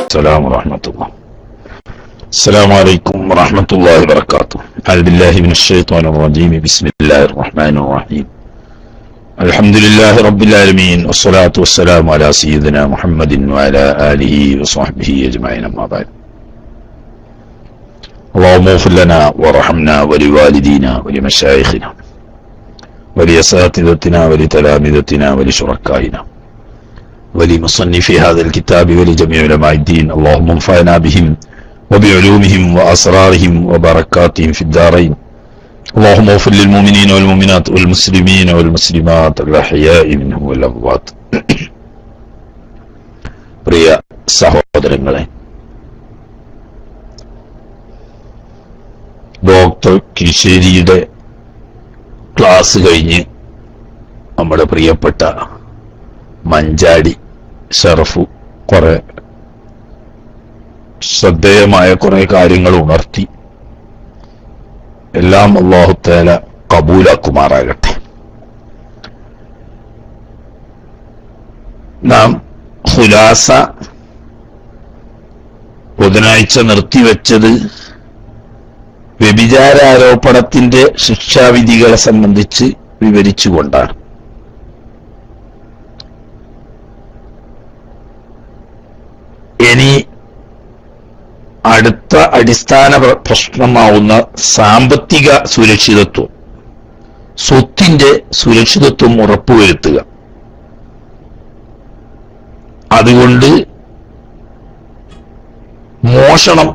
السلام ورحمة الله. السلام عليكم ورحمة الله وبركاته. أعوذ بالله من الشيطان الرجيم. بسم الله الرحمن الرحيم. الحمد لله رب العالمين، والصلاة والسلام على سيدنا محمد وعلى آله وصحبه أجمعين، أما بعد. اللهم اغفر لنا وارحمنا ولوالدينا ولمشايخنا ولأساتذتنا ولتلامذتنا ولشركائنا ولمصنفي هذا الكتاب ولجميع علماء الدين. اللهم انفعنا بهم وبعلومهم وأسرارهم وبركاتهم في الدارين. اللهم اغفر للمؤمنين والمؤمنات والمسلمين والمسلمات الأحياء منهم والأموات. പ്രിയ സഹോദരങ്ങളെ, doctor കിഴിശ്ശേരിയുടെ class കഴിഞ്ഞ് നമ്മുടെ പ്രിയപ്പെട്ട മഞ്ചാടി ഷറഫു കുറെ ശ്രദ്ധേയമായ കുറെ കാര്യങ്ങൾ ഉണർത്തി. എല്ലാം അല്ലാഹു തആല കബൂലാക്കുമാറാകട്ടെ. നാം ഖുലാസ ബുധനാഴ്ച നിർത്തിവെച്ചത് വ്യഭിചാരാരോപണത്തിന്റെ ശിക്ഷാവിധികളെ സംബന്ധിച്ച് വിവരിച്ചുകൊണ്ടാണ്. ഇനി അടുത്ത അടിസ്ഥാന പ്രശ്നമാവുന്ന സാമ്പത്തിക സുരക്ഷിതത്വം, സ്വത്തിന്റെ സുരക്ഷിതത്വം ഉറപ്പുവരുത്തുക. അതുകൊണ്ട് മോഷണം,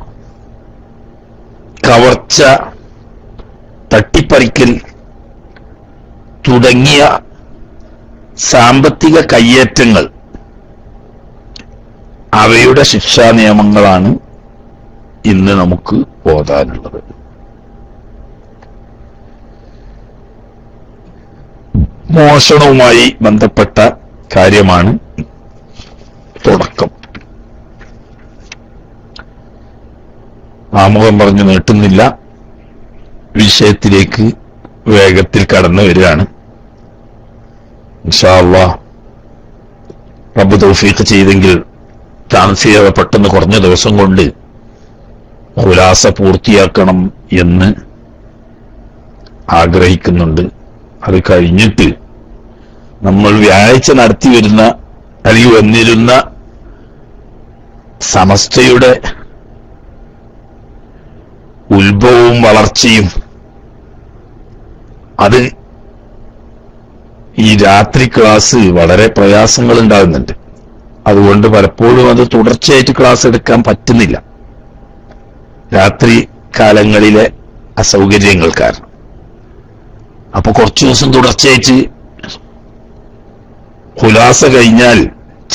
കവർച്ച, തട്ടിപ്പറിക്കൽ തുടങ്ങിയ സാമ്പത്തിക കയ്യേറ്റങ്ങൾ, അവയുടെ ശിക്ഷാ നിയമങ്ങളാണ് ഇന്ന് നമുക്ക് ഓതാനുള്ളത്. മോഷണവുമായി ബന്ധപ്പെട്ട കാര്യമാണ് തുടക്കം. ആമുഖം പറഞ്ഞു നീട്ടുന്നില്ല, വിഷയത്തിലേക്ക് വേഗത്തിൽ കടന്നു വരികയാണ്. ഇൻഷാ അല്ലാഹ് റബ്ബ് തൗഫീഖ് ചെയ്തെങ്കിൽ താമസിയാതെ പെട്ടെന്ന് കുറഞ്ഞ ദിവസം കൊണ്ട് ഖുലാസ പൂർത്തിയാക്കണം എന്ന് ആഗ്രഹിക്കുന്നുണ്ട്. അത് കഴിഞ്ഞിട്ട് നമ്മൾ വ്യാഴാഴ്ച നടത്തി വരുന്ന അല്ലെങ്കിൽ വന്നിരുന്ന സമസ്തയുടെ ഉത്ഭവവും വളർച്ചയും, അത് ഈ രാത്രി ക്ലാസ് വളരെ പ്രയാസങ്ങൾ ഉണ്ടാകുന്നുണ്ട്. അതുകൊണ്ട് പലപ്പോഴും അത് തുടർച്ചയായിട്ട് ക്ലാസ് എടുക്കാൻ പറ്റുന്നില്ല, രാത്രി കാലങ്ങളിലെ അസൗകര്യങ്ങൾ കാരണം. അപ്പൊ കുറച്ചു ദിവസം തുടർച്ചയായിട്ട് ഖുലാസ കഴിഞ്ഞാൽ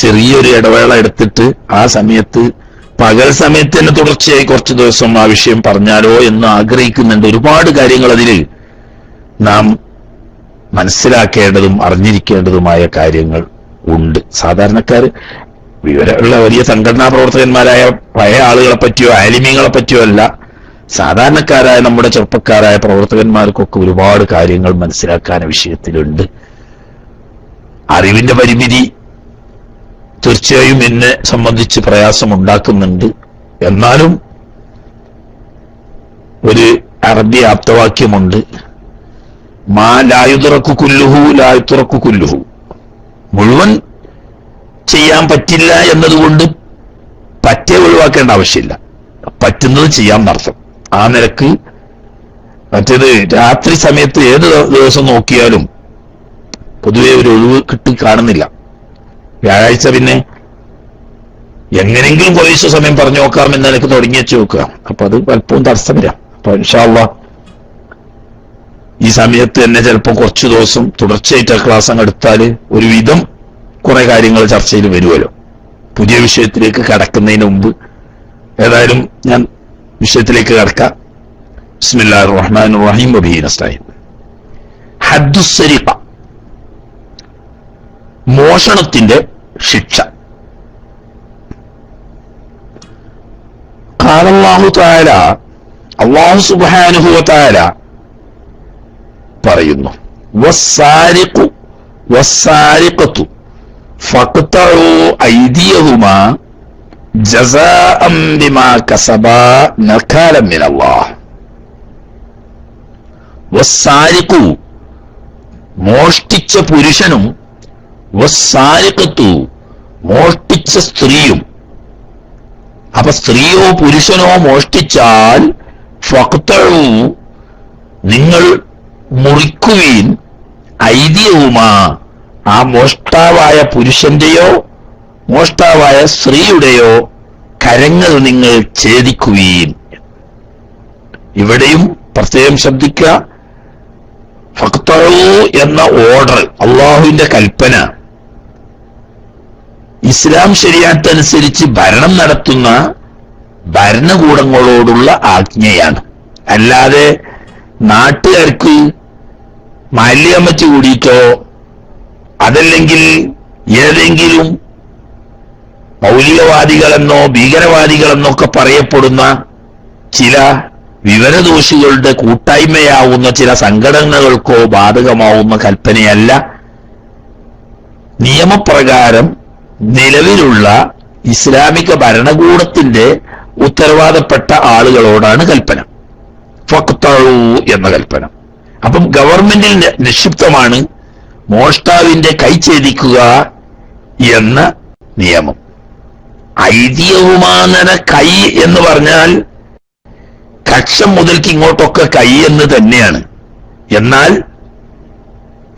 ചെറിയൊരു ഇടവേള എടുത്തിട്ട് ആ സമയത്ത് പകൽ സമയത്ത് തന്നെ തുടർച്ചയായി കുറച്ചു ദിവസം ആ വിഷയം പറഞ്ഞാലോ എന്ന് ആഗ്രഹിക്കുന്നുണ്ട്. ഒരുപാട് കാര്യങ്ങൾ അതിൽ നാം മനസ്സിലാക്കേണ്ടതും അറിഞ്ഞിരിക്കേണ്ടതുമായ കാര്യങ്ങൾ ഉണ്ട്. സാധാരണക്കാർ, വിവരമുള്ള വലിയ സംഘടനാ പ്രവർത്തകന്മാരായ പഴയ ആളുകളെ പറ്റിയോ ആലിമീങ്ങളെ പറ്റിയോ അല്ല, സാധാരണക്കാരായ നമ്മുടെ ചെറുപ്പക്കാരായ പ്രവർത്തകന്മാർക്കൊക്കെ ഒരുപാട് കാര്യങ്ങൾ മനസ്സിലാക്കാൻ വിഷയത്തിലുണ്ട്. അറിവിന്റെ പരിമിതി തീർച്ചയായും എന്നെ സംബന്ധിച്ച് പ്രയാസമുണ്ടാക്കുന്നുണ്ട്. എന്നാലും ഒരു അറബി ആപ്തവാക്യമുണ്ട്, മാ ലായുദ്റക്കു കുല്ലുഹു ലായുദ്റക്കു കുല്ലുഹു. മുഴുവൻ ചെയ്യാൻ പറ്റില്ല എന്നതുകൊണ്ട് പറ്റേ ഒഴിവാക്കേണ്ട ആവശ്യമില്ല, പറ്റുന്നത് ചെയ്യാൻ നടത്തും. ആ നിലക്ക് മറ്റേത് രാത്രി സമയത്ത് ഏത് ദിവസം നോക്കിയാലും പൊതുവെ ഒരു ഒഴിവ് കിട്ടി കാണുന്നില്ല. വ്യാഴാഴ്ച പിന്നെ എങ്ങനെങ്കിലും കുറേശ്ശെ സമയം പറഞ്ഞു നോക്കാം എന്ന നിലക്ക് തുടങ്ങി വെച്ച് നോക്കുക. അപ്പൊ അത് പലപ്പോഴും തടസ്സമില്ല. അപ്പൊ ഇൻഷാ അല്ലാഹ് ഈ സമയത്ത് തന്നെ ചിലപ്പോൾ കുറച്ചു ദിവസം തുടർച്ചയായിട്ട് ക്ലാസ് അങ്ങ് എടുത്താൽ ഒരുവിധം കുറെ കാര്യങ്ങൾ ചർച്ചയിൽ വരുമല്ലോ. പുതിയ വിഷയത്തിലേക്ക് കടക്കുന്നതിന് മുമ്പ് ഏതായാലും ഞാൻ വിഷയത്തിലേക്ക് കടക്കാം. ബിസ്മില്ലാഹിർ റഹ്മാനിർ റഹീം. വബിഹി നസ്തഈൻ. ഹദ്ദുസ് സരിഖ, മോഷണത്തിന്റെ ശിക്ഷ. ഖാല അല്ലാഹു തആല, അല്ലാഹു സുബ്ഹാനഹു വ തആല പറയുന്നു, വസ്സാരിഖു വസ്സാരിഖത്തു ഫഖ്തഉ ഐദിയഹുമാ ജസാഅൻ ബിമാ കസബാ നകാലൻ മിനല്ലാഹ്. വസ്സാരിഖു മോഷ്ടിച്ച പുരുഷനും വസ്സാരിഖത്തു മോഷ്ടിച്ച സ്ത്രീയും. അപ്പൊ സ്ത്രീയോ പുരുഷനോ മോഷ്ടിച്ചാൽ ഫഖ്തഉ നിങ്ങൾ മുറിക്കുവീൻ ഐദിയവുമാ ആ മോഷ്ടാവായ പുരുഷന്റെയോ മോഷ്ടാവായ സ്ത്രീയുടെയോ കരങ്ങൾ നിങ്ങൾ ഛേദിക്കുവീൻ. ഇവിടെയും പ്രത്യേകം ശ്രദ്ധിക്കുക, ഫഖ്തഉ എന്ന ഓർഡർ, അള്ളാഹുവിന്റെ കൽപ്പന ഇസ്ലാം ശരീഅത്ത് അനുസരിച്ച് ഭരണം നടത്തുന്ന ഭരണകൂടങ്ങളോടുള്ള ആജ്ഞയാണ്. അല്ലാതെ നാട്ടുകാർക്ക് മാലിന്യ കമ്മിറ്റി കൂടിയിട്ടോ അതല്ലെങ്കിൽ ഏതെങ്കിലും മൗലികവാദികളെന്നോ ഭീകരവാദികളെന്നോ ഒക്കെ പറയപ്പെടുന്ന ചില വിവരദോഷികളുടെ കൂട്ടായ്മയാവുന്ന ചില സംഘടനകൾക്കോ ബാധകമാവുന്ന കൽപ്പനയല്ല. നിയമപ്രകാരം നിലവിലുള്ള ഇസ്ലാമിക ഭരണകൂടത്തിന്റെ ഉത്തരവാദപ്പെട്ട ആളുകളോടാണ് കൽപ്പന, ഫഖ്തഉ എന്ന കൽപ്പന. അപ്പം ഗവൺമെന്റിൽ നിക്ഷിപ്തമാണ് മോഷ്ടാവിന്റെ കൈ ഛേദിക്കുക എന്ന നിയമം. ഐതിഹ്യവുമാനന കൈ എന്ന് പറഞ്ഞാൽ കക്ഷം മുതൽക്ക് ഇങ്ങോട്ടൊക്കെ കൈ എന്ന് തന്നെയാണ്. എന്നാൽ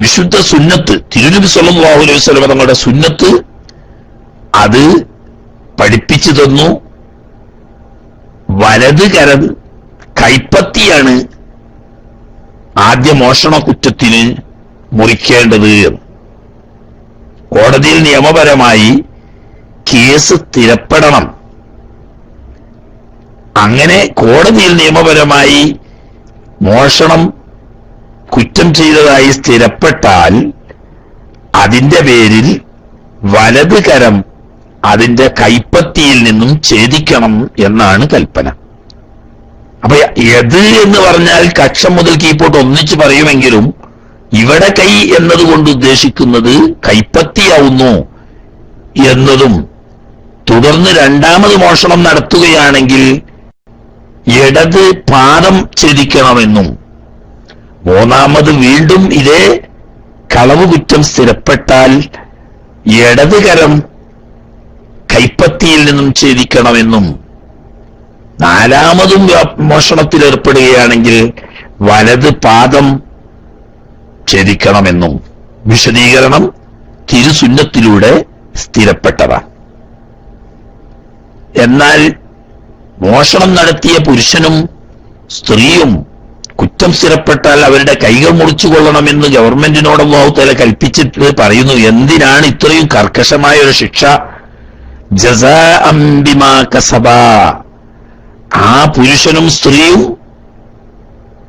വിശുദ്ധ സുന്നത്ത്, തിരുനബി സ്വല്ലല്ലാഹു അലൈഹി വസല്ലം തങ്ങളുടെ സുന്നത്ത് അത് പഠിപ്പിച്ചു തന്നു. വലത് കരം കൈപ്പത്തിയാണ് ആദ്യ മോഷണ കുറ്റത്തിന് മുറിക്കേണ്ടത്. കോടതിയിൽ നിയമപരമായി കേസ് സ്ഥിരപ്പെടണം. അങ്ങനെ കോടതിയിൽ നിയമപരമായി മോഷണം കുറ്റം ചെയ്തതായി സ്ഥിരപ്പെട്ടാൽ അതിന്റെ പേരിൽ വലത് കരം അതിന്റെ കൈപ്പത്തിയിൽ നിന്നും ഛേദിക്കണം എന്നാണ് കൽപ്പന. അപ്പൊ യത് എന്ന് പറഞ്ഞാൽ കക്ഷം മുതൽ കീപ്പോട്ട് ഒന്നിച്ച് പറയുമെങ്കിലും ഇവിടെ കൈ എന്നതുകൊണ്ട് ഉദ്ദേശിക്കുന്നത് കൈപ്പത്തിയാവുന്നു എന്നതും, തുടർന്ന് രണ്ടാമത് മോഷണം നടത്തുകയാണെങ്കിൽ ഇടത് പാദം ഛേദിക്കണമെന്നും, മൂന്നാമത് വീണ്ടും ഇതേ കളവ് കുറ്റം സ്ഥിരപ്പെട്ടാൽ ഇടത് കരം കൈപ്പത്തിയിൽ നിന്നും ഛേദിക്കണമെന്നും, നാലാമതും മോഷണത്തിൽ ഏർപ്പെടുകയാണെങ്കിൽ വലത് പാദം ഛേദിക്കണമെന്നും വിശദീകരണം തിരുസുന്നത്തിലൂടെ സ്ഥിരപ്പെട്ടതാണ്. എന്നാൽ മോഷണം നടത്തിയ പുരുഷനും സ്ത്രീയും കുറ്റം സ്ഥിരപ്പെട്ടാൽ അവരുടെ കൈകൾ മുറിച്ചു കൊള്ളണമെന്ന് ഗവൺമെന്റിനോട് അല്ലാഹു തആല കൽപ്പിച്ചിട്ട് പറയുന്നു. എന്തിനാണ് ഇത്രയും കർക്കശമായ ഒരു ശിക്ഷ? ജസാഅൻ ബിമാ കസബാ, ആ പുരുഷനും സ്ത്രീയും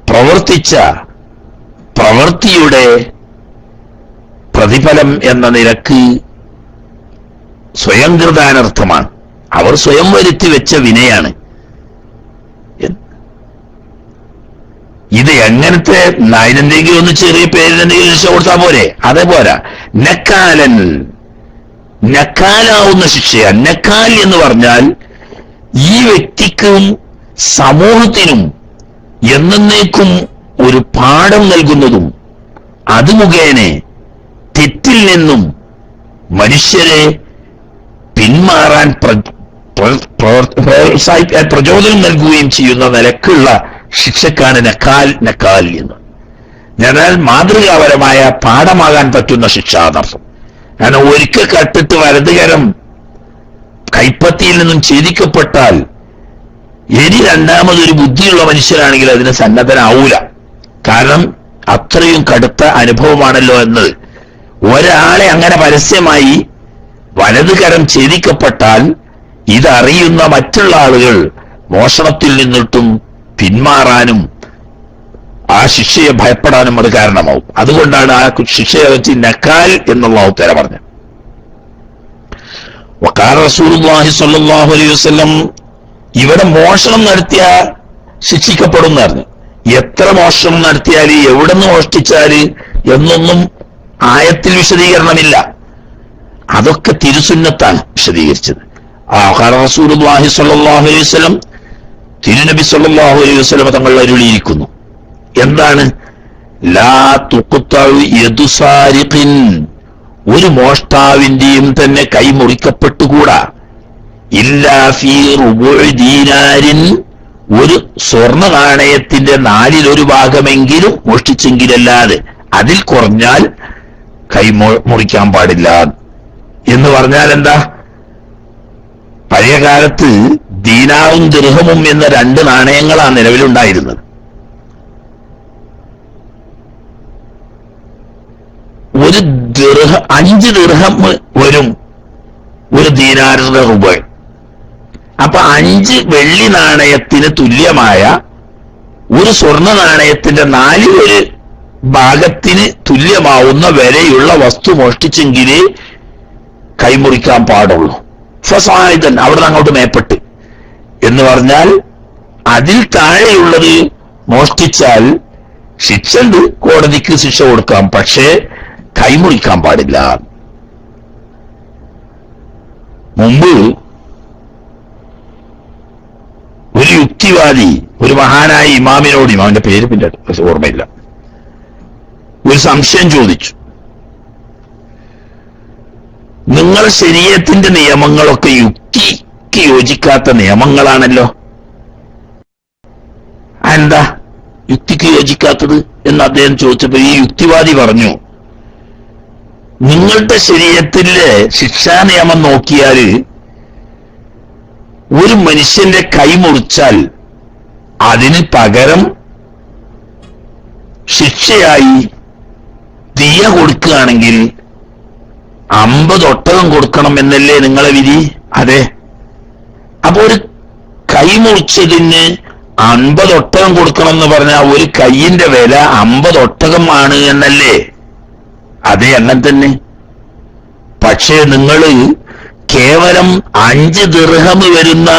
പ്രവർത്തിച്ച പ്രവൃത്തിയുടെ പ്രതിഫലം എന്ന നിലക്ക് സ്വയം കൃതാനർത്ഥമാണ്. അവർ സ്വയം വരുത്തി വെച്ച വിനയാണ്. ഇത് എങ്ങനത്തെ അതിനെന്തെങ്കിലും ഒന്ന് ചെറിയ പേരിനെന്തെങ്കിലും ശിക്ഷ കൊടുത്താൽ പോരെ? അതേപോലെ നക്കാലൻ, നക്കാലാവുന്ന ശിക്ഷയാണ്. നക്കാൽ എന്ന് പറഞ്ഞാൽ ഈ വ്യക്തിക്കും സമൂഹത്തിനും എന്നേക്കും ഒരു പാഠം നൽകുന്നതും അത് മുഖേന തെറ്റിൽ നിന്നും മനുഷ്യരെ പിന്മാറാൻ പ്രചോദനം നൽകുകയും ചെയ്യുന്ന നിലക്കുള്ള ശിക്ഷക്കാണ് നക്കാൽ എന്ന്. എന്നാൽ മാതൃകാപരമായ പാഠമാകാൻ പറ്റുന്ന ശിക്ഷ എന്നർത്ഥം. കാരണം ഒരിക്കൽ കട്ടിട്ട് വലതുകരം കൈപ്പത്തിയിൽ നിന്നും ഛേദിക്കപ്പെട്ടാൽ ഇനി രണ്ടാമതൊരു ബുദ്ധിയുള്ള മനുഷ്യരാണെങ്കിൽ അതിന് സന്നദ്ധനാവൂല. കാരണം അത്രയും കടുത്ത അനുഭവമാണല്ലോ എന്നത്. ഒരാളെ അങ്ങനെ പരസ്യമായി വലതുകരം ഛേദിക്കപ്പെട്ടാൽ ഇതറിയുന്ന മറ്റുള്ള ആളുകൾ മോഷണത്തിൽ നിന്നിട്ടും പിന്മാറാനും ആ ശിക്ഷയെ ഭയപ്പെടാനും അത് കാരണമാവും. അതുകൊണ്ടാണ് ആ ശിക്ഷയെ വെച്ച് നക്കാൽ എന്നുള്ള ഉത്തര പറഞ്ഞത്. വഖാല റസൂലുള്ളാഹി സ്വല്ലല്ലാഹു അലൈഹി വസല്ലം, ഇവിടെ മോഷണം നടത്തിയ ശിക്ഷിക്കപ്പെടും പറഞ്ഞു. എത്ര മോഷണം നടത്തിയാൽ, എവിടെ നിന്ന് മോഷ്ടിച്ചാല് എന്നൊന്നും ആയത്തിൽ വിശദീകരണമില്ല. അതൊക്കെ തിരുസുന്നത്താണ് വിശദീകരിച്ചത്. റസൂലുള്ളാഹി സ്വല്ലല്ലാഹു അലൈഹി വസല്ലം, തിരുനബി സ്വല്ലല്ലാഹു അലൈഹി വസല്ലം തങ്ങൾ അരുളിയിരിക്കുന്നു. എന്താണ്? ലാ തുഖ്തഉ യദു സാരിഖിൻ, ഒരു മോഷ്ടാവിന്റെയും തന്നെ കൈ മുറിക്കപ്പെട്ടുകൂടാ. ഇല്ലാ ഫീ റുബുഇ ദീനാരിൻ, ഒരു സ്വർണ്ണ നാണയത്തിന്റെ 4/1 ഭാഗമെങ്കിലും മോഷ്ടിച്ചെങ്കിലല്ലാതെ, അതിൽ കുറഞ്ഞാൽ കൈ മുറിക്കാൻ പാടില്ല. എന്ന് പറഞ്ഞാൽ എന്താ? പഴയ കാലത്ത് ദീനാറും ദിർഹമും എന്ന 2 നാണയങ്ങളാണ് നിലവിലുണ്ടായിരുന്നത്. ഒരു 5 ദിർഹം വരും ഒരു ദീനാറിന്റെ രൂപ. അപ്പൊ 5 വെള്ളി നാണയത്തിന് തുല്യമായ ഒരു സ്വർണ്ണ നാണയത്തിന്റെ 4/1 ഭാഗത്തിന് തുല്യമാവുന്ന വിലയുള്ള വസ്തു മോഷ്ടിച്ചെങ്കിലേ കൈമുറിക്കാൻ പാടുള്ളൂ. ഫസായിദൻ, അവിടെ നിന്ന് അങ്ങോട്ട് മേപ്പെട്ട് എന്ന് പറഞ്ഞാൽ അതിൽ താഴെയുള്ളത് മോഷ്ടിച്ചാൽ ശിക്ഷണ്ട്, കോടതിക്ക് ശിക്ഷ കൊടുക്കാം, പക്ഷേ കൈമുറിക്കാൻ പാടില്ല. മുമ്പ് ഒരു യുക്തിവാദി ഒരു മഹാനായ ഇമാമിനോട്, ഇമാമിന്റെ പേര് പിന്നെ ഓർമ്മയില്ല, ഒരു സംശയം ചോദിച്ചു. നിങ്ങൾ ശരീഅത്തിന്റെ നിയമങ്ങളൊക്കെ യുക്തിക്ക് യോജിക്കാത്ത നിയമങ്ങളാണല്ലോ, എന്താ യുക്തിക്ക് യോജിക്കാത്തത് എന്ന് അദ്ദേഹം ചോദിച്ചപ്പോ ഈ യുക്തിവാദി പറഞ്ഞു, നിങ്ങളുടെ ശരീഅത്തിലെ ശിക്ഷാ നിയമം നോക്കിയാല് ഒരു മനുഷ്യന്റെ കൈ മുറിച്ചാൽ അതിന് പകരം ശിക്ഷയായി ദിയ കൊടുക്കുകയാണെങ്കിൽ 50 ഒട്ടകം കൊടുക്കണം എന്നല്ലേ നിങ്ങളെ വിധി? അതെ. അപ്പൊ ഒരു കൈ മുറിച്ചതിന് 50 ഒട്ടകം കൊടുക്കണം എന്ന് പറഞ്ഞാൽ ഒരു കൈയിന്റെ വില 50 ഒട്ടകം ആണ് എന്നല്ലേ? അതെ, അങ്ങനെ തന്നെ. പക്ഷേ നിങ്ങള് കേവലം 5 ദിർഹം വരുന്ന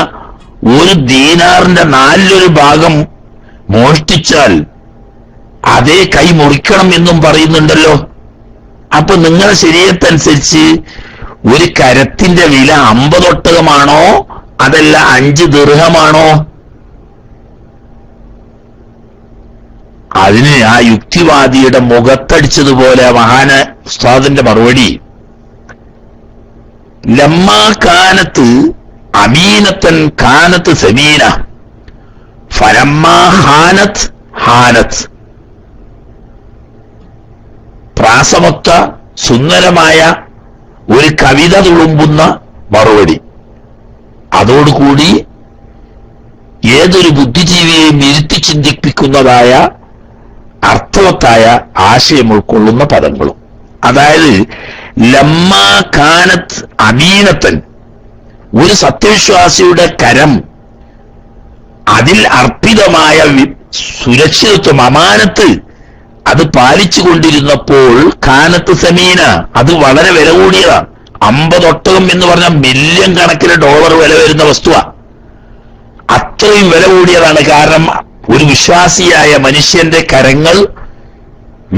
ഒരു ദീനാറിന്റെ 4/1 ഭാഗം മോഷ്ടിച്ചാൽ അതേ കൈ മുറിക്കണം എന്നും പറയുന്നുണ്ടല്ലോ. അപ്പൊ നിങ്ങളെ ശരീഅത്തനുസരിച്ച് ഒരു കരത്തിന്റെ വില 50 ഒട്ടകമാണോ അതല്ല 5 ദിർഹമാണോ? അതിന് ആ യുക്തിവാദിയുടെ മുഖത്തടിച്ചതുപോലെ മഹാന ഉസ്താദിന്റെ മറുപടി, ലമ്മാ കാനത്ത് അമീനത്തൻ കാനത്ത് സമീന ഫലമ്മാ ഹാനത്ത് ഹാനത്ത്. പ്രാസമൊത്ത സുന്ദരമായ ഒരു കവിത തുളുമ്പുന്ന മറുപടി. അതോടുകൂടി ഏതൊരു ബുദ്ധിജീവിയെയും ഇരുത്തി ചിന്തിപ്പിക്കുന്നതായ അർത്ഥവത്തായ ആശയം ഉൾക്കൊള്ളുന്ന പദങ്ങളും. അതായത് ലമ്മാ കാനത്ത് അമീനത്തൻ, ഒരു സത്യവിശ്വാസിയുടെ കരം അതിൽ അർപ്പിതമായ സുരക്ഷിതത്വം, അമാനത്ത് അത് പാലിച്ചു കൊണ്ടിരുന്നപ്പോൾ കാനത്ത് സമീന, അത് വളരെ വില കൂടിയതാണ്. 50 ഒട്ടകം എന്ന് പറഞ്ഞാൽ മില്യൺ കണക്കിന് ഡോളർ വില വരുന്ന വസ്തുവാണ്. അത്രയും വില കൂടിയതാണ്. കാരണം ഒരു വിശ്വാസിയായ മനുഷ്യന്റെ കരങ്ങൾ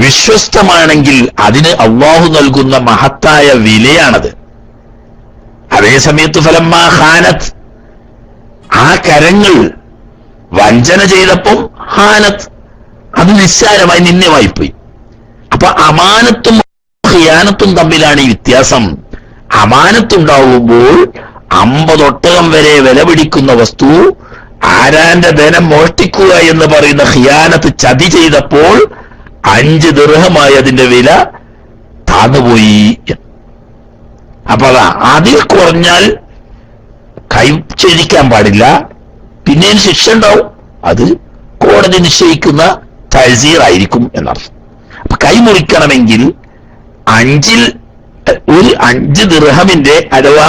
വിശ്വസ്തമാണെങ്കിൽ അതിന് അള്ളാഹു നൽകുന്ന മഹത്തായ വിലയാണത്. അതേസമയത്ത് ഫലമ്മാ ഹാനത്ത്, ആ കരങ്ങൾ വഞ്ചന ചെയ്തപ്പം ഹാനത്ത്, അത് നിസ്സാരമായി നിന്ദ്യമായിപ്പോയി. അപ്പൊ അമാനത്തും ഖിയാനത്തും തമ്മിലാണ് ഈ വ്യത്യാസം. അമാനത്തുണ്ടാവുമ്പോൾ 50 ഒട്ടകം വരെ വില പിടിക്കുന്ന വസ്തു ആരാന്റെ ധനം മോഷ്ടിക്കുക എന്ന് പറയുന്ന ഖിയാനത്ത് ചതി ചെയ്തപ്പോൾ 5 ദിർഹമായി അതിന്റെ വില താന്നുപോയി. അപ്പൊ അതാ, അതിൽ കുറഞ്ഞാൽ കൈ ഛേദിക്കാൻ പാടില്ല, പിന്നെയും ശിക്ഷ ഉണ്ടാവും. അത് കോടതി നിശ്ചയിക്കുന്ന തഅ്സീർ ആയിരിക്കും എന്നർത്ഥം. അപ്പൊ കൈ മുറിക്കണമെങ്കിൽ 5 ദിർഹമിന്റെ അഥവാ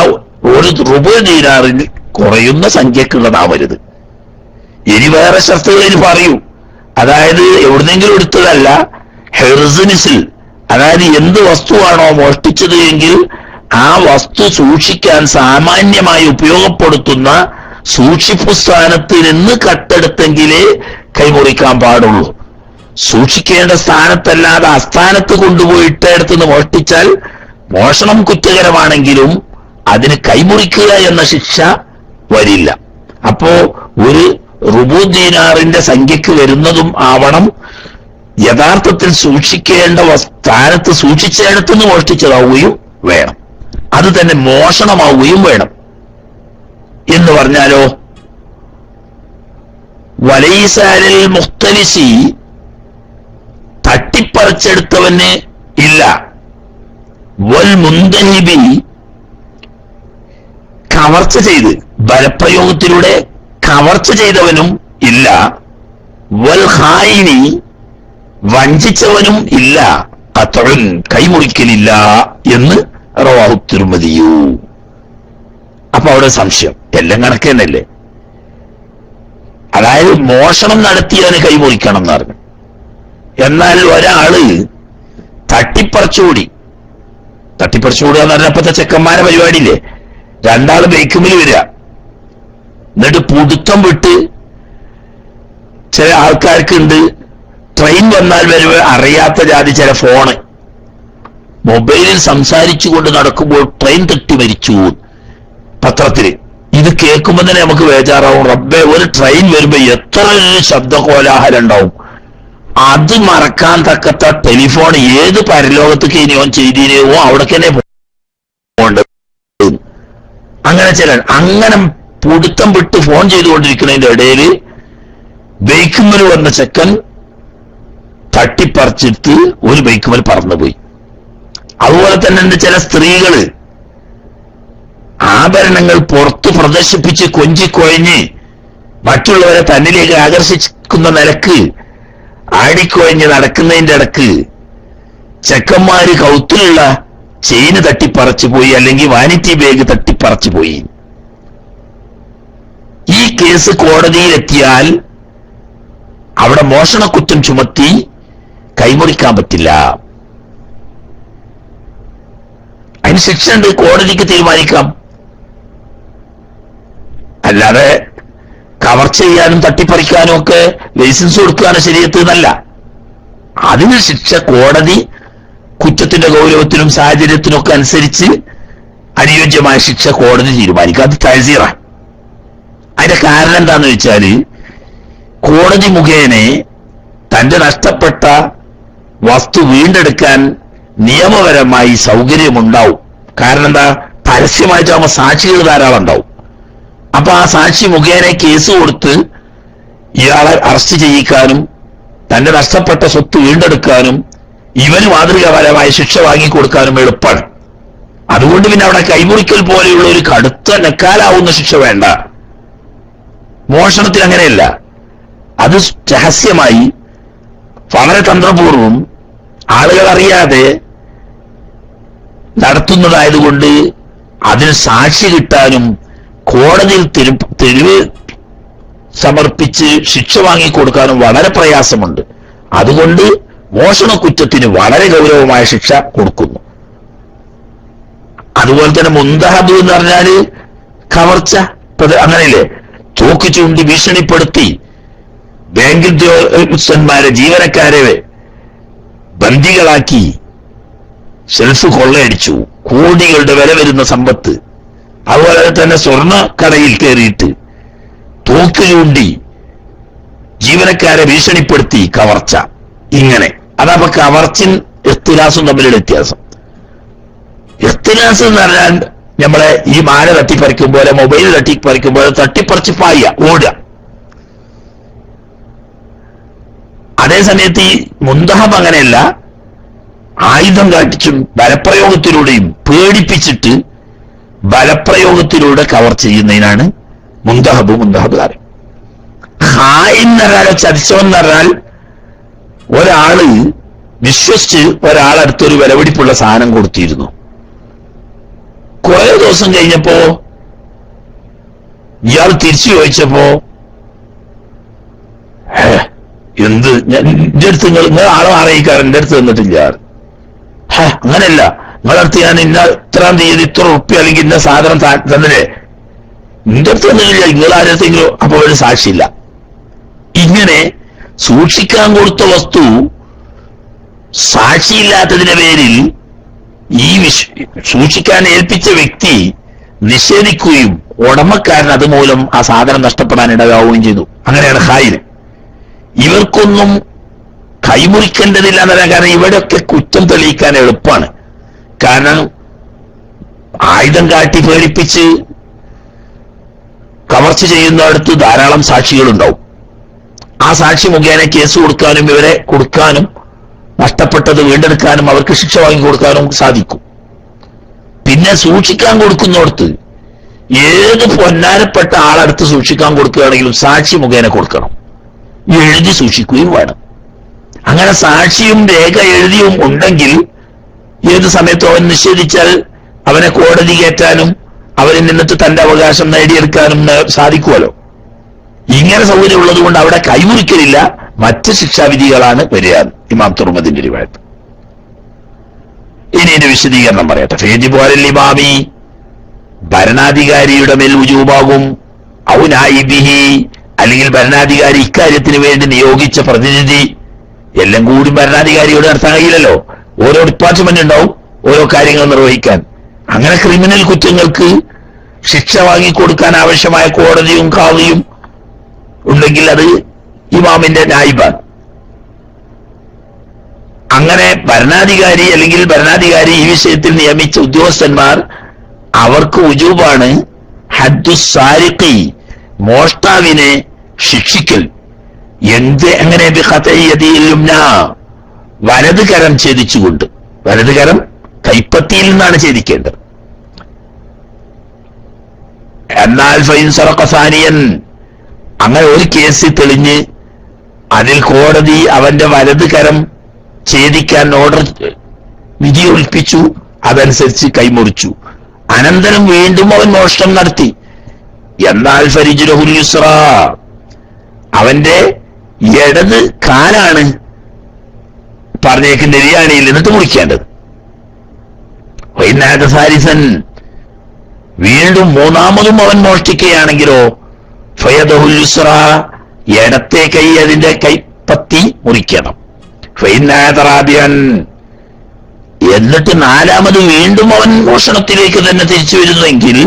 ഒരു റുബു ദീനാറിൽ കുറയുന്ന സംഖ്യക്കുള്ളതാവരുത്. ഇനി വേറെ ശർത്തുകൾ പറയൂ. അതായത് എവിടുന്നെങ്കിലും എടുത്തതല്ല, ഹെർസിനിസിൽ, അതായത് എന്ത് വസ്തുവാണോ മോഷ്ടിച്ചത് എങ്കിൽ ആ വസ്തു സൂക്ഷിക്കാൻ സാമാന്യമായി ഉപയോഗപ്പെടുത്തുന്ന സൂക്ഷിപ്പു സ്ഥാനത്ത് നിന്ന് കട്ടെടുത്തെങ്കിലേ കൈമുറിക്കാൻ പാടുള്ളൂ. സൂക്ഷിക്കേണ്ട സ്ഥാനത്തല്ലാതെ അസ്ഥാനത്ത് കൊണ്ടുപോയി ഇട്ടയിടത്തുനിന്ന് മോഷ്ടിച്ചാൽ മോഷണം കുറ്റകരമാണെങ്കിലും അതിന് കൈമുറിക്കുക എന്ന ശിക്ഷ വരില്ല. അപ്പോ ഒരു റുബു ദീനാറിന്റെ സംഖ്യക്ക് വരുന്നതും ആവണം, യഥാർത്ഥത്തിൽ സൂക്ഷിക്കേണ്ട സ്ഥാനത്ത് സൂക്ഷിച്ചിടത്തുനിന്ന് മോഷ്ടിച്ചതാവുകയും വേണം, അത് തന്നെ മോഷണമാവുകയും വേണം. എന്ന് പറഞ്ഞാലോ, വലൈസാലിൽ മുഖ്തലിസി തട്ടിപ്പറിച്ചെടുത്തവന് ഇല്ല, വൽ മുന്തഹിബി കവർച്ച ചെയ്ത് ബലപ്രയോഗത്തിലൂടെ കവർച്ച ചെയ്തവനും ഇല്ല, വൽ ഖായിനി വഞ്ചിച്ചവനും ഇല്ല, ഖത്ഉൻ കൈമുറിക്കലില്ല എന്ന് റവാഹു തിർമിദിയു. അപ്പൊ അവിടെ സംശയം, എല്ലാം കണക്ക് തന്നെയല്ലേ? അതായത് മോഷണം നടത്തിയവന് കൈമുറിക്കണം എന്ന് പറഞ്ഞു. എന്നാൽ ഒരാള് തട്ടിപ്പറിച്ചുകൂടി എന്ന് പറഞ്ഞാൽ അപ്പത്തെ ചെക്കന്മാരെ പരിപാടിയില്ലേ, രണ്ടാള് ബൈക്കുമിൽ വരിക, എന്നിട്ട് പുടുത്തം വിട്ട് ചില ആൾക്കാർക്കുണ്ട്, ട്രെയിൻ വന്നാൽ വരുമ്പോൾ അറിയാത്ത ജാതി ചില ഫോണ് മൊബൈലിൽ സംസാരിച്ചു കൊണ്ട് നടക്കുമ്പോൾ ട്രെയിൻ തട്ടി മരിച്ചു പത്രത്തില്. ഇത് കേൾക്കുമ്പോൾ തന്നെ നമുക്ക് ബേജാറാവും, റബ്ബേ ഒരു ട്രെയിൻ വരുമ്പോ എത്ര ശബ്ദ കോലാഹലം ഉണ്ടാവും, അത് മറക്കാൻ തക്കത്ത ടെലിഫോൺ ഏത് പരലോകത്തേക്ക് ഇനി ഓൻ ചെയ്തിനോ അവിടേക്ക് തന്നെ പോകേണ്ടത്. അങ്ങനെ ചില അങ്ങനെ പുടുത്തം വിട്ട് ഫോൺ ചെയ്തുകൊണ്ടിരിക്കുന്നതിന്റെ ഇടയിൽ ബൈക്കുമ്മൽ വന്ന ചെക്കൻ തട്ടിപ്പറിച്ചിട്ട് ഒരു ബൈക്കുമ്മൽ പറന്നുപോയി. അതുപോലെ തന്നെ ചില സ്ത്രീകള് ആഭരണങ്ങൾ പുറത്ത് പ്രദർശിപ്പിച്ച് കൊഞ്ചിക്കൊഴഞ്ഞ് മറ്റുള്ളവരെ തന്നിലേക്ക് ആകർഷിക്കുന്ന നിലക്ക് ആടിക്കൊഴഞ്ഞ് നടക്കുന്നതിന്റെ ഇടക്ക് ചെക്കന്മാര് കൗത്തിലുള്ള ചെയിന് തട്ടിപ്പറിച്ചു പോയി, അല്ലെങ്കിൽ വാനിറ്റി ബാഗ് തട്ടിപ്പറിച്ചു പോയി. ഈ കേസ് കോടതിയിലെത്തിയാൽ അവിടെ മോഷണക്കുറ്റം ചുമത്തി കൈമുറിക്കാൻ പറ്റില്ല, അതിന് ശിക്ഷ ഉണ്ട്, കോടതിക്ക് തീരുമാനിക്കാം. അല്ലാതെ കവർച്ച ചെയ്യാനും തട്ടിപ്പറിക്കാനും ഒക്കെ ലൈസൻസ് കൊടുക്കുകയാണ് ശരീരത്തിൽ നിന്നല്ല. അതിന് ശിക്ഷ കോടതി കുറ്റത്തിന്റെ ഗൗരവത്തിനും സാഹചര്യത്തിനും ഒക്കെ അനുസരിച്ച് അനുയോജ്യമായ ശിക്ഷ കോടതി തീരുമാനിക്കും. അത് തഹസീറാണ്. അതിന്റെ കാരണം എന്താന്ന് വെച്ചാല്, കോടതി മുഖേന തന്റെ നഷ്ടപ്പെട്ട വസ്തു വീണ്ടെടുക്കാൻ നിയമപരമായി സൗകര്യമുണ്ടാവും. കാരണം എന്താ, പരസ്യമായിട്ടാകുമ്പോൾ സാക്ഷികൾ ധാരാളം ഉണ്ടാവും. അപ്പൊ ആ സാക്ഷി മുഖേന കേസ് കൊടുത്ത് ഇയാളെ അറസ്റ്റ് ചെയ്യിക്കാനും തന്റെ നഷ്ടപ്പെട്ട സ്വത്ത് വീണ്ടെടുക്കാനും ഇവന് മാതൃകാപരമായ ശിക്ഷ വാങ്ങിക്കൊടുക്കാനും എളുപ്പമാണ്. അതുകൊണ്ട് പിന്നെ അവിടെ കൈമുറിക്കൽ പോലെയുള്ള ഒരു കടുത്ത നക്കാലാവുന്ന ശിക്ഷ വേണ്ട. മോഷണത്തിൽ അങ്ങനെയല്ല, അത് രഹസ്യമായി വളരെ തന്ത്രപൂർവം ആളുകൾ അറിയാതെ നടത്തുന്നതായതുകൊണ്ട് അതിന് സാക്ഷി കിട്ടാനും കോടതിയിൽ തെളിവ് സമർപ്പിച്ച് ശിക്ഷ വാങ്ങിക്കൊടുക്കാനും വളരെ പ്രയാസമുണ്ട്. അതുകൊണ്ട് മോഷണക്കുറ്റത്തിന് വളരെ ഗൗരവമായ ശിക്ഷ കൊടുക്കുന്നു. അതുപോലെ തന്നെ മുന്തഹബ് എന്ന് പറഞ്ഞാല് കവർച്ച, അങ്ങനെയല്ലേ, തോക്ക് ചൂണ്ടി ഭീഷണിപ്പെടുത്തി ബാങ്ക് ഉദ്യോഗസ്ഥന്മാരെ ജീവനക്കാരെ ബന്ദികളാക്കി ഷെൽഫ് കൊള്ളയടിച്ചു, കോടികളുടെ വില വരുന്ന സമ്പത്ത്. അതുപോലെ തന്നെ സ്വർണ്ണ കടയിൽ കയറിയിട്ട് തോക്ക് ചൂണ്ടി ജീവനക്കാരെ ഭീഷണിപ്പെടുത്തി കവർച്ച. ഇങ്ങനെ അതാ കവർച്ചയും ഇഖ്തിലാസും തമ്മിലുള്ള വ്യത്യാസം. ഇഖ്തിലാസ് എന്ന് പറഞ്ഞാൽ നമ്മളെ ഈ മാല തട്ടിപ്പറിക്കും പോലെ, മൊബൈൽ തട്ടിപ്പറിക്കുമ്പോൾ തട്ടിപ്പറിച്ച് പായ ഓടുക. അതേസമയത്ത് ഈ മുന്തഹബ് അങ്ങനെയല്ല, ആയുധം കാട്ടിച്ചും ബലപ്രയോഗത്തിലൂടെയും പേടിപ്പിച്ചിട്ട് ബലപ്രയോഗത്തിലൂടെ കവർ ചെയ്യുന്നതിനാണ് മുന്തഹബ് കാര്യം. ഹായിൻ എന്ന് പറഞ്ഞാൽ ചതിച്ചവെന്ന് പറഞ്ഞാൽ ഒരാള് വിശ്വസിച്ച് ഒരാളടുത്തൊരു വിലപിടിപ്പുള്ള സാധനം കൊടുത്തിരുന്നു. കുറെ ദിവസം കഴിഞ്ഞപ്പോ ഇയാൾ തിരിച്ചു ചോദിച്ചപ്പോ, എന്ത് എന്റെ അടുത്ത് നിങ്ങൾ ആളെ അറിയിക്കാറ് എന്റെ അടുത്ത് തന്നിട്ടില്ല. അങ്ങനെയല്ല, നിങ്ങളടുത്ത് ഞാൻ ഇത്രാം തീയതി ഇത്ര ഉറുപ്പ്യ അല്ലെങ്കിൽ ഇന്ന സാധനം തന്നില്ലേ, എന്റെ അടുത്ത് തന്നിട്ടില്ല, നിങ്ങൾ ആരത്തെങ്കിലും. അപ്പൊ ഒരു സാക്ഷിയില്ല. ഇങ്ങനെ സൂക്ഷിക്കാൻ കൊടുത്ത വസ്തു സാക്ഷിയില്ലാത്തതിന്റെ പേരിൽ ഈ സൂക്ഷിക്കാൻ ഏൽപ്പിച്ച വ്യക്തി നിഷേധിക്കുകയും ഉടമക്കാരൻ അതുമൂലം ആ സാധനം നഷ്ടപ്പെടാൻ ഇടയാവുകയും ചെയ്തു. അങ്ങനെയാണ് ഖായിൻ. ഇവർക്കൊന്നും കൈമുറിക്കേണ്ടതില്ല എന്നല്ല. കാരണം ഇവിടെയൊക്കെ കുറ്റം തെളിയിക്കാൻ എളുപ്പമാണ്. കാരണം ആയുധം കാട്ടി പേടിപ്പിച്ച് കവർച്ച ചെയ്യുന്നിടത്ത് ധാരാളം സാക്ഷികളുണ്ടാവും. ആ സാക്ഷി മുഖേന കേസ് കൊടുക്കാനും ഇവരെ കൊടുക്കാനും നഷ്ടപ്പെട്ടത് വീണ്ടെടുക്കാനും അവർക്ക് ശിക്ഷ വാങ്ങി കൊടുക്കാനും സാധിക്കും. പിന്നെ സൂക്ഷിക്കാൻ കൊടുക്കുന്നിടത്ത് ഏത് പൊന്നാരപ്പെട്ട ആളടുത്ത് സൂക്ഷിക്കാൻ കൊടുക്കുകയാണെങ്കിലും സാക്ഷി മുഖേന കൊടുക്കണം, എഴുതി സൂക്ഷിക്കുകയും വേണം. അങ്ങനെ സാക്ഷിയും രേഖ എഴുതിയും ഉണ്ടെങ്കിൽ ഏത് സമയത്തും അവൻ നിഷേധിച്ചാൽ അവനെ കോടതി കയറ്റാനും അവരിൽ നിന്നിട്ട് തന്റെ അവകാശം നേടിയെടുക്കാനും സാധിക്കുമല്ലോ. ഇങ്ങനെ സൗകര്യം ഉള്ളത് കൊണ്ട് അവിടെ കൈമുറിക്കലില്ല, മറ്റ് ശിക്ഷാവിധികളാണ് വരിക. ഇമാം തുർമുദിന്റെ റിവായത്ത്. ഇനി ഇതിന്റെ വിശദീകരണം പറയട്ടെ. ഫേജിബോലൽ ഇമാമി, ഭരണാധികാരിയുടെ മേൽ ഉജൂബാകും. ഔ നായിബിഹി, അല്ലെങ്കിൽ ഭരണാധികാരി ഇക്കാര്യത്തിന് വേണ്ടി നിയോഗിച്ച പ്രതിനിധി. എല്ലാം കൂടി ഭരണാധികാരിയോട് നടത്താൻ കഴിയില്ലല്ലോ. ഓരോ ഡിപ്പാർട്ട്മെന്റ് ഉണ്ടാവും ഓരോ കാര്യങ്ങൾ നിർവഹിക്കാൻ. അങ്ങനെ ക്രിമിനൽ കുറ്റങ്ങൾക്ക് ശിക്ഷ വാങ്ങിക്കൊടുക്കാൻ ആവശ്യമായ കോടതിയും ഖാദിയും ഉണ്ടെങ്കിൽ അത് ഇമാമിന്റെ നായിബാണ്. അങ്ങനെ ഭരണാധികാരി അല്ലെങ്കിൽ ഭരണാധികാരി ഈ വിഷയത്തിൽ നിയമിച്ച ഉദ്യോഗസ്ഥന്മാർ അവർക്ക് ഉജൂബാണ് ഹദ്ദു സാരിഖി, മോഷ്ടാവിനെ ശിക്ഷിക്കൽ. എങ്ങനെ വലത് കരം ഛേദിച്ചുകൊണ്ട്, വലത് കരം കൈപ്പത്തിയിൽ നിന്നാണ് ഛേദിക്കേണ്ടത്. എന്നാൽ ഫൈൻ സറഖ സാനിയൻ, അങ്ങനെ ഒരു കേസ് തെളിഞ്ഞ് അതിൽ കോടതി അവന്റെ വലത് കരം ഛേദിക്കാൻ ഓർഡർ വിധി ഒൽപ്പിച്ചു, അതനുസരിച്ച് കൈമുറിച്ചു. അനന്തരം വീണ്ടും അവൻ മോഷണം നടത്തി. എന്നാൽ ഫരിജുലഹുൽ യുസ്ര, അവന്റെ ഇടത് കാലാണ് പറഞ്ഞേക്കുന്ന നെരിയാണിയിൽ നിന്നിട്ട് മുറിക്കേണ്ടത്. വൈനാഥ സാരിസൻ, വീണ്ടും മൂന്നാമതും അവൻ മോഷ്ടിക്കുകയാണെങ്കിലോ ഫയദഹുൽ യുസ്ര, ഇടത്തെ കൈ അതിന്റെ കൈപ്പത്തി മുറിക്കണം. ഫൈനാഥ റാബിയൻ, എന്നിട്ട് നാലാമത് വീണ്ടും അവൻ മോഷണത്തിലേക്ക് തന്നെ തിരിച്ചു വരുന്നെങ്കിൽ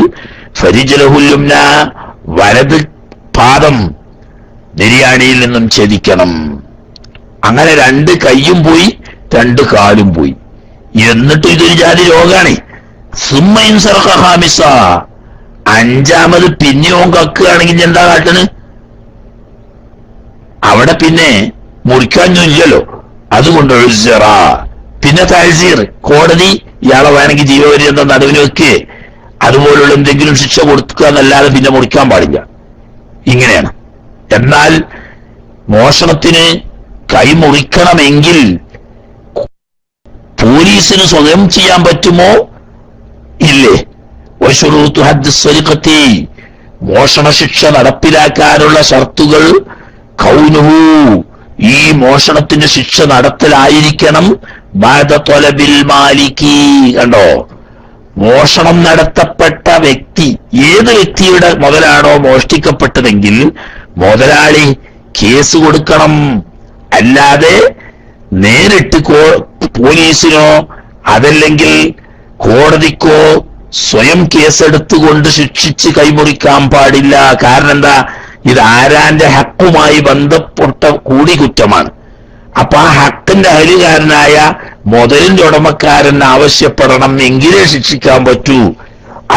ഫരിജലഹുൽ യുംന, വലത് പാദം നെരിയാണിയിൽ നിന്നും ഛേദിക്കണം. അങ്ങനെ രണ്ട് കൈയും പോയി രണ്ട് കാലും പോയി. എന്നിട്ട് ഇതൊരു ജാതി രോഗാണ്. സുമ്മൈൻ സർഖ ഖാമിസ, അഞ്ചാമത് പിന്നെയും കക്കുകയാണെങ്കിൽ എന്താ കാട്ടണ്? അവിടെ പിന്നെ മുറിക്കാഞ്ഞില്ലല്ലോ, അതുകൊണ്ട് പിന്നെ തഹസീർ, കോടതി ഇയാളെ വേണമെങ്കിൽ ജീവപര്യന്തം നടുവിന് വെക്കുകയെ അതുപോലുള്ള എന്തെങ്കിലും ശിക്ഷ കൊടുക്കുക എന്നല്ലാതെ പിന്നെ മുറിക്കാൻ പാടില്ല. ഇങ്ങനെയാണ്. എന്നാൽ മോഷണത്തിന് കൈ മുറിക്കണമെങ്കിൽ പോലീസിന് സ്വയം ചെയ്യാൻ പറ്റുമോ? ഇല്ലേ? വശുറൂത്തു ഹദ്ദ് സ്വരിഖത്തി, മോഷണ ശിക്ഷ നടപ്പിലാക്കാനുള്ള ഷർത്തുകൾ കൗനുഹു, ഈ മോഷണത്തിന്റെ ശിക്ഷ നടത്തലായിരിക്കണം ബഅദ ത്വലബിൽ മാലിക്കി. കണ്ടോ, മോഷണം നടത്തപ്പെട്ട വ്യക്തി, ഏത് വ്യക്തിയുടെ മുതലാണോ മോഷ്ടിക്കപ്പെട്ടതെങ്കിൽ മുതലാളി കേസ് കൊടുക്കണം. അല്ലാതെ നേരിട്ട് പോലീസിനോ അതല്ലെങ്കിൽ കോടതിക്കോ സ്വയം കേസെടുത്തുകൊണ്ട് ശിക്ഷിച്ച് കൈമുറിക്കാൻ പാടില്ല. കാരണം എന്താ? ഇത് ആരാന്റെ ഹക്കുമായി ബന്ധപ്പെട്ട കൂടി കുറ്റമാണ്. അപ്പൊ ആ ഹക്കിന്റെ അഹലുകാരനായ മുതലിന്റെ ഉടമക്കാരൻ ആവശ്യപ്പെടണം, എങ്കിലേ ശിക്ഷിക്കാൻ പറ്റൂ.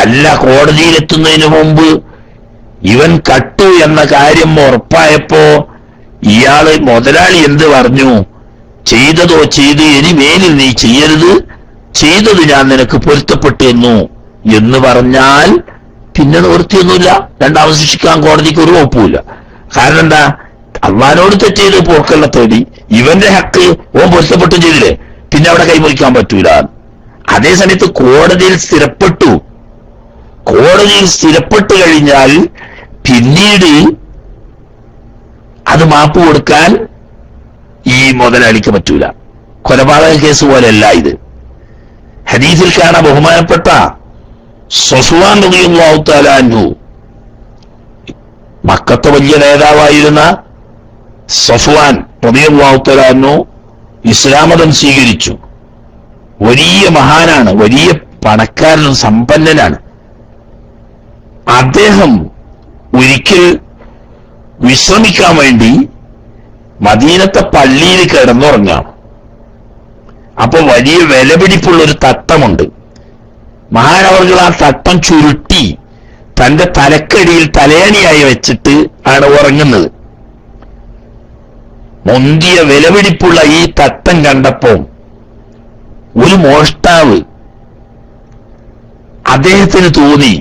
അല്ല, കോടതിയിലെത്തുന്നതിന് മുമ്പ് ഇവൻ കട്ടു എന്ന കാര്യം ഉറപ്പായപ്പോ ഇയാള് മുതലാളി എന്ത് പറഞ്ഞു? ചെയ്തതോ ചെയ്ത്, ഇനി മേലിൽ നീ ചെയ്യരുത്, ചെയ്തത് ഞാൻ നിനക്ക് പൊരുത്തപ്പെട്ടു എന്ന് പറഞ്ഞാൽ പിന്നെ നിവൃത്തിയൊന്നുമില്ല. രണ്ടാമത് ശിക്ഷിക്കാൻ കോടതിക്ക് ഒരു വകുപ്പില്ല. കാരണം എന്താ? അള്ളാനോട് തെറ്റ് ചെയ്ത് പോർക്കല്ല തേടി ഇവന്റെ ഹക്ക് ഓൻ പൊരുത്തപ്പെട്ടും ചെയ്തില്ലേ, പിന്നെ അവിടെ കൈമുറിക്കാൻ പറ്റൂല. അതേസമയത്ത് കോടതിയിൽ സ്ഥിരപ്പെട്ടു കഴിഞ്ഞാൽ പിന്നീട് അത് മാപ്പ് കൊടുക്കാൻ ഈ മുതലാളിക്ക് പറ്റൂല. കൊലപാതക കേസ് പോലെയല്ല ഇത്. ഹദീസിൽ കാണാൻ ബഹുമാനപ്പെട്ട സഫ്വാൻ റളിയല്ലാഹു തആല അൻഹു, മക്കത്തെ വലിയ നേതാവായിരുന്ന സഫ്വാൻ റളിയല്ലാഹു തആല അൻഹു ഇസ്ലാം മതം സ്വീകരിച്ചു. വലിയ മഹാനാണ്, വലിയ പണക്കാരനും സമ്പന്നനാണ്. അദ്ദേഹം ഒരിക്കൽ വിശ്രമിക്കാൻ വേണ്ടി മദീനത്തെ പള്ളിയിൽ കിടന്നുറങ്ങാം. അപ്പൊ വലിയ വിലപിടിപ്പുള്ള ഒരു തട്ടമുണ്ട്. മഹാനവർകൾ ആ തട്ടം ചുരുട്ടി തന്റെ തലക്കടിയിൽ തലയണിയായി വെച്ചിട്ട് ആണ് ഉറങ്ങുന്നത്. മുന്തിയ വിലപിടിപ്പുള്ള ഈ തട്ടം കണ്ടപ്പോ ഒരു മോഷ്ടാവ് അദ്ദേഹത്തിന് തോന്നി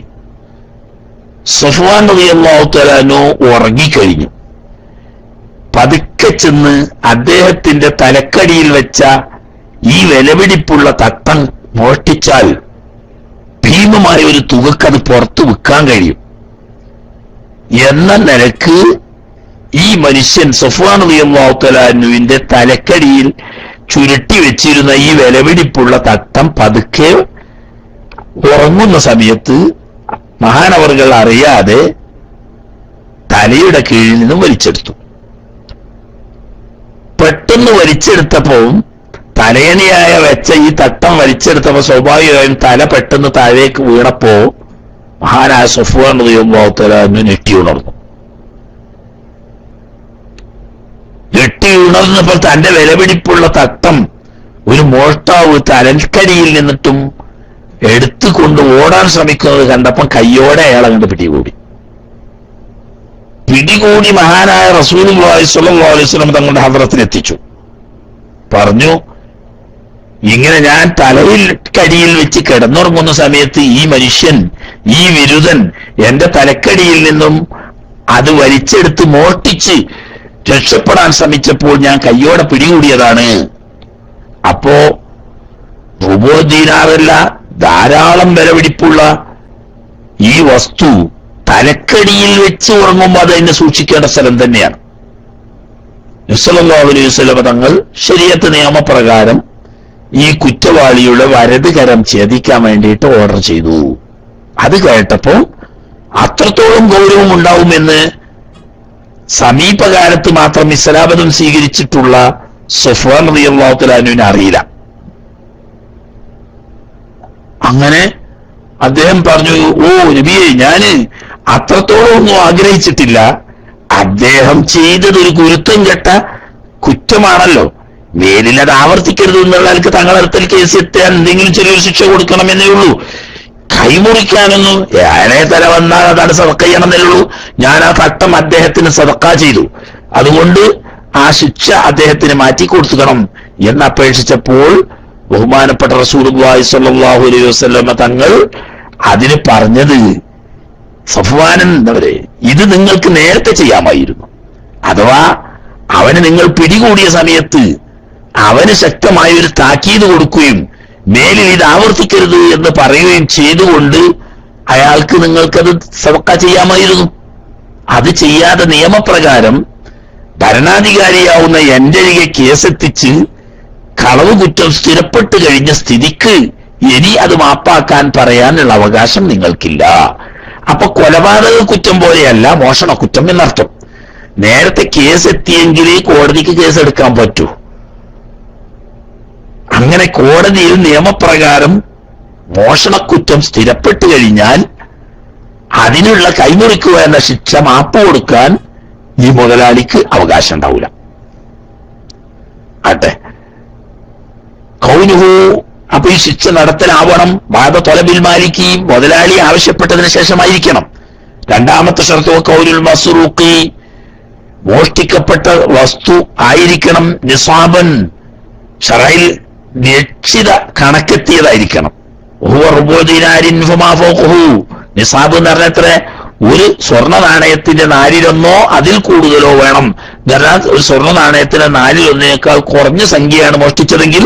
സഫ്വാൻ റളിയല്ലാഹു തആല അൻഹു ഉറങ്ങിക്കഴിഞ്ഞു. പതുക്കെ ചെന്ന് അദ്ദേഹത്തിന്റെ തലക്കടിയിൽ വെച്ച ഈ വിലപിടിപ്പുള്ള തട്ടം മോഷ്ടിച്ചാൽ ഭീമമായ ഒരു തുകക്കത് പുറത്തു വിൽക്കാൻ കഴിയും എന്ന നിലക്ക് ഈ മനുഷ്യൻ സഫ്വാൻ റളിയല്ലാഹു തആല അൻഹുവിന്റെ തലക്കടിയിൽ ചുരുട്ടി വെച്ചിരുന്ന ഈ വിലപിടിപ്പുള്ള തട്ടം പതുക്കെ ഉറങ്ങുന്ന സമയത്ത് മഹാനവർകൾ അറിയാതെ തലയുടെ കീഴിൽ നിന്നും വലിച്ചെടുത്തു. പെട്ടെന്ന് വലിച്ചെടുത്തപ്പോൾ തലയണിയായ വെച്ച ഈ തട്ടം വലിച്ചെടുത്തപ്പോ സ്വാഭാവികമായും തല പെട്ടെന്ന് താഴേക്ക് വീണപ്പോ മഹാനായ സഫ്വാൻ റളിയല്ലാഹു തആല അൻഹു ഞെട്ടി ഉണർന്നു. ഞെട്ടി ഉണർന്നപ്പോൾ തന്റെ വിലപിടിപ്പുള്ള തട്ടം ഒരു മോഷ്ടാവ് തലക്കടിയിൽ നിന്നിട്ടും എടുത്തുകൊണ്ട് ഓടാൻ ശ്രമിക്കുന്നത് കണ്ടപ്പം കയ്യോടെ അയാളെ കണ്ട് പിടികൂടി മഹാനായ റസൂലുള്ളാഹി സ്വല്ലല്ലാഹു അലൈഹി വസല്ലം തങ്ങളുടെ ഹദ്റത്തിലെത്തിച്ചു. പറഞ്ഞു, ഇങ്ങനെ ഞാൻ തലക്കടിയിൽ വെച്ച് കിടന്നുറങ്ങുന്ന സമയത്ത് ഈ മനുഷ്യൻ, ഈ വിരുദ്ധൻ എന്റെ തലക്കടിയിൽ നിന്നും അത് വലിച്ചെടുത്ത് മോഷ്ടിച്ച് രക്ഷപ്പെടാൻ ശ്രമിച്ചപ്പോൾ ഞാൻ കയ്യോടെ പിടികൂടിയതാണ്. അപ്പോ റുബോ ദീനാറല്ല, ധാരാളം വിലപിടിപ്പുള്ള ഈ വസ്തു തലക്കടിയിൽ വെച്ച് ഉറങ്ങുമ്പോൾ അത് അതിനെ സൂക്ഷിക്കേണ്ട സ്ഥലം തന്നെയാണ്. നബി സല്ലല്ലാഹു അലൈഹി വസല്ലം തങ്ങൾ ശരീഅത്ത് നിയമപ്രകാരം ഈ കുറ്റവാളിയുടെ വലത് കരം ഛേദിക്കാൻ വേണ്ടിയിട്ട് ഓർഡർ ചെയ്തു. അത് കേട്ടപ്പോൾ അത്രത്തോളം ഗൗരവം ഉണ്ടാവുമെന്ന് സമീപകാലത്ത് മാത്രം ഇസ്ലാമതം സ്വീകരിച്ചിട്ടുള്ള സഫ്വാൻ റളിയല്ലാഹു തആല അൻഹുവിന് അറിയില്ല. അങ്ങനെ അദ്ദേഹം പറഞ്ഞു, ഓ നബിയെ, ഞാന് അത്രത്തോളം ഒന്നും ആഗ്രഹിച്ചിട്ടില്ല. അദ്ദേഹം ചെയ്തത് ഒരു ഗുരുത്വം കെട്ട കുറ്റമാണല്ലോ, മേലിൽ അത് ആവർത്തിക്കരുത് എന്നുള്ള ആൾക്ക് തങ്ങളടുത്തൽ കേസ് എത്താൻ എന്തെങ്കിലും ചെറിയൊരു ശിക്ഷ കൊടുക്കണമെന്നേ ഉള്ളൂ. കൈമുറിക്കാനൊന്നും ഏഴേ തല വന്നാൽ അതാണ് സദഖ ചെയ്യണമെന്നേ ഉള്ളൂ. ഞാൻ ആ തട്ടം അദ്ദേഹത്തിന് സദഖ ചെയ്തു, അതുകൊണ്ട് ആ ശിക്ഷ അദ്ദേഹത്തിന് മാറ്റി കൊടുക്കണം എന്ന് അപേക്ഷിച്ചപ്പോൾ ബഹുമാനപ്പെട്ട റസൂലുള്ളാഹി സ്വല്ലല്ലാഹു അലൈഹി വസല്ലം തങ്ങൾ അതിന് പറഞ്ഞത്, സഫ്വാനൻ എന്നവരെ, ഇത് നിങ്ങൾക്ക് നേരത്തെ ചെയ്യാമായിരുന്നു. അഥവാ അവന് നിങ്ങൾ പിടികൂടിയ സമയത്ത് അവന് ശക്തമായ ഒരു താക്കീത് കൊടുക്കുകയും മേലിൽ ഇത് ആവർത്തിക്കരുത് എന്ന് പറയുകയും ചെയ്തുകൊണ്ട് അയാൾക്ക് നിങ്ങൾക്കത് സദഖ ചെയ്യാമായിരുന്നു. അത് ചെയ്യാതെ നിയമപ്രകാരം ഭരണാധികാരിയാവുന്ന എന്റെ അരികെ കേസെത്തിച്ച് കളവ് കുറ്റം സ്ഥിരപ്പെട്ടു കഴിഞ്ഞ സ്ഥിതിക്ക് ഇനി അത് മാപ്പാക്കാൻ പറയാനുള്ള അവകാശം നിങ്ങൾക്കില്ല. അപ്പൊ കൊലപാതക കുറ്റം പോലെയല്ല മോഷണ കുറ്റം എന്നർത്ഥം. നേരത്തെ കേസെത്തിയെങ്കിലേ കോടതിക്ക് കേസെടുക്കാൻ പറ്റൂ. അങ്ങനെ കോടതിയിൽ നിയമപ്രകാരം മോഷണക്കുറ്റം സ്ഥിരപ്പെട്ടു കഴിഞ്ഞാൽ അതിനുള്ള കൈമുറിക്കുക എന്ന ശിക്ഷ മാപ്പ് കൊടുക്കാൻ ഈ മുതലാളിക്ക് അവകാശം ഉണ്ടാവില്ല. ആട്ടെ, കൗനുഹു, അപ്പൊ ഈ ശിക്ഷ നടത്തലാവണം ബാദ തൊലബിൽ മാലിക്കി, മുതലാളി ആവശ്യപ്പെട്ടതിന് ശേഷമായിരിക്കണം. രണ്ടാമത്തെ ഷർത്ത് കൗലുൽ മസ്റൂഖി, മോഷ്ടിക്കപ്പെട്ട വസ്തു ആയിരിക്കണം നിസാബൻ, ശറയിൽ നിശ്ചിത കണക്കെത്തിയതായിരിക്കണം. നിസാബ് എന്ന് പറഞ്ഞത്ര ഒരു സ്വർണ്ണ നാണയത്തിന്റെ 4/1 അതിൽ കൂടുതലോ വേണം. ഒരു സ്വർണ്ണ നാണയത്തിന്റെ 4/1 കുറഞ്ഞ സംഖ്യയാണ് മോഷ്ടിച്ചതെങ്കിൽ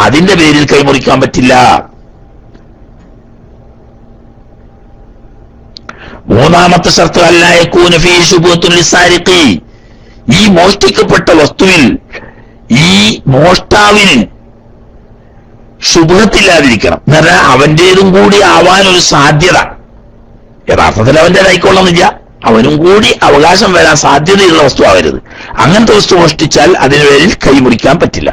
അതിന്റെ പേരിൽ കൈമുറിക്കാൻ പറ്റില്ല. മൂന്നാമത്തെ ഷർത്ത് അല്ലാ യകൂന ഫീ ശുബഹത്തുൻ ലിസാരിഖി, ഈ മോഷ്ടിക്കപ്പെട്ട വസ്തുവിൽ ഈ മോഷ്ടാവിന് ശുഭത്തില്ലാതിരിക്കണം. എന്ന് പറഞ്ഞാൽ അവന്റേതും കൂടി ആവാനൊരു സാധ്യത, യഥാർത്ഥത്തിൽ അവന്റേതായിക്കൊള്ളുന്നില്ല, അവനും കൂടി അവകാശം വരാൻ സാധ്യതയുള്ള വസ്തു ആവരുത്. അങ്ങനത്തെ വസ്തു മോഷ്ടിച്ചാൽ അതിന് പേരിൽ കൈമുറിക്കാൻ പറ്റില്ല.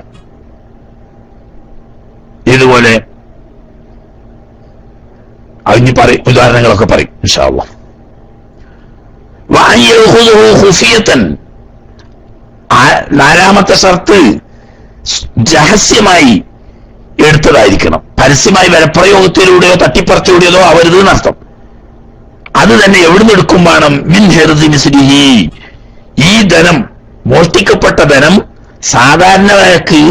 ഇതുപോലെ അതിന് പറയും, ഉദാഹരണങ്ങളൊക്കെ പറയും ഇൻഷാ അല്ലാഹ്. നാലാമത്തെ ഷർത്ത് രഹസ്യമായി എടുത്തതായിരിക്കണം. പരസ്യമായി വിലപ്രയോഗത്തിലൂടെയോ തട്ടിപ്പറിച്ചിലൂടെയോ അവരുത് നഷ്ടം. അത് തന്നെ എവിടുന്ന് എടുക്കും വേണം? മിൻ ഹെർസി മിസ്ലിഹി. ഈ ധനം, മോഷ്ടിക്കപ്പെട്ട ധനം സാധാരണക്ക്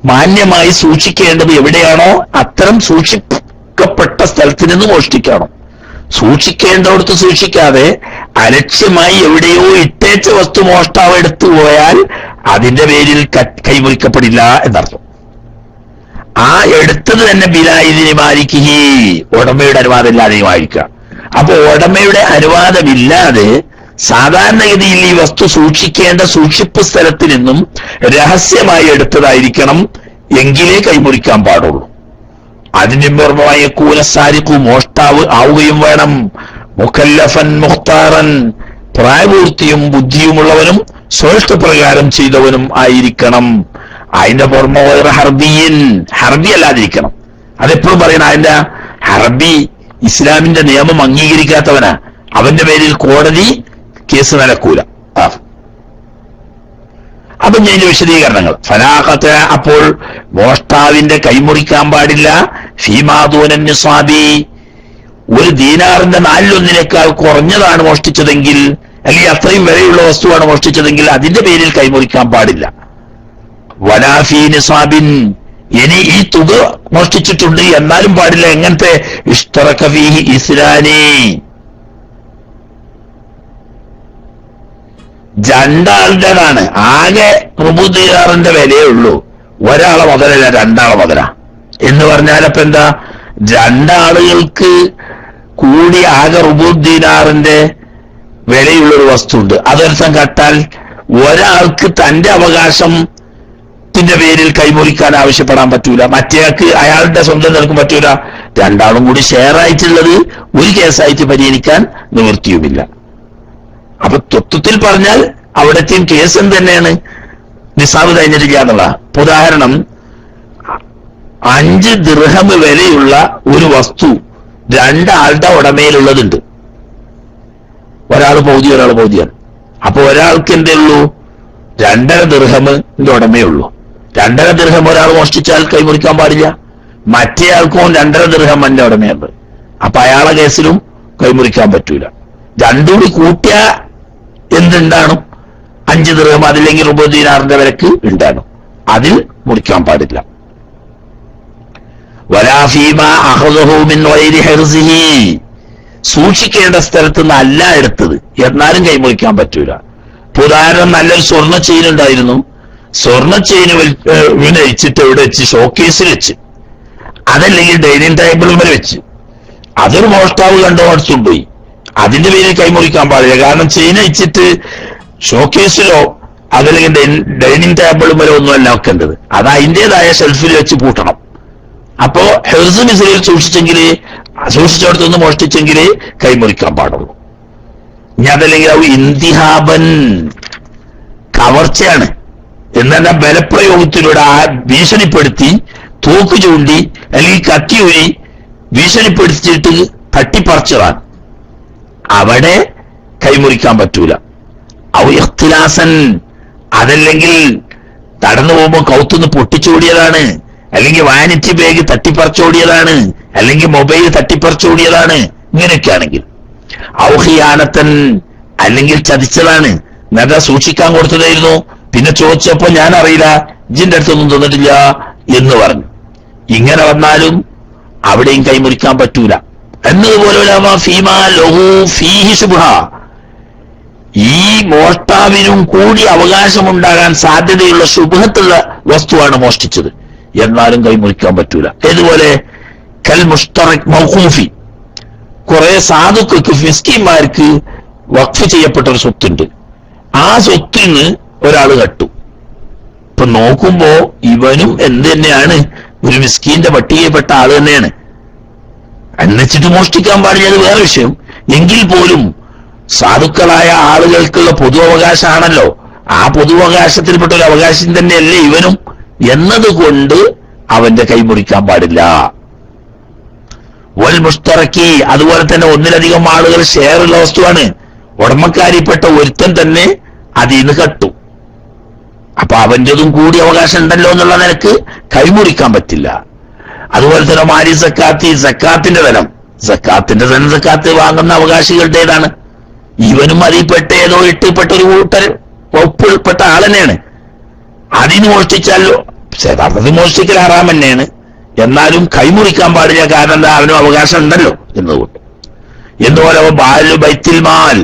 മാന്യമായി സൂക്ഷിക്കേണ്ടത് എവിടെയാണോ അത്തരം സൂക്ഷിക്കപ്പെട്ട സ്ഥലത്ത് നിന്ന് മോഷ്ടിക്കണം. സൂക്ഷിക്കേണ്ടടുത്ത് സൂക്ഷിക്കാതെ അലക്ഷ്യമായി എവിടെയോ ഇട്ടേച്ച വസ്തു മോഷ്ടാവ് എടുത്തു പോയാൽ അതിന്റെ പേരിൽ കൈമുറിക്കപ്പെടില്ല എന്നർത്ഥം. ആ എടുത്തത് തന്നെ ബിലായിദിനെ മാലിക്കിഹി, ഉടമയുടെ അനുവാദം ഇല്ലാതെയും ആയിരിക്കാം. അപ്പൊ ഉടമയുടെ അനുവാദമില്ലാതെ സാധാരണഗതിയിൽ ഈ വസ്തു സൂക്ഷിക്കേണ്ട സൂക്ഷിപ്പ് സ്ഥലത്ത് നിന്നും രഹസ്യമായി എടുത്തതായിരിക്കണം എങ്കിലേ കൈമുറിക്കാൻ പാടുള്ളൂ. അതിന്റെ പുറമായ കൂനസാരിഖു, മോഷ്ടാവ് ആവുകയും വേണം. മുഖല്ലഫൻ മുഖ്താറൻ, പ്രായപൂർത്തിയും ബുദ്ധിയുമുള്ളവനും സ്വഷ്ടപ്രകാരം ചെയ്തവനും ആയിരിക്കണം. അതിന്റെ പുറമെ ഹർബിയൻ, ഹർബി അല്ലാതിരിക്കണം. അതെപ്പോഴും പറയണം. അതിന്റെ ഹർബി ഇസ്ലാമിന്റെ നിയമം അംഗീകരിക്കാത്തവനാ, അവന്റെ പേരിൽ കോടതി കേസ് നടക്കൂല. അപ്പൊ ഞാൻ വിശദീകരണങ്ങൾ. ഫലാഖത്ത്, അപ്പോൾ മോഷ്ടാവിന്റെ കൈമുറിക്കാൻ പാടില്ല. ഫീമാദൂനൻ നിസാബി, ഒരു ദീനാറിന്റെ 4:1 കുറഞ്ഞതാണ് മോഷ്ടിച്ചതെങ്കിൽ, അല്ലെങ്കിൽ അത്രയും വിലയുള്ള വസ്തുവാണ് മോഷ്ടിച്ചതെങ്കിൽ അതിന്റെ പേരിൽ കൈമുറിക്കാൻ പാടില്ല. വലാഫി നിസാബിൻ, ഇനി ഈ തുക മോഷ്ടിച്ചിട്ടുണ്ട് എന്നാലും പാടില്ല. എങ്ങനത്തെ? ഇഷ്തറക ഫീഹി ഇസ്ലാനി, രണ്ടാളുടേതാണ്. ആകെ റുബു ദീനാറിന്റെ വിലയേ ഉള്ളൂ. ഒരാളെ മുതലല്ല, രണ്ടാളെ മുതല എന്ന് പറഞ്ഞാൽ അപ്പൊ എന്താ? രണ്ടാളുകൾക്ക് കൂടി ആകെ റുബു ദീനാറിന്റെ വിലയുള്ളൊരു വസ്തു ഉണ്ട്. അതൊരുത്തം കട്ടാൽ ഒരാൾക്ക് തന്റെ അവകാശത്തിന്റെ പേരിൽ കൈമുറിക്കാൻ ആവശ്യപ്പെടാൻ പറ്റൂല, മറ്റേയാൾക്ക് അയാളുടെ സ്വന്തം നിലക്കും പറ്റൂല. രണ്ടാളും കൂടി ഷെയർ ആയിട്ടുള്ളത് ഒരു കേസായിട്ട് പരിഹരിക്കാൻ നിവൃത്തിയുമില്ല. അപ്പൊ തത്വത്തിൽ പറഞ്ഞാൽ അവിടത്തെയും കേസ് തന്നെയാണ്, നിസാബ് കഴിഞ്ഞിട്ടില്ല എന്നുള്ള. ഉദാഹരണം, 5 ദിർഹം വിലയുള്ള ഒരു വസ്തു രണ്ടാളുടെ ഉടമയിലുള്ളതുണ്ട്. ഒരാൾ പൗതി, ഒരാൾ പൗതിയാണ്. അപ്പൊ ഒരാൾക്ക് എന്തേ ഉള്ളൂ? 2.5 ദിർഹമിന്റെ ഉടമയുള്ളൂ. 2.5 ദിർഹം ഒരാൾ മോഷ്ടിച്ചാൽ കൈമുറിക്കാൻ പാടില്ല. മറ്റേ ആൾക്കും 2.5 ദിർഹമിന്റെ ഉടമയുണ്ട്. അപ്പൊ അയാളെ കേസിലും കൈമുറിക്കാൻ പറ്റൂല. രണ്ടുകൂടി കൂട്ടിയ എന്തുണ്ടാണും? 5 ദിർഹം, അതില്ലെങ്കിൽ റുബു ദീനാറിന്റെ വിലക്ക് ഉണ്ടാകും. അതിൽ മുറിക്കാൻ പാടില്ല. വലാ ഫീമാ അഖദഹു മിൻ ഗൈരി ഹിർസിഹി, സൂക്ഷിക്കേണ്ട സ്ഥലത്ത് നിന്ന് അല്ല എടുത്തത് എന്നാലും കൈമുറിക്കാൻ പറ്റൂല. ഉദാഹരണം, നല്ലൊരു സ്വർണ്ണ ചെയിൻ ഉണ്ടായിരുന്നു. സ്വർണ്ണ ചെയിൻ വിനയിച്ചിട്ട് എവിടെ വെച്ച്? ഷോക്കേസിൽ വെച്ച്, അതല്ലെങ്കിൽ ഡൈനിങ് ടേബിളിൽ വെച്ച്. അതൊരു മോഷ്ടാവ് കണ്ടോ അടിച്ചുകൊണ്ടുപോയി. അതിന്റെ പേരിൽ കൈമുറിക്കാൻ പാടില്ല. കാരണം ചെയിൻ അയച്ചിട്ട് ഷോക്കേസിലോ അതല്ലെങ്കിൽ ഡൈനിങ് ടേബിളുമല്ലോ ഒന്നുമല്ല വെക്കേണ്ടത്. അത് അതിൻ്റെതായ ഷെൽഫിൽ വെച്ച് പൂട്ടണം. അപ്പോ ഹെർസ് മിസ്ലിൽ സൂക്ഷിച്ചിടത്തൊന്ന് മോഷ്ടിച്ചെങ്കിലേ കൈമുറിക്കാൻ പാടുള്ളൂ. ഇനി അതല്ലെങ്കിൽ അത് ഇന്തിഹാബൻ, കവർച്ചയാണ്. എന്നാൽ ബലപ്രയോഗത്തിലൂടെ ആ ഭീഷണിപ്പെടുത്തി തോക്ക് ചൂണ്ടി അല്ലെങ്കിൽ കത്തി ഊരി ഭീഷണിപ്പെടുത്തിയിട്ട് തട്ടിപ്പറിച്ചതാണ്, അവിടെ കൈമുറിക്കാൻ പറ്റൂല. ഔ ഇഖ്തിലാസൻ, അതല്ലെങ്കിൽ കടന്നു പോകുമ്പോൾ കൗത്തുനിന്ന് പൊട്ടിച്ചോടിയതാണ്, അല്ലെങ്കിൽ വാനിറ്റി ബാഗ് തട്ടിപ്പറിച്ചോടിയതാണ്, അല്ലെങ്കിൽ മൊബൈൽ തട്ടിപ്പറിച്ചോടിയതാണ്. ഇങ്ങനെയൊക്കെയാണെങ്കിൽ ഔഹിയാനത്തൻ, അല്ലെങ്കിൽ ചതിച്ചതാണ്. നേരത്തെ സൂക്ഷിക്കാൻ കൊടുത്തതായിരുന്നു, പിന്നെ ചോദിച്ചപ്പോ ഞാൻ അറിയില്ല, ഇജിന്റെ അടുത്തൊന്നും തന്നിട്ടില്ല എന്ന് പറഞ്ഞു. ഇങ്ങനെ വന്നാലും അവിടെയും കൈമുറിക്കാൻ പറ്റൂല. എന്നതുപോലെ ഈ മോഷ്ടാവിനും കൂടി അവകാശമുണ്ടാകാൻ സാധ്യതയുള്ള ശുഭത്തുള്ള വസ്തുവാണ് മോഷ്ടിച്ചത്, എന്നാലും കൈമുറിക്കാൻ പറ്റൂല. ഇതുപോലെ കൽ മുഷ്തറക് മൗഖൂഫി, കുറെ സാധുക്കൾക്ക് മിസ്കിന്മാർക്ക് വഖഫ് ചെയ്യപ്പെട്ട ഒരു സ്വത്തുണ്ട്. ആ സ്വത്തിന് ഒരാൾ കട്ടു. ഇപ്പൊ നോക്കുമ്പോ ഇവനും എന്ത് തന്നെയാണ്? ഒരു മിസ്കീന്റെ പട്ടികയിൽപ്പെട്ട ആള് തന്നെയാണ്. എന്നുവെച്ചിട്ട് മോഷ്ടിക്കാൻ പാടില്ല, അത് വേറെ വിഷയം. എങ്കിൽ പോലും സാധുക്കളായ ആളുകൾക്കുള്ള പൊതു അവകാശമാണല്ലോ, ആ പൊതുവകാശത്തിൽപ്പെട്ട ഒരു അവകാശം തന്നെയല്ലേ ഇവനും എന്നതുകൊണ്ട് അവന്റെ കൈമുറിക്കാൻ പാടില്ല. വൽ മുഷ്തറക്കി, അതുപോലെ തന്നെ ഒന്നിലധികം ആളുകൾ ഷെയർ ഉള്ള വസ്തുവാണ്. ഉടമക്കാരിപ്പെട്ട ഒരുത്തൻ തന്നെ അതിൽ നിന്ന് കട്ടു. അപ്പൊ അവന്റെതും കൂടി അവകാശം ഉണ്ടല്ലോ എന്നുള്ള നിലക്ക് കൈമുറിക്കാൻ പറ്റില്ല. അതുപോലെ തന്നെ മാരി സക്കാത്തി, സക്കാത്തിന്റെ ധനം, സക്കാത്തിന്റെ ധനം സക്കാത്ത് വാങ്ങുന്ന അവകാശികളുടേതാണ്. ഇവനും അതിൽപ്പെട്ട ഏതോ ഇട്ടിൽപ്പെട്ട ഒരു കൂട്ടർ ഒപ്പിൽപ്പെട്ട ആൾ തന്നെയാണ്. അതിന് മോഷ്ടിച്ചാലോ യഥാർത്ഥത്തിൽ മോഷ്ടിക്കൽ ഹറാം തന്നെയാണ്, എന്നാലും കൈമുറിക്കാൻ പാടില്ല. കാരണം എന്താ, അവനും അവകാശം ഉണ്ടല്ലോ എന്നതുകൊണ്ട്. എന്തുപോലെ ബാലു ബൈത്തുൽ മാൽ,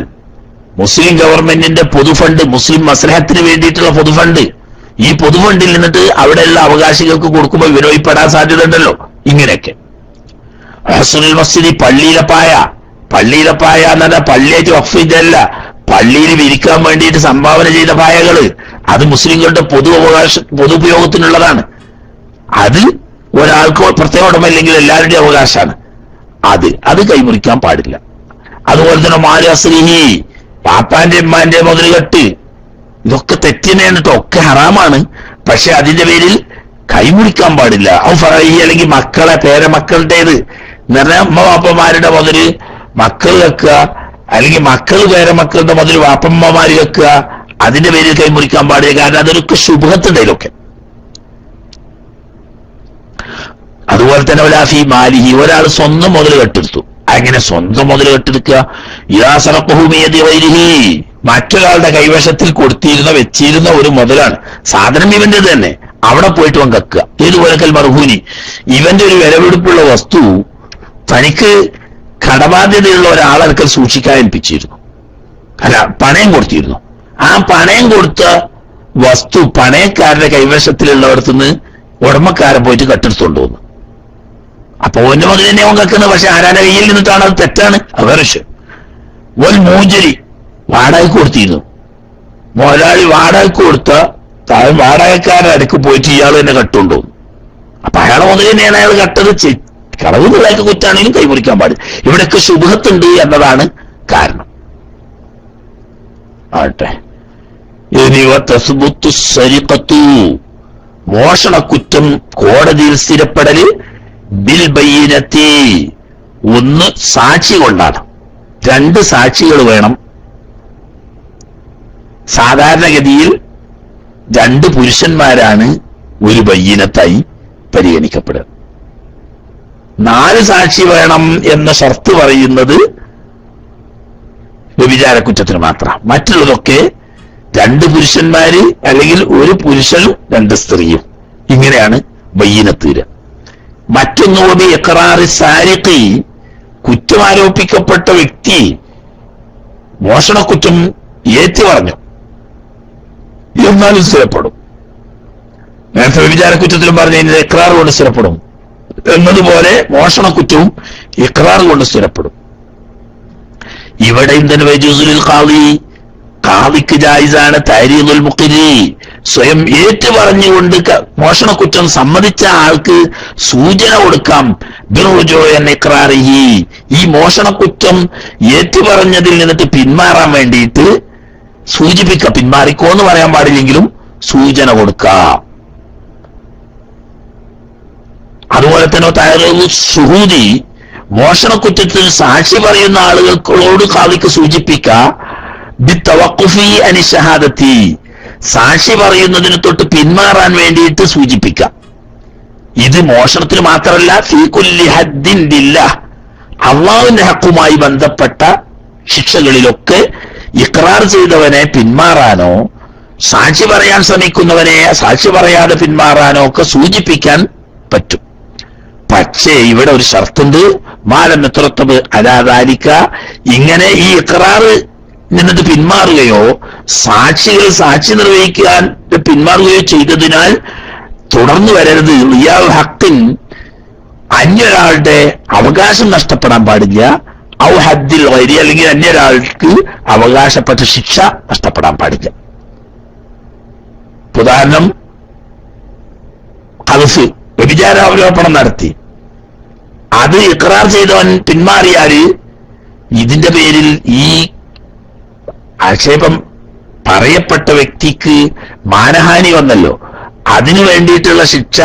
മുസ്ലിം ഗവൺമെന്റിന്റെ പൊതുഫണ്ട്, മുസ്ലിം മസ്ലഹത്തിന് വേണ്ടിയിട്ടുള്ള പൊതുഫണ്ട്, ഈ പൊതുഫണ്ടിൽ നിന്നിട്ട് അവിടെയുള്ള അവകാശികൾക്ക് കൊടുക്കുമ്പോൾ വിരോധപ്പെടാൻ സാധ്യത ഉണ്ടല്ലോ. ഇങ്ങനെയൊക്കെ ഹസ്നുൽ മസ്ജിദ്, പള്ളിയിലെ പായ എന്ന് പറഞ്ഞാൽ പള്ളിയായിട്ട് വഖഫ് ചെയ്തല്ല, പള്ളിയിൽ വിരിക്കാൻ വേണ്ടിയിട്ട് സംഭാവന ചെയ്ത പായകള്, അത് മുസ്ലിങ്ങളുടെ പൊതു ഉപയോഗത്തിനുള്ളതാണ്. അത് ഒരാൾക്ക് പ്രത്യേക ഉടമല്ലെങ്കിൽ എല്ലാവരുടെയും അവകാശമാണ്. അത് കൈമുറിക്കാൻ പാടില്ല. അതുപോലെ തന്നെ മാലു അസ്ലിഹി, പാപ്പാന്റെ ഉമ്മാന്റെ മുതലുകെട്ട്, ഇതൊക്കെ തെറ്റിനെയാണ് കേട്ടോ, ഒക്കെ ഹറാമാണ്. പക്ഷെ അതിന്റെ പേരിൽ കൈമുറിക്കാൻ പാടില്ല. ഔ ഫറഹി, അല്ലെങ്കിൽ മക്കളെ പേരമക്കളുടേത് എന്ന് പറഞ്ഞാൽ ഉമ്മ വാപ്പമാരുടെ മുതല് മക്കൾ വെക്കുക, അല്ലെങ്കിൽ മക്കൾ പേരമക്കളുടെ മുതൽ വാപ്പമ്മമാര് വെക്കുക, അതിന്റെ പേരിൽ കൈമുറിക്കാൻ പാടില്ല. കാരണം അതൊക്കെ ശുഭത്തുണ്ടതിലൊക്കെ. അതുപോലെ തന്നെ ഒലാഫി മാലിഹി, ഒരാൾ സ്വന്തം മുതൽ കെട്ടെടുത്തു. അങ്ങനെ സ്വന്തം മുതൽ കെട്ടെടുക്കുക, മറ്റൊരാളുടെ കൈവശത്തിൽ കൊടുത്തിരുന്ന വെച്ചിരുന്ന ഒരു മുതലാണ്, സാധനം ഇവന്റേത് തന്നെ, അവിടെ പോയിട്ട് അവൻ കക്കുക. ഏതുപോലെക്കൽ മർഹൂനി, ഇവന്റെ ഒരു വിലപിടിപ്പുള്ള വസ്തു തനിക്ക് കടബാധ്യതയുള്ള ഒരാളെടുക്കൽ സൂക്ഷിക്കാൻ ഏൽപ്പിച്ചിരുന്നു, അല്ല പണയം കൊടുത്തിരുന്നു. ആ പണയം കൊടുത്ത വസ്തു പണയക്കാരുടെ കൈവശത്തിലുള്ളവർക്ക് ഉടമക്കാരൻ പോയിട്ട് കട്ടെടുത്തോണ്ട് വന്നു. അപ്പൊ ഓന്റെ മകൻ തന്നെ അവൻ കക്കുന്നത്, പക്ഷെ ആരാന്റെ കയ്യിൽ നിന്നിട്ടാണ്, അത് തെറ്റാണ്. അവർഷ് ഒരു മൂഞ്ചരി വാടകയ്ക്ക് കൊടുത്തിരുന്നു, മുതലാളി വാടകയ്ക്ക് കൊടുത്ത വാടകക്കാരുടെ അടുക്ക് പോയിട്ട് ഇയാൾ തന്നെ കട്ടുകൊണ്ടുപോകും. അപ്പൊ അയാളെ മുതൽ തന്നെയാണ് അയാൾ കട്ടത്. കളവ് നിലയ്ക്ക് കുറ്റാണെങ്കിലും കൈമുറിക്കാൻ പാടില്ല. ഇവിടെയൊക്കെ ശുഭത്തുണ്ട് എന്നതാണ് കാരണം. ആട്ടെ, മോഷണക്കുറ്റം കോടതിയിൽ സ്ഥിരപ്പെടല് ബിൽ ബയ്യിനത്തി, ഒന്ന് സാക്ഷി കൊണ്ടാണ്. 2 സാക്ഷികൾ വേണം. സാധാരണഗതിയിൽ 2 പുരുഷന്മാരാണ് ഒരു ബയ്യിനത്തായി പരിഗണിക്കപ്പെടുക. 4 സാക്ഷി വേണം എന്ന ഷർത്ത് പറയുന്നത് വ്യഭിചാരക്കുറ്റത്തിന് മാത്രം. മറ്റുള്ളതൊക്കെ 2 പുരുഷന്മാര് അല്ലെങ്കിൽ ഒരു പുരുഷനും 2 സ്ത്രീയും, ഇങ്ങനെയാണ് ബയ്യിനത്ത്. മറ്റൊന്നുകൂടി ഇഖ്റാറി സാരിഖി, കുറ്റമാരോപിക്കപ്പെട്ട വ്യക്തി മോഷണക്കുറ്റം ഏറ്റു പറഞ്ഞു എന്നാലും സ്ഥിരപ്പെടും. നേരത്തെ വ്യഭിചാരക്കുറ്റത്തിലും പറഞ്ഞ ഇഖ്റാർ കൊണ്ട് സ്ഥിരപ്പെടും എന്നതുപോലെ മോഷണക്കുറ്റവും ഇഖ്റാർ കൊണ്ട് സ്ഥിരപ്പെടും. ഇവിടെ തന്നെ വജൂസുൽ ഖാദി, ഖാദിക്ക് ജായിസാണ് തരീദുൽ മുഖിരി, സ്വയം ഏറ്റു പറഞ്ഞുകൊണ്ട് മോഷണക്കുറ്റം സമ്മതിച്ച ആൾക്ക് സൂചന കൊടുക്കാം. ഈ മോഷണക്കുറ്റം ഏറ്റുപറഞ്ഞതിൽ നിന്നിട്ട് പിന്മാറാൻ വേണ്ടിയിട്ട് സൂചിപ്പിക്കാം. പിന്മാറിക്കോന്ന് പറയാൻ പാടില്ലെങ്കിലും സൂചന കൊടുക്കാം. അതുപോലെ തന്നെ തയ്യാറു സുഹൂദി, മോഷണക്കുറ്റത്തിൽ സാക്ഷി പറയുന്ന ആളുകളോട് ഖാദിക്ക് സൂചിപ്പിക്കാം. ബിത്തവഖുഫി അനി ഷഹാദത്തി, സാക്ഷി പറയുന്നതിന് തൊട്ട് പിന്മാറാൻ വേണ്ടിയിട്ട് സൂചിപ്പിക്കാം. ഇത് മോഷണത്തിന് മാത്രമല്ല, ഫീ കുല്ലി ഹദ്ദിൻ ലില്ലാഹ്, അള്ളാഹുവിന്റെ ഹക്കുമായി ബന്ധപ്പെട്ട ശിക്ഷകളിലൊക്കെ ഇഖ്റാർ ചെയ്തവനെ പിന്മാറാനോ സാക്ഷി പറയാൻ ശ്രമിക്കുന്നവനെ സാക്ഷി പറയാതെ പിന്മാറാനോ ഒക്കെ സൂചിപ്പിക്കാൻ പറ്റും. പക്ഷേ ഇവിടെ ഒരു ഷർത്തുണ്ട്, മാലം എത്രത്തബ് അലാദാലിക്ക, ഇങ്ങനെ ഈ ഇഖ്റാർ നിന്നിട്ട് പിന്മാറുകയോ സാക്ഷികൾ സാക്ഷി നിർവഹിക്കാൻ പിന്മാറുകയോ ചെയ്തതിനാൽ തുടർന്നു വരരുത്. റിയാൽ ഹക്കിൻ, അന്യൊരാളുടെ അവകാശം നഷ്ടപ്പെടാൻ പാടില്ല. ഔ ഹദ്ദിൽ ഗൈരി, അല്ലെങ്കിൽ അന്യൊരാൾക്ക് അവകാശപ്പെട്ട ശിക്ഷ നഷ്ടപ്പെടാൻ പാടില്ല. ഉദാഹരണം, ഖദ്ഫ്, വ്യഭിചാരാരോപണം നടത്തി, അത് ഇഖ്റാർ ചെയ്തവൻ പിന്മാറിയാല് ഇതിന്റെ പേരിൽ ഈ ആക്ഷേപം പറയപ്പെട്ട വ്യക്തിക്ക് മാനഹാനി വന്നല്ലോ, അതിനു വേണ്ടിയിട്ടുള്ള ശിക്ഷ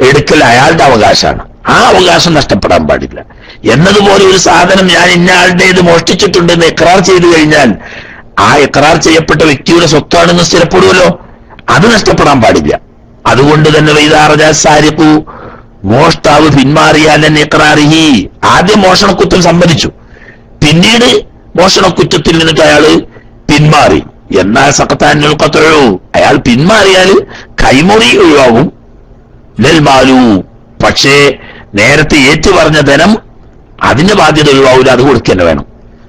എടുക്കൽ അയാളുടെ അവകാശമാണ്. ആ അവകാശം നഷ്ടപ്പെടാൻ പാടില്ല. എന്നതുപോലെ ഒരു സാധനം ഞാൻ ഇന്നയാളുടേത് മോഷ്ടിച്ചിട്ടുണ്ടെന്ന് ഇഖ്റാർ ചെയ്തു കഴിഞ്ഞാൽ ആ ഇഖ്റാർ ചെയ്യപ്പെട്ട വ്യക്തിയുടെ സ്വത്താണെന്ന് സ്ഥിരപ്പെടുമല്ലോ, അത് നഷ്ടപ്പെടാൻ പാടില്ല. അതുകൊണ്ട് തന്നെ വൈദാറജാസാരിഖു, മോഷ്ടാവ് പിന്മാറിയാൽ ഇഖ്റാറിഹി, ആദ്യം മോഷണക്കുറ്റം സമ്മതിച്ചു, പിന്നീട് മോഷണക്കുറ്റത്തിൽ നിന്നിട്ട് അയാള് പിന്മാറി, എന്നാൽ സഖത്താനുൽ ഖത്ഉ, അയാൾ പിന്മാറിയാൽ കൈമുറി ഒഴിവാകും, ലൽമാലു, പക്ഷേ നേരത്തെ ഏറ്റു പറഞ്ഞ ധനം അതിന്റെ ബാധ്യത ഒഴിവാവില്ല, അത് കൊടുക്കുക വേണം.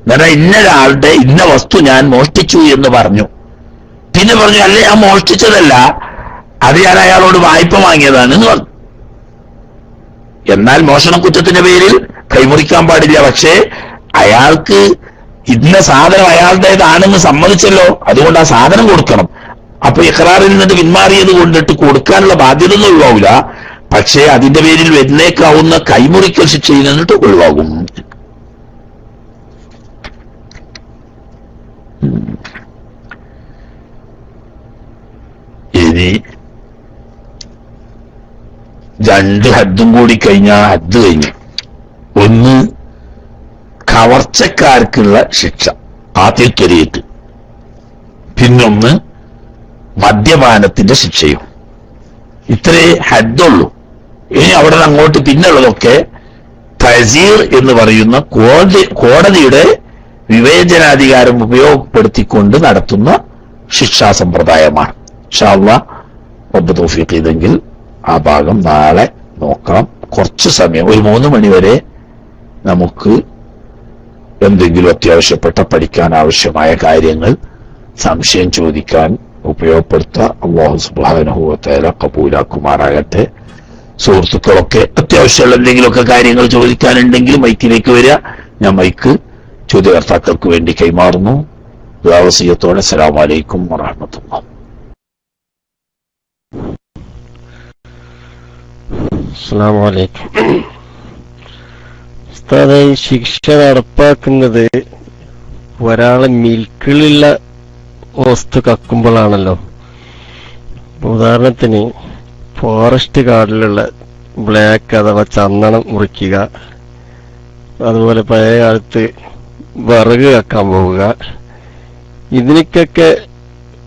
കാരണം ഇന്നൊരാളുടെ ഇന്ന വസ്തു ഞാൻ മോഷ്ടിച്ചു എന്ന് പറഞ്ഞു, പിന്നെ പറഞ്ഞു അല്ലെ ഞാൻ മോഷ്ടിച്ചതല്ല, അത് ഞാൻ അയാളോട് വായ്പ വാങ്ങിയതാണ് എന്ന് പറഞ്ഞു. എന്നാൽ മോഷണക്കുറ്റത്തിന്റെ പേരിൽ കൈമുറിക്കാൻ പാടില്ല. പക്ഷേ അയാൾക്ക് ഇന്ന സാധനം അയാളുടേതാണെന്ന് സമ്മതിച്ചല്ലോ, അതുകൊണ്ട് ആ സാധനം കൊടുക്കണം. അപ്പൊ ഇഖ്റാറിൽ നിന്നിട്ട് പിന്മാറിയത് കൊണ്ടിട്ട് കൊടുക്കാനുള്ള ബാധ്യത ഒന്നും ഒഴിവാവില്ല, പക്ഷേ അതിന്റെ പേരിൽ വരുന്നേക്കാവുന്ന കൈമുറിക്കൽ ശിക്ഷയിൽ നിന്നിട്ട് ഒഴിവാകും. ഇനി രണ്ട് ഹദ്ദും കൂടി കഴിഞ്ഞാൽ ഹദ്ദ് കഴിഞ്ഞു. ഒന്ന് കവർച്ചക്കാർക്കുള്ള ശിക്ഷ, ആദ്യത്തൊരിയേറ്റ്, പിന്നൊന്ന് മദ്യപാനത്തിന്റെ ശിക്ഷയും. ഇത്രേ ഹദ്ദുള്ളൂ. ഇനി അവിടെ നിന്ന് അങ്ങോട്ട് പിന്നുള്ളതൊക്കെ തസീർ എന്ന് പറയുന്ന കോടതിയുടെ വിവേചനാധികാരം ഉപയോഗപ്പെടുത്തിക്കൊണ്ട് നടത്തുന്ന ശിക്ഷാ സമ്പ്രദായമാണ്. ഇൻഷാ അല്ലാഹ് റബ്ബ് തൗഫീഖ് ചെയ്തെങ്കിൽ ആ ഭാഗം നാളെ നോക്കാം. കുറച്ച് സമയം, ഒരു 3 മണി വരെ നമുക്ക് എന്തെങ്കിലും അത്യാവശ്യപ്പെട്ട പഠിക്കാൻ ആവശ്യമായ കാര്യങ്ങൾ സംശയം ചോദിക്കാൻ ഉപയോഗപ്പെടുത്താം. അല്ലാഹു സുബ്ഹാനഹു വ തആല കബൂലാക്കുമാറാകട്ടെ. സുഹൃത്തുക്കളൊക്കെ അത്യാവശ്യമുള്ള എന്തെങ്കിലുമൊക്കെ കാര്യങ്ങൾ ചോദിക്കാനുണ്ടെങ്കിൽ മൈക്കിലേക്ക് വരിക. ഞാൻ മൈക്ക് ചോദ്യകർത്താക്കൾക്ക് വേണ്ടി കൈമാറുന്നു. വസിയത്തോടെ അസ്സലാമു അലൈക്കും വറഹ്മത്തുള്ളാഹി. അസ്സലാമു അലൈക്കും. ഉസ്താദേ, ശിക്ഷ നടപ്പാക്കുന്നത് ഒരാളെ മിൽക്കിലുള്ള വസ്തു കക്കുമ്പോഴാണല്ലോ. ഉദാഹരണത്തിന് ഫോറസ്റ്റ് കാർഡിലുള്ള ബ്ലാക്ക് അഥവാ ചന്ദനം മുറിക്കുക, അതുപോലെ പഴയ കാലത്ത് വിറക് കക്കാൻ പോവുക, ഇതിനൊക്കെ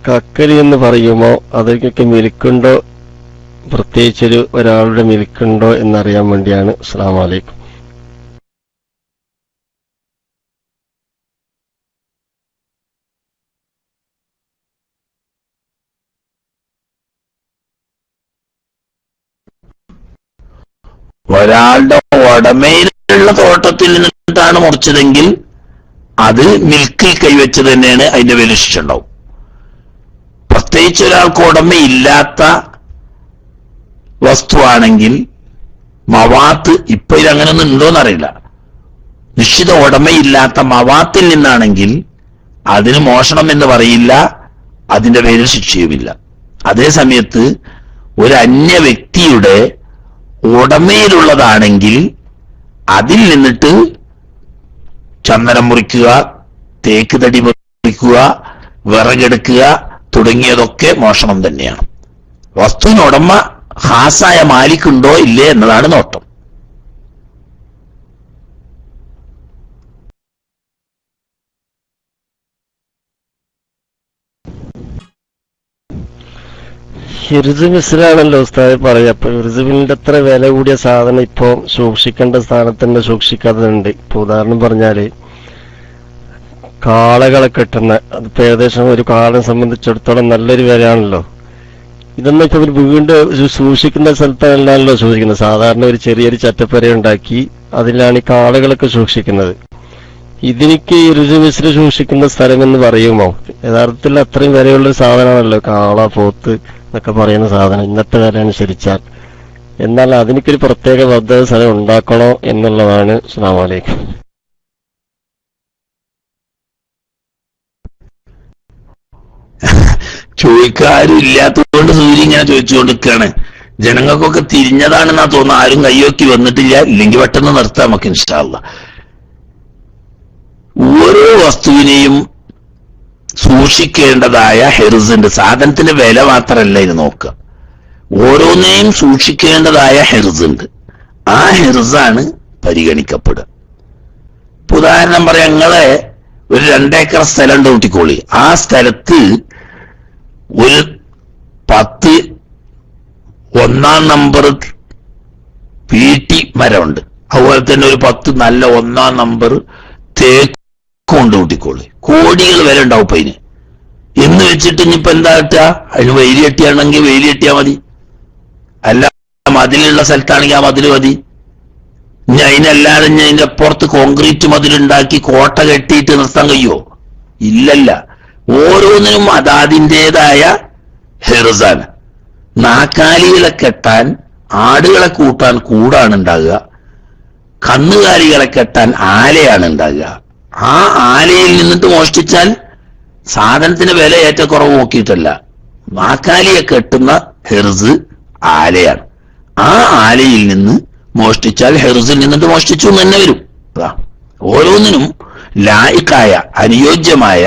കക്കൽ എന്ന് പറയുമോ, അതൊക്കെ മിൽക്കുണ്ടോ, പ്രത്യേകിച്ചൊരു ഒരാളുടെ മിൽക്കുണ്ടോ എന്നറിയാൻ വേണ്ടിയാണ്. അസ്സലാമു അലൈക്കും. ഒരാളുടെ ഉടമയിലുള്ള തോട്ടത്തിൽ നിന്നിട്ടാണ് മുറിച്ചതെങ്കിൽ അത് മിൽക്കിൽ കൈവച്ചത് തന്നെയാണ്, അതിന്റെ പേരിൽ ശിക്ഷ ഉണ്ടാവും. പ്രത്യേകിച്ച് ഒരാൾക്ക് ഉടമയില്ലാത്ത വസ്തുവാണെങ്കിൽ മവാത്ത്, ഇപ്പൊ ഇതങ്ങനൊന്നും ഉണ്ടോന്നറിയില്ല, നിശ്ചിത ഉടമയില്ലാത്ത മവാത്തിൽ നിന്നാണെങ്കിൽ അതിന് മോഷണം എന്ന് പറയില്ല, അതിന്റെ പേരിൽ ശിക്ഷയുമില്ല. അതേ സമയത്ത് ഒരു അന്യ വ്യക്തിയുടെ ഉടമയിലുള്ളതാണെങ്കിൽ അതിൽ നിന്നിട്ട് ചന്ദനം മുറിക്കുക, തേക്ക് തടി മുറിക്കുക, വിറകെടുക്കുക തുടങ്ങിയതൊക്കെ മോഷണം തന്നെയാണ്. വസ്തുവിന് ഉടമ ഖാസായ മാലിക്കുണ്ടോ ഇല്ലേ എന്നതാണ് നോട്ടം. ഹിർസ് മിസ്ലാണല്ലോ ഉസ്താദ് പറയാ. അപ്പൊ ഹിർസുമിന്റെ അത്ര വില കൂടിയ സാധനം ഇപ്പൊ സൂക്ഷിക്കേണ്ട സ്ഥാനത്ത് തന്നെ സൂക്ഷിക്കാതുണ്ട്. ഇപ്പൊ ഉദാഹരണം പറഞ്ഞാല് കാളകളെ കെട്ടുന്ന, അതിപ്പോ ഏകദേശം ഒരു കാളെ സംബന്ധിച്ചിടത്തോളം നല്ലൊരു വിലയാണല്ലോ. ഇതൊന്നും ഇപ്പൊ വീണ്ടും സൂക്ഷിക്കുന്ന സ്ഥലത്തല്ലാണല്ലോ സൂക്ഷിക്കുന്നത്. സാധാരണ ഒരു ചെറിയൊരു ചറ്റപ്പര ഉണ്ടാക്കി അതിലാണ് ഈ കാളകളൊക്കെ സൂക്ഷിക്കുന്നത്. ഇതിനിക്ക് ഹിർസ് മിസ്ല് സൂക്ഷിക്കുന്ന സ്ഥലം എന്ന് പറയുമോ? യഥാർത്ഥത്തിൽ അത്രയും വിലയുള്ള സാധനമാണല്ലോ കാള, പോത്ത് എന്നൊക്കെ പറയുന്ന സാധനം ഇന്നത്തെ വില അനുസരിച്ചാൽ. എന്നാൽ അതിനൊരു പ്രത്യേക പദ്ധതി സ്ഥലം ഉണ്ടാക്കണോ എന്നുള്ളതാണ്. അസ്സലാമു അലൈക്കും. ചോദിക്കാരും ഇല്ലാത്തതുകൊണ്ട് സൂര്യ ഇങ്ങനെ ചോദിച്ചുകൊണ്ടിരിക്കുകയാണ്. ജനങ്ങൾക്കൊക്കെ തിരിഞ്ഞതാണെന്നാ തോന്നുന്നു. ആരും കയ്യോക്കി വന്നിട്ടില്ല. ഇല്ലെങ്കിൽ പെട്ടെന്ന് നിർത്താം നമുക്ക് ഇൻഷാ അല്ലാഹ്. ഓരോ വസ്തുവിനെയും സൂക്ഷിക്കേണ്ടതായ ഹിർസുണ്ട്. സാധനത്തിന്റെ വില മാത്രമല്ല ഇത് നോക്കുക, ഓരോന്നിനെയും സൂക്ഷിക്കേണ്ടതായ ഹിർസുണ്ട്. ആ ഹിർസാണ് പരിഗണിക്കപ്പെടുക. ഉദാഹരണം പറയാം, നിങ്ങളെ ഒരു 2 ഏക്കർ സ്ഥലം ഉണ്ട് കൂട്ടിക്കോളി. ആ സ്ഥലത്ത് ഒരു 10 1-ാം നമ്പർ പീട്ടി മരമുണ്ട്. അതുപോലെ തന്നെ ഒരു 10 നല്ല 1-ാം നമ്പർ തേക്കുണ്ട് കൂട്ടിക്കോളി. കോടികൾ വരെ ഉണ്ടാവും ഇപ്പൊ അതിന്. എന്ന് വെച്ചിട്ട് ഇനിയിപ്പോ എന്താ കിട്ടുക? അതിന് വെയില് കെട്ടിയാണെങ്കിൽ വെയില് കെട്ടിയാൽ മതി, അല്ല മതിലുള്ള സ്ഥലത്താണെങ്കിൽ ആ മതില് മതി. ഇനി അതിനല്ലാതെ ഇനി അതിന്റെ അപ്പുറത്ത് കോൺക്രീറ്റ് മതിലുണ്ടാക്കി കോട്ട കെട്ടിയിട്ട് നിർത്താൻ കഴിയുമോ? ഇല്ലല്ല. ഓരോന്നിനും അതാതിൻ്റെതായ ഹെറുസാണ്. നാക്കാലികളെ കെട്ടാൻ ആടുകളെ കൂട്ടാൻ കൂടാണ് ഉണ്ടാകുക, കന്നുകാലികളെ കെട്ടാൻ ആലയാണ് ഉണ്ടാകുക. ആ ആലയിൽ നിന്നിട്ട് മോഷ്ടിച്ചാൽ സാധനത്തിന് വില ഏറ്റക്കുറവ് നോക്കിയിട്ടല്ല, നാക്കാലിയെ കെട്ടുന്ന ഹെർസ് ആലയാണ്. ആ ആലയിൽ നിന്ന് മോഷ്ടിച്ചാൽ ഹെർസിൽ നിന്നിട്ട് മോഷ്ടിച്ചു എന്ന് തന്നെ വരും. ഓരോന്നിനും ലായിക്കായ അനുയോജ്യമായ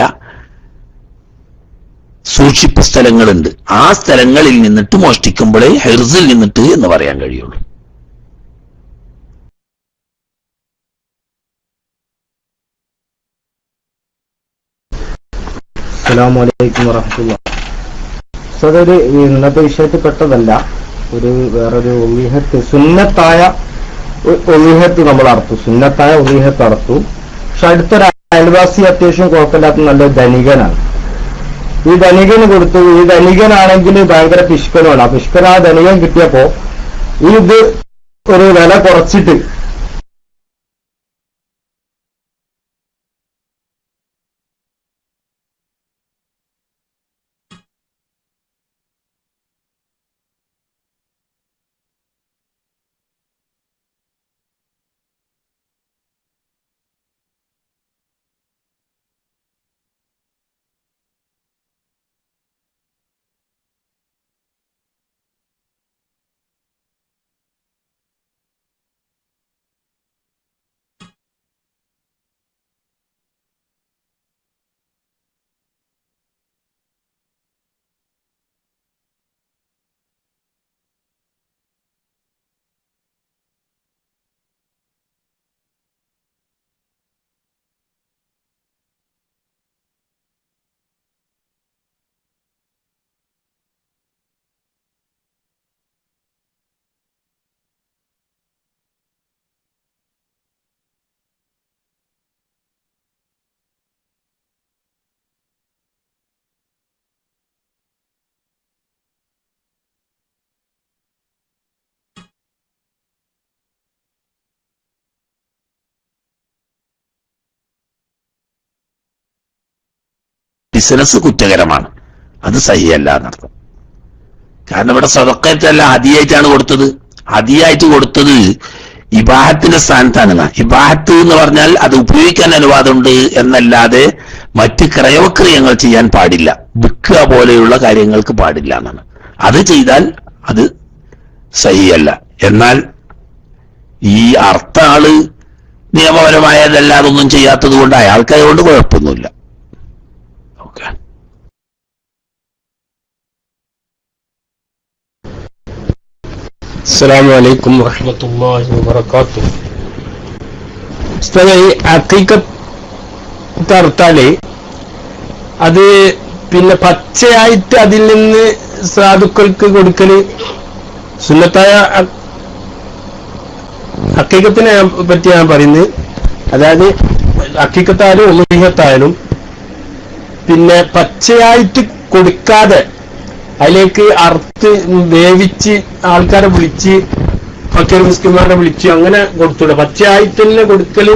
സൂക്ഷിപ്പ് സ്ഥലങ്ങളുണ്ട്. ആ സ്ഥലങ്ങളിൽ നിന്നിട്ട് മോഷ്ടിക്കുമ്പോഴേ ഹെർസിൽ നിന്നിട്ട് എന്ന് പറയാൻ കഴിയുള്ളൂ. അസ്സലാമു അലൈക്കും വറഹ്മത്തുള്ളാഹി. അതൊരു ഇന്നത്തെ വിഷയത്തിൽ പെട്ടതല്ല, വേറൊരു ഉളീഹത്ത്, സുന്നത്തായ ഉളീഹത്ത് നമ്മൾ അറുത്തു, സുന്നത്തായ ഉളീഹത്ത് അറുത്തു. പക്ഷെ അടുത്തൊരു അയൽവാസി അത്യാവശ്യം കുഴപ്പമില്ലാത്ത നല്ല ധനികനാണ്. ഈ ധനികന് കൊടുത്തു. ഈ ധനികനാണെങ്കിൽ ഭയങ്കര പിഷ്കനാണ്. ആ പിഷ്കൻ ആ ധനികൻ കിട്ടിയപ്പോ ഇത് ഒരു വില കുറച്ചിട്ട് ബിസിനസ് കുറ്റകരമാണ്, അത് സഹിയല്ല എന്നർത്ഥം. കാരണം ഇവിടെ സദഖത്തല്ല, ഹദിയായിട്ടാണ് കൊടുത്തത്. ഹദിയായിട്ട് കൊടുത്തത് ഇബാഹത്തിന്റെ സ്ഥാനത്താണ്. ഇബാഹത്ത് എന്ന് പറഞ്ഞാൽ അത് ഉപയോഗിക്കാൻ അനുവാദമുണ്ട് എന്നല്ലാതെ മറ്റ് ക്രയവിക്രയങ്ങൾ ചെയ്യാൻ പാടില്ല, വിൽക്കുക പോലെയുള്ള കാര്യങ്ങൾക്ക് പാടില്ല എന്നാണ്. അത് ചെയ്താൽ അത് സഹിയല്ല. എന്നാൽ ഈ അർത്ഥ ആള് നിയമപരമായതല്ലാതെ ഒന്നും ചെയ്യാത്തത് കൊണ്ട് അയാൾക്ക് അതുകൊണ്ട് കുഴപ്പമൊന്നുമില്ല. ഓക്കെ. അസ്സലാമു അലൈക്കും വറഹ്മത്തുള്ളാഹി വബറകാതുഹു. ഈ അഖീഖത്ത് അറുത്താല് അത് പിന്നെ പച്ചയായിട്ട് അതിൽ നിന്ന് സാധുക്കൾക്ക് കൊടുക്കല് സുന്നത്തായ അഖീഖത്തിനെ പറ്റി ഞാൻ പറയുന്നത്. അതായത് അഖീഖത്തായാലും ഉളുഹിയത്തായാലും പിന്നെ പച്ചയായിട്ട് കൊടുക്കാതെ അതിലേക്ക് അറുത്ത് വേവിച്ച് ആൾക്കാരെ വിളിച്ച് ഫക്കീർ മിസ്കിന്മാരെ വിളിച്ച് അങ്ങനെ കൊടുത്തൂടെ. പച്ചയായിട്ട് തന്നെ കൊടുക്കല്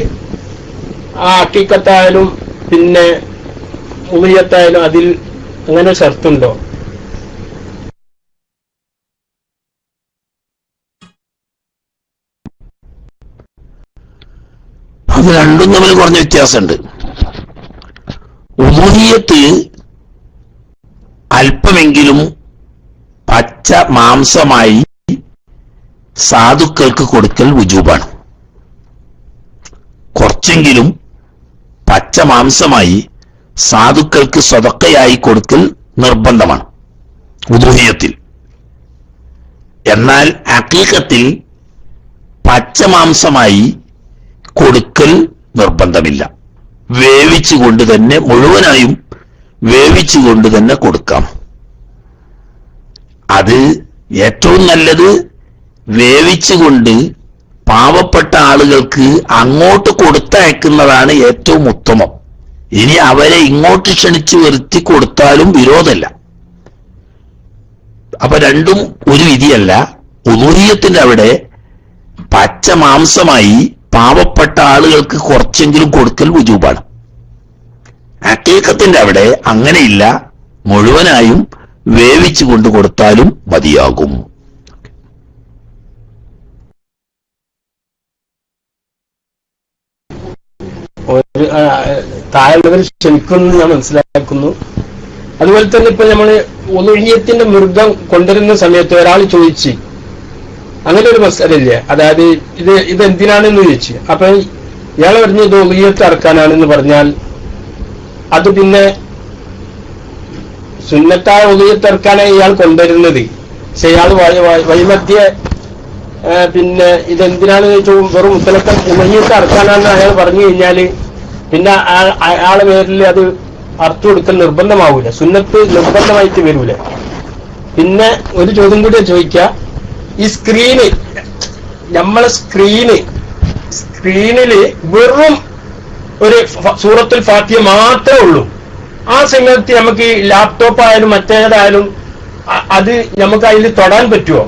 ആ അഖീഖത്തായാലും പിന്നെ ഉളുഹിയത്തായാലും അതിൽ അങ്ങനെ ഷർത്തുണ്ടോ? അത് രണ്ടും തമ്മിൽ കുറഞ്ഞ വ്യത്യാസമുണ്ട്. ഉളുഹിയത്ത് അല്പമെങ്കിലും പച്ച മാംസമായി സാധുക്കൾക്ക് കൊടുക്കൽ വുജൂബാണ്. കുറച്ചെങ്കിലും പച്ച മാംസമായി സാധുക്കൾക്ക് സദഖയായി കൊടുക്കൽ നിർബന്ധമാണ് ഉദുഹിയത്തിൽ. എന്നാൽ അഖീഖത്തിൽ പച്ച മാംസമായി കൊടുക്കൽ നിർബന്ധമില്ല. വേവിച്ചുകൊണ്ട് തന്നെ, മുഴുവനായും വേവിച്ചുകൊണ്ട് തന്നെ കൊടുക്കാം. അത് ഏറ്റവും നല്ലത് വേവിച്ചുകൊണ്ട് പാവപ്പെട്ട ആളുകൾക്ക് അങ്ങോട്ട് കൊടുത്തയക്കുന്നതാണ് ഏറ്റവും ഉത്തമം. ഇനി അവരെ ഇങ്ങോട്ട് ക്ഷണിച്ചു വരുത്തി കൊടുത്താലും വിരോധമല്ല. അപ്പൊ രണ്ടും ഒരു വിധിയല്ല. ഉദൂഹിയത്തിന്റെ അവിടെ പച്ച മാംസമായി പാവപ്പെട്ട ആളുകൾക്ക് കുറച്ചെങ്കിലും കൊടുക്കൽ വുജൂബാണ്. അക്കീഖത്തിന്റെ അവിടെ അങ്ങനെയില്ല, മുഴുവനായും വേവിച്ചു കൊണ്ട് കൊടുത്താലും മതിയാകും. താഴെയുള്ളവർ ക്ഷമിക്കുമെന്ന് ഞാൻ മനസ്സിലാക്കുന്നു. അതുപോലെ തന്നെ ഇപ്പൊ നമ്മള് ഉളുഹിയത്തിന്റെ മൃഗം കൊണ്ടുവരുന്ന സമയത്ത് ഒരാൾ ചോദിച്ചു, അങ്ങനെ ഒരു മസലയില്ലേ, അതായത് ഇത് എന്തിനാണെന്ന് ചോദിച്ചു. അപ്പൊ ഇയാൾ പറഞ്ഞു ഇത് ഉളുഹിയത്ത് അറക്കാനാണെന്ന് പറഞ്ഞാൽ അത് പിന്നെ സുന്നത്തായ ഉളുഹിയത്ത് അറക്കാനാണ് ഇയാൾ കൊണ്ടുവരുന്നത്. പക്ഷെ ഇയാൾ വൈമധ്യ പിന്നെ ഇതെന്തിനാണെന്ന് ചോദിച്ചു വെറും മുത്തലക്കം ഉളുഹിയത്ത് അറക്കാനാണെന്ന് അയാൾ പറഞ്ഞു കഴിഞ്ഞാല് പിന്നെ അയാളെ പേരിൽ അത് അർത്ഥം കൊടുക്കൽ നിർബന്ധമാവൂല, സുന്നത്ത് നിർബന്ധമായിട്ട് വരൂല. പിന്നെ ഒരു ചോദ്യം കൂടി ചോദിക്കുക, ഈ നമ്മളെ സ്ക്രീനില് വെറും ഒരു സൂറത്തുൽ ഫാത്തിഹ മാത്രമേ ഉള്ളൂ. ആ സമയത്ത് നമുക്ക് ലാപ്ടോപ്പ് ആയാലും മറ്റേതായാലും അത് നമുക്ക് അതിൽ തൊടാൻ പറ്റുമോ?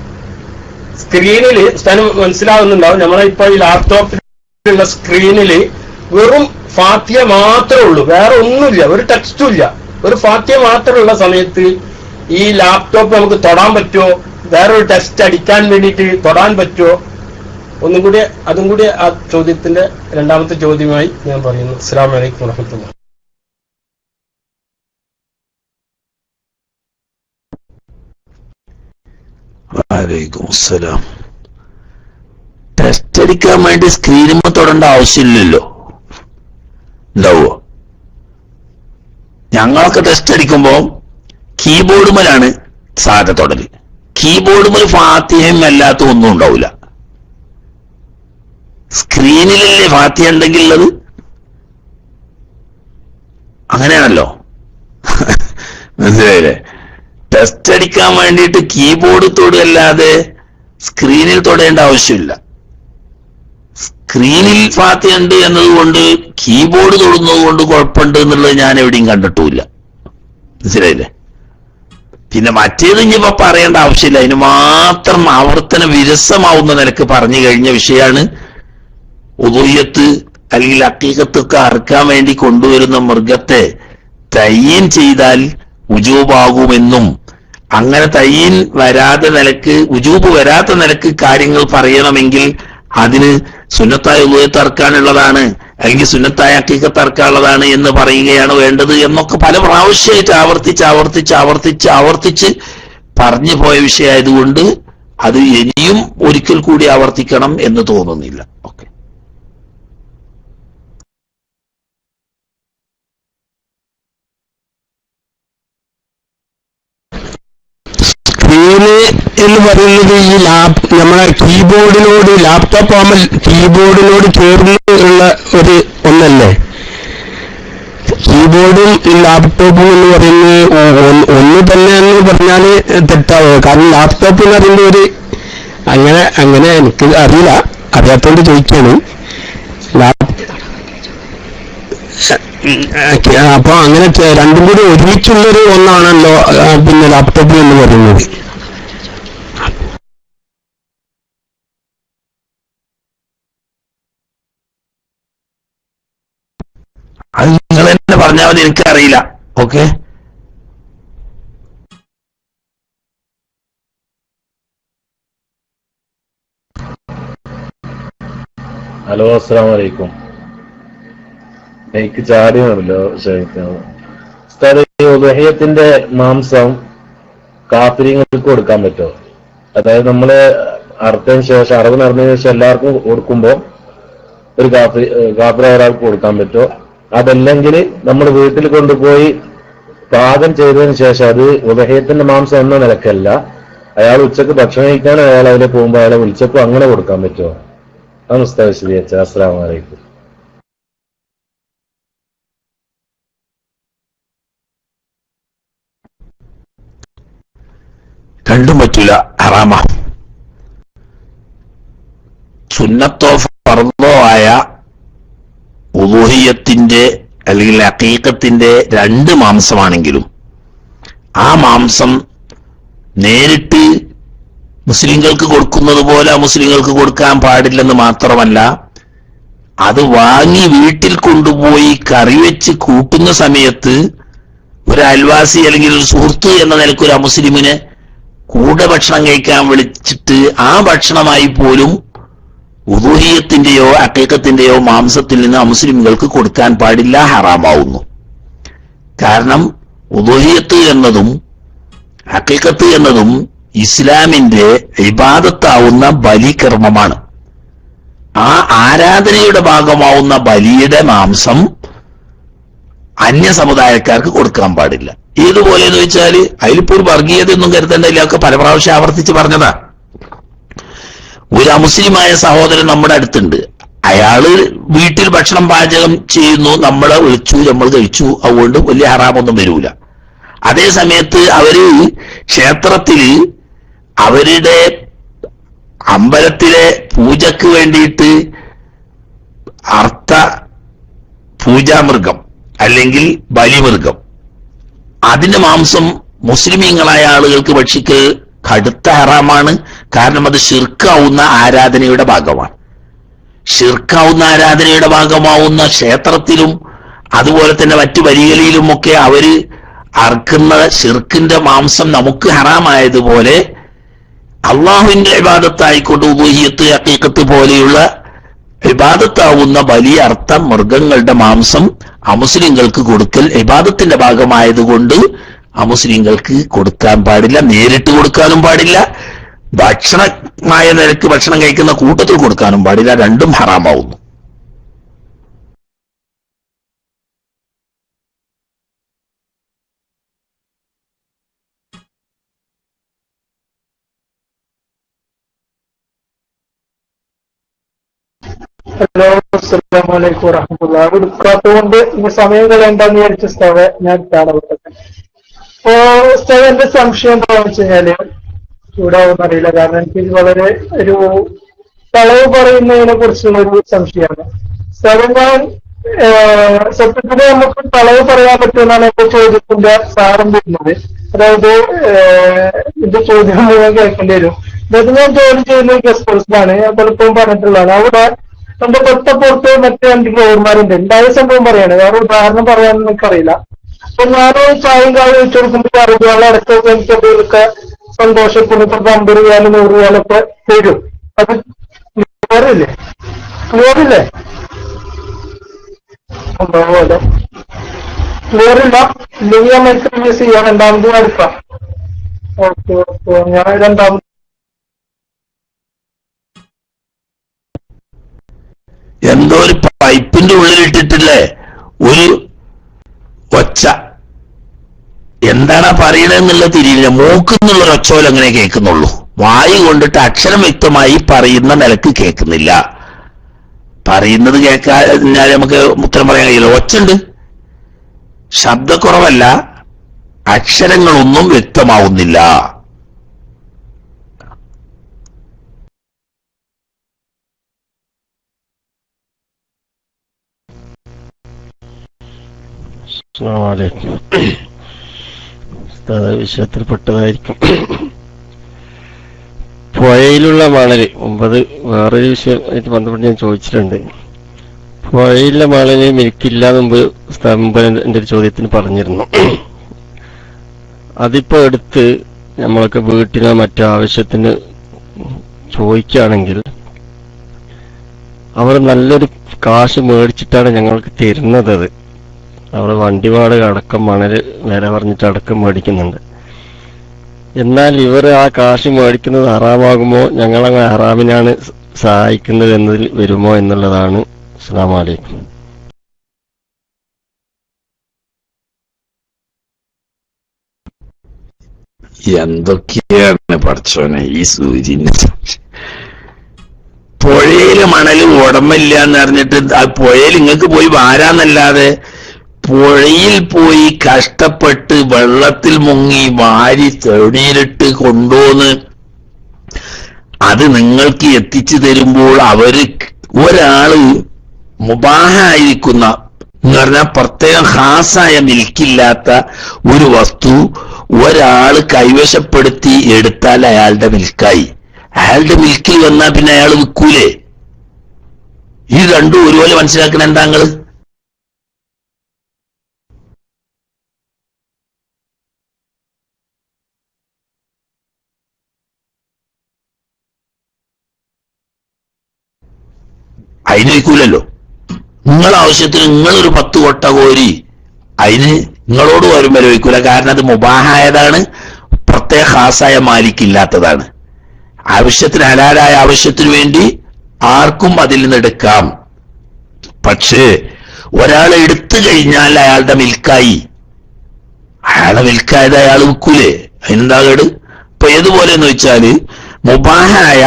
സ്ക്രീനില് സ്ഥലം മനസ്സിലാവുന്നുണ്ടാവും. നമ്മളിപ്പോ ഈ ലാപ്ടോപ്പിലുള്ള സ്ക്രീനില് വെറും ഫാത്തിഹ മാത്രമേ ഉള്ളൂ, വേറെ ഒന്നുമില്ല, ഒരു ടെക്സ്റ്റും ഇല്ല, ഒരു ഫാത്തിഹ മാത്രമുള്ള സമയത്ത് ഈ ലാപ്ടോപ്പ് നമുക്ക് തൊടാൻ പറ്റുമോ? വേറൊരു ടെക്സ്റ്റ് അടിക്കാൻ വേണ്ടിയിട്ട് തൊടാൻ പറ്റുമോ? അതും കൂടി ആ ചോദ്യത്തിന്റെ രണ്ടാമത്തെ ചോദ്യമായി ഞാൻ പറയുന്നു. അസ്സലാമു അലൈക്കും വറഹ്മത്തുള്ളാഹി. വഅലൈക്കും അസ്സലാം. ടെസ്റ്റ് അടിക്കാൻ വേണ്ടി സ്ക്രീനിൽ തൊടേണ്ട ആവശ്യമില്ലല്ലോ. ഉണ്ടാവോ? ഞങ്ങളൊക്കെ ടെസ്റ്റ് അടിക്കുമ്പോ കീബോർഡുമലാണ് സാധാ തൊടല്. കീബോർഡുമൽ ഫാത്തിഹയും അല്ലാത്ത ഒന്നും ഉണ്ടാവില്ല. സ്ക്രീനിലല്ലേ ഫാത്തിഹ ഉണ്ടെങ്കിൽ ഉള്ളത്. അങ്ങനെയാണല്ലോ, മനസ്സിലായില്ലേ? ടെസ്റ്റ് അടിക്കാൻ വേണ്ടിയിട്ട് കീബോർഡ് തൊടുകയല്ലാതെ സ്ക്രീനിൽ തൊടേണ്ട ആവശ്യമില്ല. സ്ക്രീനിൽ ഫാത്തിഹ ഉണ്ട് എന്നതുകൊണ്ട് കീബോർഡ് തൊടുന്നത് കൊണ്ട് കുഴപ്പമുണ്ട് എന്നുള്ളത് ഞാൻ എവിടെയും കണ്ടിട്ടുമില്ല. മനസ്സിലായില്ലേ? പിന്നെ മറ്റേത് ഇനിയിപ്പോ പറയേണ്ട ആവശ്യമില്ല. അതിന് മാത്രം ആവർത്തന വിരസമാവുന്ന നിലക്ക് പറഞ്ഞു കഴിഞ്ഞ വിഷയമാണ് ഉദൂഹിയത്ത് അല്ലെങ്കിൽ അക്കീഖത്തൊക്കെ അറുക്കാൻ വേണ്ടി കൊണ്ടുവരുന്ന മൃഗത്തെ തയ്യീൻ ചെയ്താൽ ഉജൂബാകുമെന്നും അങ്ങനെ തയ്യീൻ വരാത്ത നിലക്ക്, ഉജൂബ് വരാത്ത നിലക്ക് കാര്യങ്ങൾ പറയണമെങ്കിൽ അതിന് സുന്നത്തായ ഉദൂഹിയത്ത് അറുക്കാനുള്ളതാണ് അല്ലെങ്കിൽ സുന്നത്തായ അക്കീഖത്ത് അറുക്കാനുള്ളതാണ് എന്ന് പറയുകയാണ് വേണ്ടത് എന്നൊക്കെ പല പ്രാവശ്യമായിട്ട് ആവർത്തിച്ച് പറഞ്ഞു പോയ വിഷയമായതുകൊണ്ട് അത് ഇനിയും ഒരിക്കൽ കൂടി ആവർത്തിക്കണം എന്ന് തോന്നുന്നില്ല. ഓക്കെ. സ്ക്രീന് എന്ന് പറയുന്നത് ഈ നമ്മളെ കീബോർഡിനോട്, ലാപ്ടോപ്പ് ആകുമ്പോൾ കീബോർഡിനോട് ചേർന്ന് ഉള്ള ഒരു ഒന്നല്ലേ കീബോർഡും ലാപ്ടോപ്പും എന്ന് പറയുന്നത് ഒന്ന് തന്നെ എന്ന് പറഞ്ഞാല് തെറ്റാവുക. കാരണം ലാപ്ടോപ്പ് എന്ന് പറയുന്നത് ഒരു അങ്ങനെ എനിക്ക് അറിയില്ല, അറിയാത്തോണ്ട് ചോദിക്കാണ്. അപ്പൊ അങ്ങനെ രണ്ടും കൂടി ഒരുമിച്ചുള്ളൊരു ഒന്നാണല്ലോ പിന്നെ ലാപ്ടോപ്പ് എന്ന് പറയുന്നത്. അത് നിങ്ങൾ തന്നെ പറഞ്ഞാൽ മതി, എനിക്കറിയില്ല. ഓക്കെ. ഹലോ, അസ്സലാമു അലൈക്കും. എനിക്ക് ചാടിയാണല്ലോ ഉസ്താദ്, ഉദഹിയത്തിന്റെ മാംസം കാഫിരിങ്ങൾക്ക് കൊടുക്കാൻ പറ്റുമോ? അതായത് നമ്മള് അറുത്തതിന് ശേഷം, അറവ് നടന്നതിന് ശേഷം എല്ലാവർക്കും കൊടുക്കുമ്പോ ഒരു കാഫിറ ഒരാൾക്ക് കൊടുക്കാൻ പറ്റുമോ? അതല്ലെങ്കിൽ നമ്മൾ വീട്ടിൽ കൊണ്ടുപോയി പാകം ചെയ്തതിന് ശേഷം, അത് ഉദഹിയത്തിന്റെ മാംസം എന്ന നിലക്കല്ല, അയാൾ ഉച്ചക്ക് ഭക്ഷണം കഴിക്കാൻ അയാൾ അതിലെ പോകുമ്പോൾ അയാളെ വിളിച്ചപ്പോ അങ്ങനെ കൊടുക്കാൻ പറ്റുമോ? അത് ഉസ്താദ് വിശദീകരിച്ചത്. അസ്സലാമു അലൈക്കും. രണ്ടും പറ്റൂല, ഹറാമാ. സുന്നത്തോ ഫർദോ ആയ ഉലൂഹിയത്തിന്റെ അല്ലെങ്കിൽ അഖീഖത്തിന്റെ രണ്ട് മാംസമാണെങ്കിലും ആ മാംസം നേരിട്ട് മുസ്ലിങ്ങൾക്ക് കൊടുക്കുന്നത് പോലെ മുസ്ലിങ്ങൾക്ക് കൊടുക്കാൻ പാടില്ലെന്ന് മാത്രമല്ല, അത് വാങ്ങി വീട്ടിൽ കൊണ്ടുപോയി കറി വെച്ച് കൂട്ടുന്ന സമയത്ത് ഒരു അയൽവാസി അല്ലെങ്കിൽ ഒരു സുഹൃത്ത് എന്ന നിലയ്ക്ക് ഒരു അമുസ്ലിമിനെ കൂടെ ഭക്ഷണം കഴിക്കാൻ വിളിച്ചിട്ട് ആ ഭക്ഷണമായി പോലും ഉദൂഹിയത്തിന്റെയോ അഖീഖത്തിന്റെയോ മാംസത്തിൽ നിന്ന് അമുസ്ലിമുകൾക്ക് കൊടുക്കാൻ പാടില്ല, ഹറാമാവുന്നു. കാരണം ഉദൂഹിയത്ത് എന്നതും ഹഖീഖത്ത് എന്നതും ഇസ്ലാമിന്റെ ഇബാദത്താവുന്ന ബലികർമ്മമാണ്. ആ ആരാധനയുടെ ഭാഗമാവുന്ന ബലിയുടെ മാംസം അന്യ സമുദായക്കാർക്ക് കൊടുക്കാൻ പാടില്ല. ഏതുപോലെ എന്ന് വെച്ചാല് അതിലിപ്പോ ഒരു വർഗീയത ഒന്നും കരുതേണ്ടതില്ല, ഒക്കെ പല പ്രാവശ്യം ആവർത്തിച്ച് പറഞ്ഞതാ. ഒരു അമുസ്ലിമായ സഹോദരൻ നമ്മുടെ അടുത്തുണ്ട്, അയാള് വീട്ടിൽ ഭക്ഷണം പാചകം ചെയ്യുന്നു, നമ്മളെ വിളിച്ചു, നമ്മൾ കഴിച്ചു, അതുകൊണ്ട് വലിയ ഹറാമൊന്നും വരൂല. അതേ സമയത്ത് അവര് ക്ഷേത്രത്തില് അവരുടെ അമ്പലത്തിലെ പൂജക്ക് വേണ്ടിയിട്ട് അർത്ഥ പൂജാമൃഗം അല്ലെങ്കിൽ ബലിമൃഗം, അതിന്റെ മാംസം മുസ്ലിമീങ്ങളായ ആളുകൾക്ക് ഭക്ഷിക്കൽ കടുത്ത ഹറാമാണ്. കാരണം അത് ശിർക്കാവുന്ന ആരാധനയുടെ ഭാഗമാണ്. ശിർക്കാവുന്ന ആരാധനയുടെ ഭാഗമാവുന്ന ക്ഷേത്രത്തിലും അതുപോലെ തന്നെ മറ്റു ബലികളിലുമൊക്കെ അവര് അർക്കുന്ന ശിർക്കിന്റെ മാംസം നമുക്ക് ഹറാമായതുപോലെ അള്ളാഹുവിന്റെ ഇബാദത്തായിക്കൊണ്ട് ഉലൂഹിയത്ത് ഹഖീഖത്ത് പോലെയുള്ള ഇബാദത്താവുന്ന വലിയ അർത്ഥം മൃഗങ്ങളുടെ മാംസം അമുസ്ലിങ്ങൾക്ക് കൊടുക്കൽ ഇബാദത്തിന്റെ ഭാഗമായതുകൊണ്ട് അമുസ്ലിങ്ങൾക്ക് കൊടുക്കാൻ പാടില്ല, നേരിട്ട് കൊടുക്കാനും പാടില്ല, ഭക്ഷണമായ നിലക്ക് ഭക്ഷണം കഴിക്കുന്ന കൂട്ടത്തിൽ കൊടുക്കാനും പാടില്ല, രണ്ടും ഹറാമാവുന്നു. ഹലോ, അസ്സലാമു അലൈക്കും വറഹ്മത്തുള്ളാഹി. എടുക്കാത്തതുകൊണ്ട് ഇനി സമയം കളയണ്ടെന്ന് വിചാരിച്ച ഉസ്താദെ ഞാൻ എടുത്താണ് വിട്ടത്. അപ്പോ ഉസ്താദ് എന്റെ സംശയം എന്താണെന്ന് വെച്ച് കഴിഞ്ഞാല് ചൂടാവുന്ന അറിയില്ല, കാരണം എനിക്ക് വളരെ ഒരു കളവ് പറയുന്നതിനെ കുറിച്ചുള്ള ഒരു സംശയമാണ്. ഉസ്താദ്, ഞാൻ സത്യത്തിന് നമുക്ക് കളവ് പറയാൻ പറ്റുമെന്നാണ് എന്റെ ചോദ്യത്തിന്റെ സാരം വരുന്നത്. അതായത് എന്റെ ചോദ്യം മുഴുവൻ കേൾക്കേണ്ടി വരും. അതായത് ഞാൻ ജോലി ചെയ്യുന്ന ഗസ്റ്റ് ഹൗസിലാണ്, ഞാൻ പലപ്പോഴും പറഞ്ഞിട്ടുള്ളതാണ്. അവിടെ എന്റെ തൊട്ടപ്പുറത്ത് മറ്റു രണ്ട് ഡ്രൈവർമാരുണ്ട്. ഉണ്ടായ സംഭവം പറയാണ്, വേറെ ഉദാഹരണം പറയാനൊന്നും എനിക്കറിയില്ല. അപ്പൊ ഞാൻ ചായയും കായും വെച്ചു കൊടുക്കുമ്പോൾ അറിയാനുള്ള ഇടയ്ക്കൊക്കെ എനിക്ക് എന്തെങ്കിലുമൊക്കെ സന്തോഷത്തിന് ഇപ്പൊ 50 രൂപ 100 രൂപയൊക്കെ തരും. അത് ക്ലിയറില്ലേ? ക്ലിയറില്ലേ? ഉണ്ടാവുമല്ലോ. ക്ലിയറില്ല ഇല്ലെങ്കിൽ ഞാൻ മൈക്ക് യൂസ് ചെയ്യാം, രണ്ടാമത് എടുക്കാം. ഓക്കെ ഓക്കെ, ഞാൻ രണ്ടാമത് എന്തോ ഒരു പൈപ്പിന്റെ ഉള്ളിലിട്ടിട്ടില്ലേ ഒരു ഒച്ച, എന്താണ് പറയണെന്നുള്ളത് തിരിയില്ല. മൂക്കുന്നുള്ളൊരു ഒച്ചോല അങ്ങനെ കേൾക്കുന്നുള്ളൂ, വായു കൊണ്ടിട്ട് അക്ഷരം വ്യക്തമായി പറയുന്ന നിലക്ക് കേൾക്കുന്നില്ല. പറയുന്നത് കേൾക്കാൽ നമുക്ക് ഉത്തരം പറയാൻ കഴിയില്ല. ഒച്ചുണ്ട്, ശബ്ദക്കുറവല്ല, അക്ഷരങ്ങളൊന്നും വ്യക്തമാവുന്നില്ല. വിഷയത്തിൽപ്പെട്ടതായിരിക്കും. പുഴയിലുള്ള മണല്, മുമ്പത് വേറൊരു വിഷയമായിട്ട് ബന്ധപ്പെട്ട് ഞാൻ ചോദിച്ചിട്ടുണ്ട്. പുഴയിലെ മണല് മിൽക്കില്ല മുമ്പ് എന്റെ ഒരു ചോദ്യത്തിന് പറഞ്ഞിരുന്നു. അതിപ്പോ എടുത്ത് നമ്മളൊക്കെ വീട്ടിനോ മറ്റു ആവശ്യത്തിന് ചോദിക്കുകയാണെങ്കിൽ അവർ നല്ലൊരു കാശ് മേടിച്ചിട്ടാണ് ഞങ്ങൾക്ക് തരുന്നത്. അത് അവർ വണ്ടി വാടക അടക്കം മണല് വില പറഞ്ഞിട്ട് അടക്കം മേടിക്കുന്നുണ്ട്. എന്നാൽ ഇവർ ആ കാശ് മേടിക്കുന്നത് ഹറാമാകുമോ, ഞങ്ങളങ്ങ് ഹറാമിനാണ് സഹായിക്കുന്നത് എന്നതിൽ വരുമോ എന്നുള്ളതാണ്. അസ്സലാമു അലൈക്കും. എന്തൊക്കെയാണ് പഠിച്ചോനെ ഈ സൂര്യന്. പുഴയില് മണല് ഉടമില്ല എന്ന് അറിഞ്ഞിട്ട് ആ പുഴയിൽ നിങ്ങൾക്ക് പോയി വാരാന്നല്ലാതെ പുഴയിൽ പോയി കഷ്ടപ്പെട്ട് വെള്ളത്തിൽ മുങ്ങി വാരി തെളിയിലിട്ട് കൊണ്ടുവന്ന് അത് നിങ്ങൾക്ക് എത്തിച്ചു തരുമ്പോൾ ഒരാള് മുബാഹായിരിക്കുന്ന എന്ന് പറഞ്ഞാൽ പ്രത്യേകം ഖാസായ മിൽക്കില്ലാത്ത ഒരു വസ്തു ഒരാള് കൈവശപ്പെടുത്തി എടുത്താൽ അയാളുടെ മിൽക്കായി. അയാളുടെ മിൽക്കിൽ വന്നാൽ പിന്നെ അയാൾ വിൽക്കൂലേ? ഈ രണ്ടും ഒരുപോലെ മനസ്സിലാക്കണ എന്താ നിങ്ങള്? അതിന് വിൽക്കൂലല്ലോ. നിങ്ങളെ ആവശ്യത്തിന് നിങ്ങളൊരു 10 കൊട്ട കോരി അതിന് നിങ്ങളോട് വരും വരെ വയ്ക്കൂല. കാരണം അത് മുബാഹായതാണ്, പ്രത്യേക ഖാസായ മാലിക്കില്ലാത്തതാണ്. ആവശ്യത്തിന് ഹലാലായ ആവശ്യത്തിന് വേണ്ടി ആർക്കും അതിൽ നിന്ന് എടുക്കാം. പക്ഷേ ഒരാളെ എടുത്തു കഴിഞ്ഞാൽ അയാളുടെ മിൽക്കായി. അയാളെ മിൽക്കായത് അയാൾ വിൽക്കൂലേ? അതിനെന്താ കേട്? ഇപ്പൊ ഏതുപോലെ എന്ന് വെച്ചാല് മുബാഹായ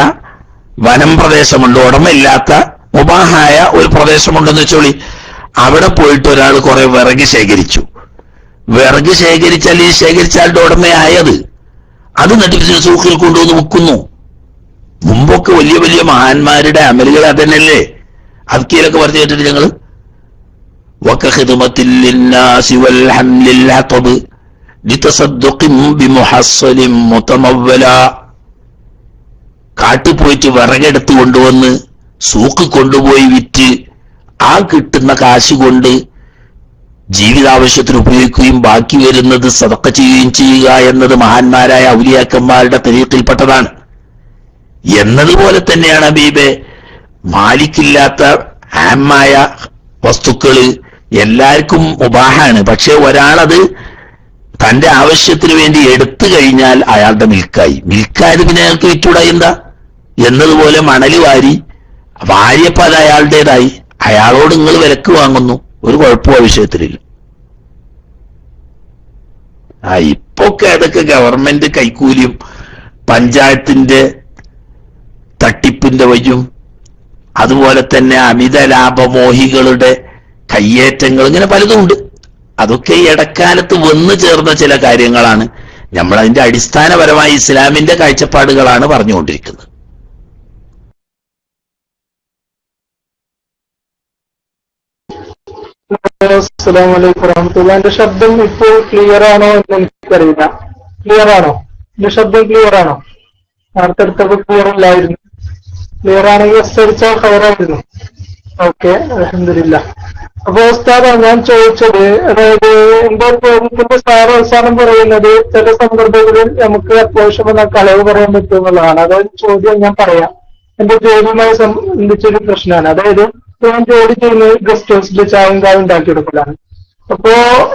വനം പ്രദേശമുണ്ട്, ഉടമയില്ലാത്ത മുബാഹായ ഒരു പ്രദേശമുണ്ടെന്ന് വെച്ചോളി. അവിടെ പോയിട്ട് ഒരാൾ കുറെ വിറക് ശേഖരിച്ചു. വിറക് ശേഖരിച്ചാൽ ഈ ശേഖരിച്ച ആളുടെ ഉടമയായത് അത് നട്ടിപ്പിച്ച് സൂക്കിൽ കൊണ്ടുവന്ന് വിൽക്കുന്നു. മുമ്പൊക്കെ വലിയ വലിയ മഹാന്മാരുടെ അമലുകൾ അതന്നെയല്ലേ? അദ്കീലൊക്കെ പറഞ്ഞു കേട്ടിട്ട് ഞങ്ങള് കാട്ടിൽ പോയിട്ട് വിറകെടുത്ത് കൊണ്ടുവന്ന് സൂക്ക് കൊണ്ടുപോയി വിറ്റ് ആ കിട്ടുന്ന കാശ് കൊണ്ട് ജീവിതാവശ്യത്തിന് ഉപയോഗിക്കുകയും ബാക്കി വരുന്നത് സദഖ ചെയ്യുകയും ചെയ്യുക എന്നത് മഹാന്മാരായ ഔലിയാക്കന്മാരുടെ തരീഖിൽപ്പെട്ടതാണ്. എന്നതുപോലെ തന്നെയാണ് ഹബീബെ മാലിക്കില്ലാത്ത ആമായ വസ്തുക്കള് എല്ലാവർക്കും മുബാഹാണ്. പക്ഷെ ഒരാളത് തന്റെ ആവശ്യത്തിന് വേണ്ടി എടുത്തു കഴിഞ്ഞാൽ അയാളുടെ മിൽക്കായത് പിന്നെ അയാൾക്ക് വിറ്റൂടാ എന്താ? എന്നതുപോലെ മണല് വാരിയപ്പോ അത് അയാളുടേതായി. അയാളോട് നിങ്ങൾ വിലക്ക് വാങ്ങുന്നു, ഒരു കുഴപ്പവും ആ വിഷയത്തിലില്ല. ഇപ്പൊക്കെ അതൊക്കെ ഗവൺമെന്റ് കൈക്കൂലിയും പഞ്ചായത്തിന്റെ തട്ടിപ്പിന്റെ വഴിയും അതുപോലെ തന്നെ അമിത ലാഭമോഹികളുടെ കയ്യേറ്റങ്ങൾ ഇങ്ങനെ പലതുമുണ്ട്. അതൊക്കെ ഈ ഇടക്കാലത്ത് വന്നു ചേർന്ന ചില കാര്യങ്ങളാണ്. നമ്മളതിന്റെ അടിസ്ഥാനപരമായി ഇസ്ലാമിന്റെ കാഴ്ചപ്പാടുകളാണ് പറഞ്ഞുകൊണ്ടിരിക്കുന്നത്. അസ്സലാമു അലൈക്കും വറഹ്മത്തുള്ളാഹി. എന്റെ ശബ്ദം ഇപ്പോൾ ക്ലിയർ ആണോ എന്ന് എനിക്കറിയില്ല. ക്ലിയർ ആണോ? എന്റെ ശബ്ദം ക്ലിയർ ആണോ? അടുത്തടുത്തൊക്കെ ക്ലിയർ അല്ലായിരുന്നു. ക്ലിയർ ആണെങ്കിൽ അടിച്ചാൽ ഖൈറായിരുന്നു. ഓക്കെ, അൽഹംദുലില്ലാ. അപ്പൊ ഉസ്താദ്, ഞാൻ ചോദിച്ചത്, അതായത് എന്റെ ചോദ്യത്തിന്റെ സാറ് അവസാനം പറയുന്നത് ചില സന്ദർഭങ്ങളിൽ നമുക്ക് അത്യാവശ്യം വന്നാൽ കളവ് പറയാൻ പറ്റും എന്നുള്ളതാണ്. അതായത് ചോദ്യം ഞാൻ പറയാം. എന്റെ ജോലിയുമായി സംബന്ധിച്ചൊരു പ്രശ്നമാണ്. അതായത് ഞാൻ ജോലി ചെയ്യുന്നത് ഗസ്റ്റ് ഹൗസിൽ ചായം കായ ഉണ്ടാക്കിയെടുക്കലാണ്. അപ്പോ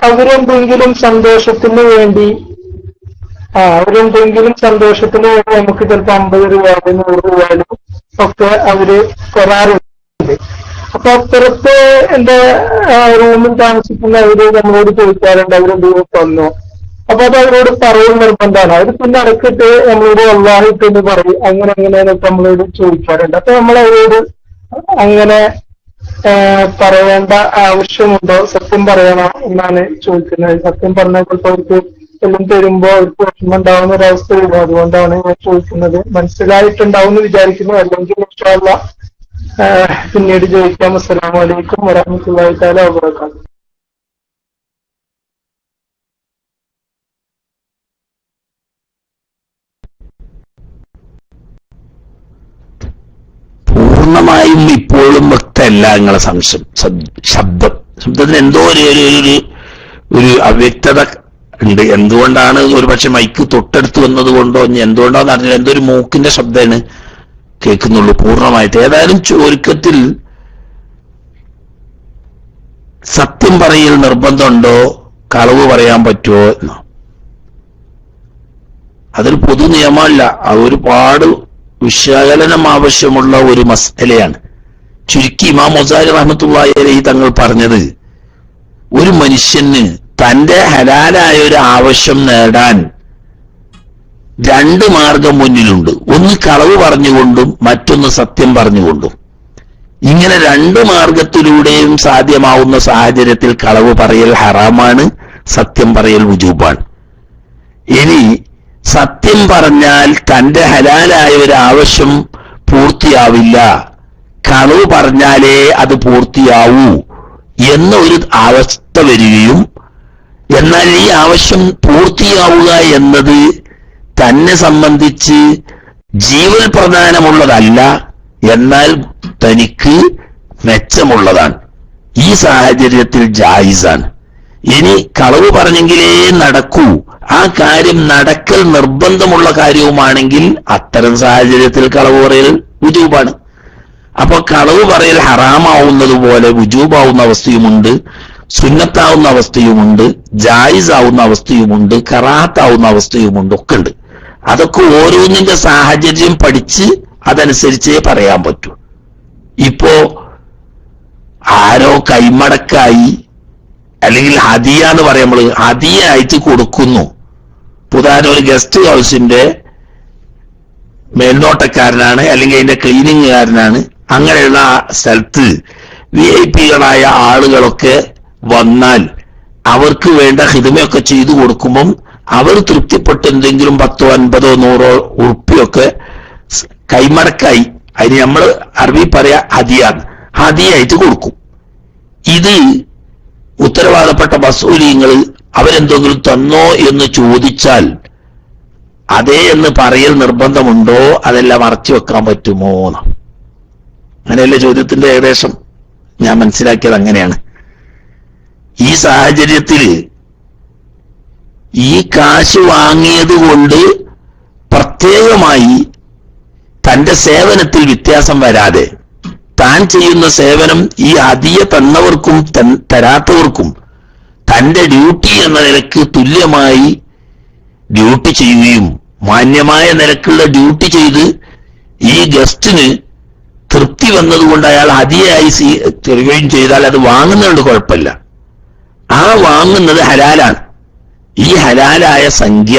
അവരെന്തെങ്കിലും സന്തോഷത്തിന് വേണ്ടി നമുക്ക് ചിലപ്പോ 50 രൂപയായാലും 100 രൂപയാലും ഒക്കെ അവര് തരാറുണ്ട്. അപ്പൊ അത്തരത്തെ എന്റെ റൂമിൽ താമസിക്കുന്ന അവര് നമ്മളോട് ചോദിക്കാറുണ്ട്, അവരെന്തെങ്കിലും തന്നോ? അപ്പൊ അത് അവരോട് പറയും നിർബന്ധമാണ്. അവർ പിന്നെ അടക്കിട്ട് നമ്മളോട് അള്ളാഹിട്ടെന്ന് പറയും, അങ്ങനെ എങ്ങനെയാണൊക്കെ നമ്മളോട് ചോദിക്കാറുണ്ട്. അപ്പൊ നമ്മൾ അവരോട് അങ്ങനെ പറയേണ്ട ആവശ്യമുണ്ടോ? സത്യം പറയണോ എന്നാണ് ചോദിക്കുന്നത്. സത്യം പറഞ്ഞാൽ ചിലപ്പോൾ അവർക്ക് എല്ലാം തരുമ്പോ അവർക്ക് വിഷമം ഉണ്ടാവുന്ന ഒരവസ്ഥ വരും. അതുകൊണ്ടാണ് ഞാൻ ചോദിക്കുന്നത്. മനസ്സിലായിട്ടുണ്ടാവും എന്ന് വിചാരിക്കുന്നു. അല്ലെങ്കിൽ ഇൻഷാ അല്ലാഹ് പിന്നീട് ചോദിക്കാം. അസ്സലാമു അലൈക്കും വറഹ്മത്തുള്ളാഹി തആല വബറകാതുഹു. പൂർണ്ണമായും ഇപ്പോഴും വ്യക്തമല്ല നിങ്ങളെ ശബ്ദത്തിന് എന്തോ ഒരു അവ്യക്തത ഉണ്ട്. എന്തുകൊണ്ടാണ്? ഒരുപക്ഷെ മൈക്ക് തൊട്ടടുത്ത് വന്നത് കൊണ്ടോ എന്തുകൊണ്ടോന്ന് അറിഞ്ഞില്ല. എന്തോ ഒരു മൂക്കിന്റെ ശബ്ദമാണ് കേൾക്കുന്നുള്ളൂ പൂർണ്ണമായിട്ട്. ഏതായാലും ചുരുക്കത്തിൽ സത്യം പറയൽ നിർബന്ധമുണ്ടോ, കളവ് പറയാൻ പറ്റുമോ എന്നോ? അതൊരു പൊതു നിയമമല്ല. അത് ഒരുപാട് വിശകലനം ആവശ്യമുള്ള ഒരു മസലയാണ്. ചുരുക്കി ഇമാം ഗസാലി റഹ്മത്തുള്ളാഹി അലൈഹി തങ്ങൾ പറഞ്ഞത്, ഒരു മനുഷ്യന് തന്റെ ഹലാലായ ഒരു ആവശ്യം നേടാൻ 2 മാർഗം മുന്നിലുണ്ട്. ഒന്ന് കളവ് പറഞ്ഞുകൊണ്ടും മറ്റൊന്ന് സത്യം പറഞ്ഞുകൊണ്ടും. ഇങ്ങനെ രണ്ട് മാർഗത്തിലൂടെയും സാധ്യമാവുന്ന സാഹചര്യത്തിൽ കളവ് പറയൽ ഹറാമാണ്, സത്യം പറയൽ വുജൂബാണ്. ഇനി സത്യം പറഞ്ഞാൽ തന്റെ ഹലാലായ ഒരു ആവശ്യം പൂർത്തിയാവില്ല, കളവ് പറഞ്ഞാലേ അത് പൂർത്തിയാവൂ എന്നൊരു അവസ്ഥ വരികയും, എന്നാൽ ഈ ആവശ്യം പൂർത്തിയാവുക എന്നത് തന്നെ സംബന്ധിച്ച് ജീവൽ പ്രധാനമുള്ളതല്ല, എന്നാൽ തനിക്ക് മെച്ചമുള്ളതാണ്. ഈ സാഹചര്യത്തിൽ ജായിസാണ്. ഇനി കളവ് പറഞ്ഞെങ്കിലേ നടക്കൂ, ആ കാര്യം നടക്കൽ നിർബന്ധമുള്ള കാര്യവുമാണെങ്കിൽ അത്തരം സാഹചര്യത്തിൽ കളവ് പറയൽ വുജൂബാണ്. അപ്പൊ കളവ് പറയൽ ഹറാമാവുന്നത് പോലെ വുജൂബാവുന്ന അവസ്ഥയുമുണ്ട്, സുന്നത്താവുന്ന അവസ്ഥയുമുണ്ട്, ജായിസ് ആവുന്ന അവസ്ഥയുമുണ്ട്, കറാഹത്താവുന്ന അവസ്ഥയുമുണ്ട്, ഒക്കെ ഉണ്ട്. അതൊക്കെ ഓരോന്നിന്റെ സാഹചര്യം പഠിച്ച് അതനുസരിച്ചേ പറയാൻ പറ്റൂ. ഇപ്പോ ആരോ കൈമടക്കായി അല്ലെങ്കിൽ ഹദിയ എന്ന് പറയുമ്പോൾ ഹദിയ അയച്ച് കൊടുക്കുന്നു. ഉദാഹരണം, ഒരു ഗസ്റ്റ് ഹൗസിന്റെ മേൽനോട്ടക്കാരനാണ് അല്ലെങ്കിൽ അതിന്റെ ക്ലീനിങ്ങുകാരനാണ്. അങ്ങനെയുള്ള സ്ഥലത്ത് VIP-കളായ ആളുകളൊക്കെ വന്നാൽ അവർക്ക് വേണ്ട ഹിദമയൊക്കെ ചെയ്തു കൊടുക്കുമ്പം അവർ തൃപ്തിപ്പെട്ട് എന്തെങ്കിലും 10, 50, 100 ഉറുപ്പിയൊക്കെ കൈമടക്കായി, അതിന് നമ്മൾ അറബി പറയാ ഹദിയാണ്, ഹദിയായിട്ട് കൊടുക്കും. ഇത് ഉത്തരവാദപ്പെട്ട മസൂലിങ്ങൾ അവരെന്തെങ്കിലും തന്നോ എന്ന് ചോദിച്ചാൽ അതേ എന്ന് പറയൽ നിർബന്ധമുണ്ടോ, അതെല്ലാം മറച്ചു വെക്കാൻ പറ്റുമോ? അങ്ങനെയല്ലേ ചോദ്യത്തിന്റെ ഏകദേശം ഞാൻ മനസ്സിലാക്കിയത് അങ്ങനെയാണ്. ഈ സാഹചര്യത്തിൽ ഈ കാശ് വാങ്ങിയത് കൊണ്ട് പ്രത്യേകമായി തന്റെ സേവനത്തിൽ വ്യത്യാസം വരാതെ താൻ ചെയ്യുന്ന സേവനം ഈ ഹദിയ തന്നവർക്കും തരാത്തവർക്കും തന്റെ ഡ്യൂട്ടി എന്ന നിലക്ക് തുല്യമായി ഡ്യൂട്ടി ചെയ്യുകയും മാന്യമായ നിലക്കുള്ള ഡ്യൂട്ടി ചെയ്ത് ഈ ഗസ്റ്റിന് തൃപ്തി വന്നതുകൊണ്ട് അയാൾ ഹദിയായി തരികയും ചെയ്താൽ അത് വാങ്ങുന്നതുകൊണ്ട് കുഴപ്പമില്ല. ആ വാങ്ങുന്നത് ഹലാലാണ്. ഈ ഹലാലായ സംഖ്യ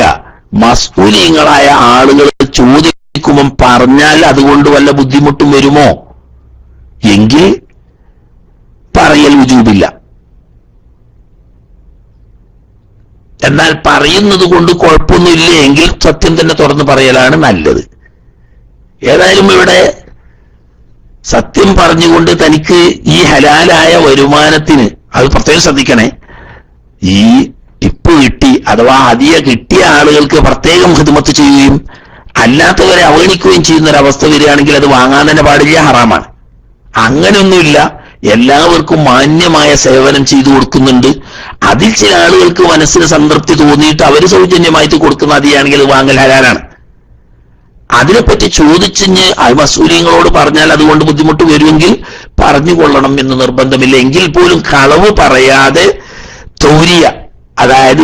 മസ്ഊലിങ്ങളായ ആളുകൾ ചോദിക്കുമ്പം പറഞ്ഞാൽ അതുകൊണ്ട് വല്ല ബുദ്ധിമുട്ടും വരുമോ എങ്കിൽ പറയൽ വുജൂബില്ല. എന്നാൽ പറയുന്നത് കൊണ്ട് കുഴപ്പമൊന്നുമില്ല എങ്കിൽ സത്യം തന്നെ തുറന്ന് പറയലാണ് നല്ലത്. ഏതായാലും ഇവിടെ സത്യം പറഞ്ഞുകൊണ്ട് തനിക്ക് ഈ ഹലാലായ വരുമാനത്തിന്, അത് പ്രത്യേകം ശ്രദ്ധിക്കണേ, ഈ ടിപ്പ് കിട്ടി അഥവാ ഹദിയ കിട്ടിയ ആളുകൾക്ക് പ്രത്യേകം ഖിദ്മത്ത് ചെയ്യുകയും അല്ലാത്തവരെ അവഗണിക്കുകയും ചെയ്യുന്ന ഒരവസ്ഥ വരികയാണെങ്കിൽ അത് വാങ്ങാൻ തന്നെ പാടില്ല, ഹറാമാണ്. അങ്ങനെയൊന്നുമില്ല, എല്ലാവർക്കും മാന്യമായ സേവനം ചെയ്തു കൊടുക്കുന്നുണ്ട്. അതിൽ ചില ആളുകൾക്ക് മനസ്സിന് സംതൃപ്തി തോന്നിയിട്ട് അവർ സൗജന്യമായിട്ട് കൊടുക്കുന്ന ഹദിയാണെങ്കിൽ അത് വാങ്ങൽ ഹലാലാണ്. അതിനെപ്പറ്റി ചോദിച്ചിഞ്ഞ് മസൂലിങ്ങളോട് പറഞ്ഞാൽ അതുകൊണ്ട് ബുദ്ധിമുട്ട് വരുമെങ്കിൽ പറഞ്ഞുകൊള്ളണം എന്ന് നിർബന്ധമില്ല. എങ്കിൽ പോലും കളവ് പറയാതെ തൗരിയ, അതായത്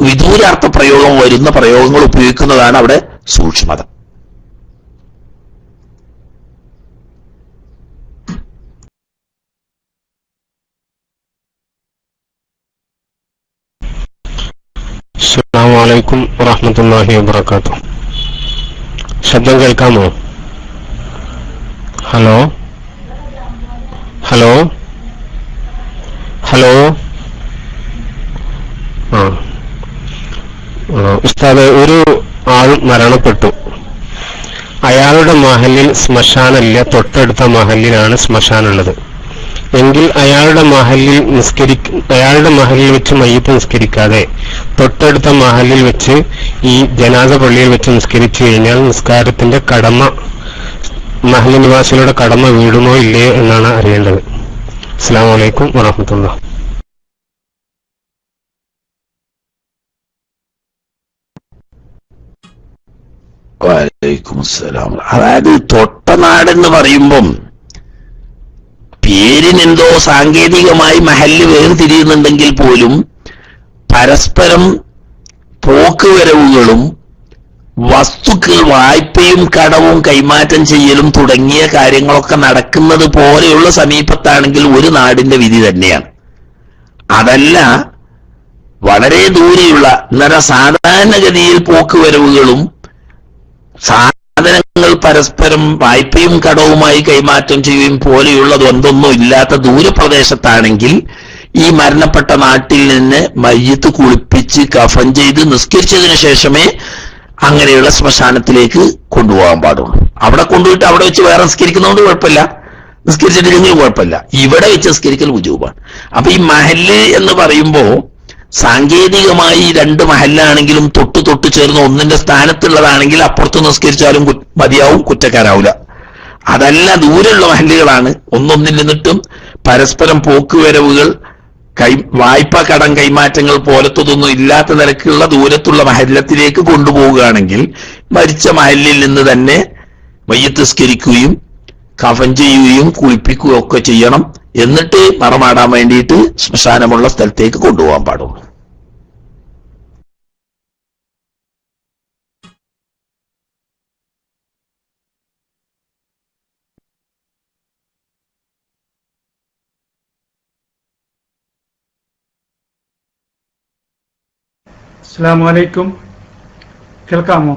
വിദൂരാർത്ഥ പ്രയോഗം വരുന്ന പ്രയോഗങ്ങൾ ഉപയോഗിക്കുന്നതാണ് അവിടെ സൂക്ഷ്മത. അസ്സലാമു അലൈക്കും വറഹ്മത്തുള്ളാഹി വബറകാതുഹു. ശബ്ദം കേൾക്കാമോ? Hello hello hello. ഉസ്താദ്, ഒരു ആൾ മരണപ്പെട്ടു. അയാളുടെ മഹലിൽ ശ്മശാനമില്ല, തൊട്ടടുത്ത മഹലിലാണ് ശ്മശാനുള്ളത്. എങ്കിൽ അയാളുടെ മഹലിൽ വെച്ച് മയ്യത്ത് നിസ്കരിക്കാതെ തൊട്ടടുത്ത മഹലിൽ വെച്ച് ഈ ജനാസ പള്ളിയിൽ വെച്ച് നിസ്കരിച്ചു കഴിഞ്ഞാൽ നിസ്കാരത്തിന്റെ കടമ മഹൽ നിവാസികളുടെ കടമ വീടുമോ ഇല്ലേ എന്നാണ് അറിയേണ്ടത്. അസ്സലാമു അലൈക്കും വറഹ്മത്തുള്ളാഹി. വലൈക്കും അസ്സലാം. അതായത് തൊട്ടനാടെന്ന് പറയുമ്പം പേരിനെന്തോ സാങ്കേതികമായി മഹല്ല് വേർതിരിയുന്നുണ്ടെങ്കിൽ പോലും പരസ്പരം പോക്കുവരവുകളും വസ്തുക്കൾ വായ്പയും കടവും കൈമാറ്റം ചെയ്യലും തുടങ്ങിയ കാര്യങ്ങളൊക്കെ നടക്കുന്നത് പോലെയുള്ള സമീപത്താണെങ്കിൽ ഒരു നാടിന്റെ വിധി തന്നെയാണ്. അതല്ല വളരെ ദൂരെയുള്ള എന്നാൽ സാധാരണഗതിയിൽ പോക്കുവരവുകളും സാധനങ്ങൾ പരസ്പരം വായ്പയും കടവുമായി കൈമാറ്റം ചെയ്യുകയും പോലെയുള്ള ദ്വന്ദ്വൊന്നും ഇല്ലാത്ത ദൂരപ്രദേശത്താണെങ്കിൽ ഈ മരണപ്പെട്ട നാട്ടിൽ നിന്ന് മയ്യത്ത് കുളിപ്പിച്ച് കഫൻ ചെയ്ത് നിസ്കരിച്ചതിന് ശേഷമേ അങ്ങനെയുള്ള ശ്മശാനത്തിലേക്ക് കൊണ്ടുപോകാൻ പാടുള്ളൂ. അവിടെ കൊണ്ടുപോയിട്ട് അവിടെ വെച്ച് വേറെ നിസ്കരിക്കുന്നതുകൊണ്ട് കുഴപ്പമില്ല, നിസ്കരിച്ചിട്ടില്ലെങ്കിലും കുഴപ്പമില്ല. ഇവിടെ വെച്ച് നിസ്കരിക്കൽ വുജൂബാണ്. അപ്പൊ ഈ മഹല്ല് എന്ന് പറയുമ്പോ സാങ്കേതികമായി 2 മഹല്ലാണെങ്കിലും തൊട്ട് ചേർന്ന് ഒന്നിന്റെ സ്ഥാനത്തുള്ളതാണെങ്കിൽ അപ്പുറത്ത് നിസ്കരിച്ചാലും മതിയാവും, കുറ്റക്കാരാവില്ല. അതല്ല, ദൂരെയുള്ള മഹല്ലുകളാണ്, ഒന്നൊന്നിൽ നിന്നിട്ടും പരസ്പരം പോക്കുവരവുകൾ വായ്പ കടം കൈമാറ്റങ്ങൾ പോലത്തതൊന്നും ഇല്ലാത്ത നിലക്കുള്ള ദൂരത്തുള്ള മഹല്ലത്തിലേക്ക് കൊണ്ടുപോവുകയാണെങ്കിൽ മരിച്ച മഹല്ലിൽ നിന്ന് തന്നെ മയ്യത്ത് നിസ്കരിക്കുകയും കഫൻ ചെയ്യുകയും കുളിപ്പിക്കുകയും ഒക്കെ ചെയ്യണം. എന്നിട്ട് മറമാടാൻ വേണ്ടിയിട്ട് ശ്മശാനമുള്ള സ്ഥലത്തേക്ക് കൊണ്ടുപോകാൻ പാടുള്ളൂ. അസ്സലാമു അലൈക്കും. കേൾക്കാമോ?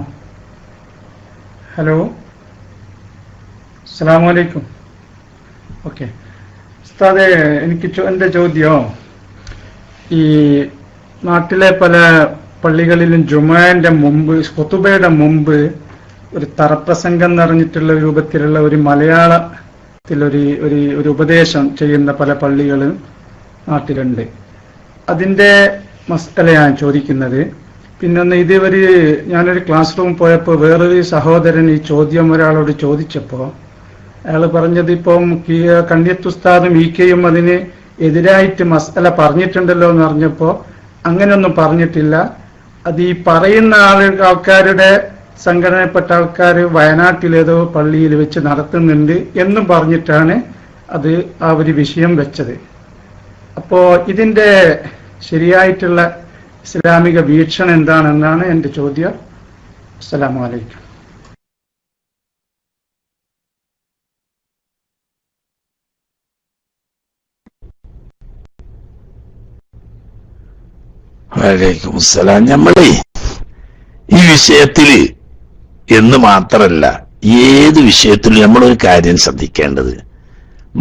ഹലോ, അസ്സലാമു അലൈക്കും. ഓക്കെ ഉസ്താദെ, എൻ്റെ ചോദ്യം, ഈ നാട്ടിലെ പല പള്ളികളിലും ജുമുഅന്റെ മുമ്പ്, ഖുതുബയുടെ മുമ്പ് ഒരു തറപ്രസംഗം നിറഞ്ഞിട്ടുള്ള രൂപത്തിലുള്ള ഒരു മലയാളത്തിൽ ഒരു ഉപദേശം ചെയ്യുന്ന പല പള്ളികളും നാട്ടിലുണ്ട്. അതിൻ്റെ മസ്അലയാണ് ചോദിക്കുന്നത്. പിന്നൊന്ന്, ഞാനൊരു ക്ലാസ് റൂം പോയപ്പോൾ വേറൊരു സഹോദരൻ ഈ ചോദ്യം ഒരാളോട് ചോദിച്ചപ്പോൾ അയാൾ പറഞ്ഞത്, ഇപ്പം കണ്യത്തുസ്താദും ഈക്കയും അതിന് എതിരായിട്ട് മസ്അല പറഞ്ഞിട്ടുണ്ടല്ലോ എന്ന് പറഞ്ഞപ്പോൾ അങ്ങനെയൊന്നും പറഞ്ഞിട്ടില്ല. അത് ഈ പറയുന്ന ആൾക്കാരുടെ സംഘടനപ്പെട്ട ആൾക്കാർ വയനാട്ടിലേതോ പള്ളിയിൽ വെച്ച് നടത്തുന്നുണ്ട് എന്നും പറഞ്ഞിട്ടാണ് അത് ആ ഒരു വിഷയം വെച്ചത്. അപ്പോ ഇതിന്റെ ശരിയായിട്ടുള്ള ഇസ്ലാമിക വീക്ഷണം എന്താണെന്നാണ് എൻ്റെ ചോദ്യം. അസ്സലാമു അലൈക്കും. വലൈക്കും അസ്സലാം. നമ്മളെ ഈ വിഷയത്തില് എന്ന് മാത്രല്ല ഏത് വിഷയത്തിലും നമ്മളൊരു കാര്യം ശ്രദ്ധിക്കേണ്ടത്,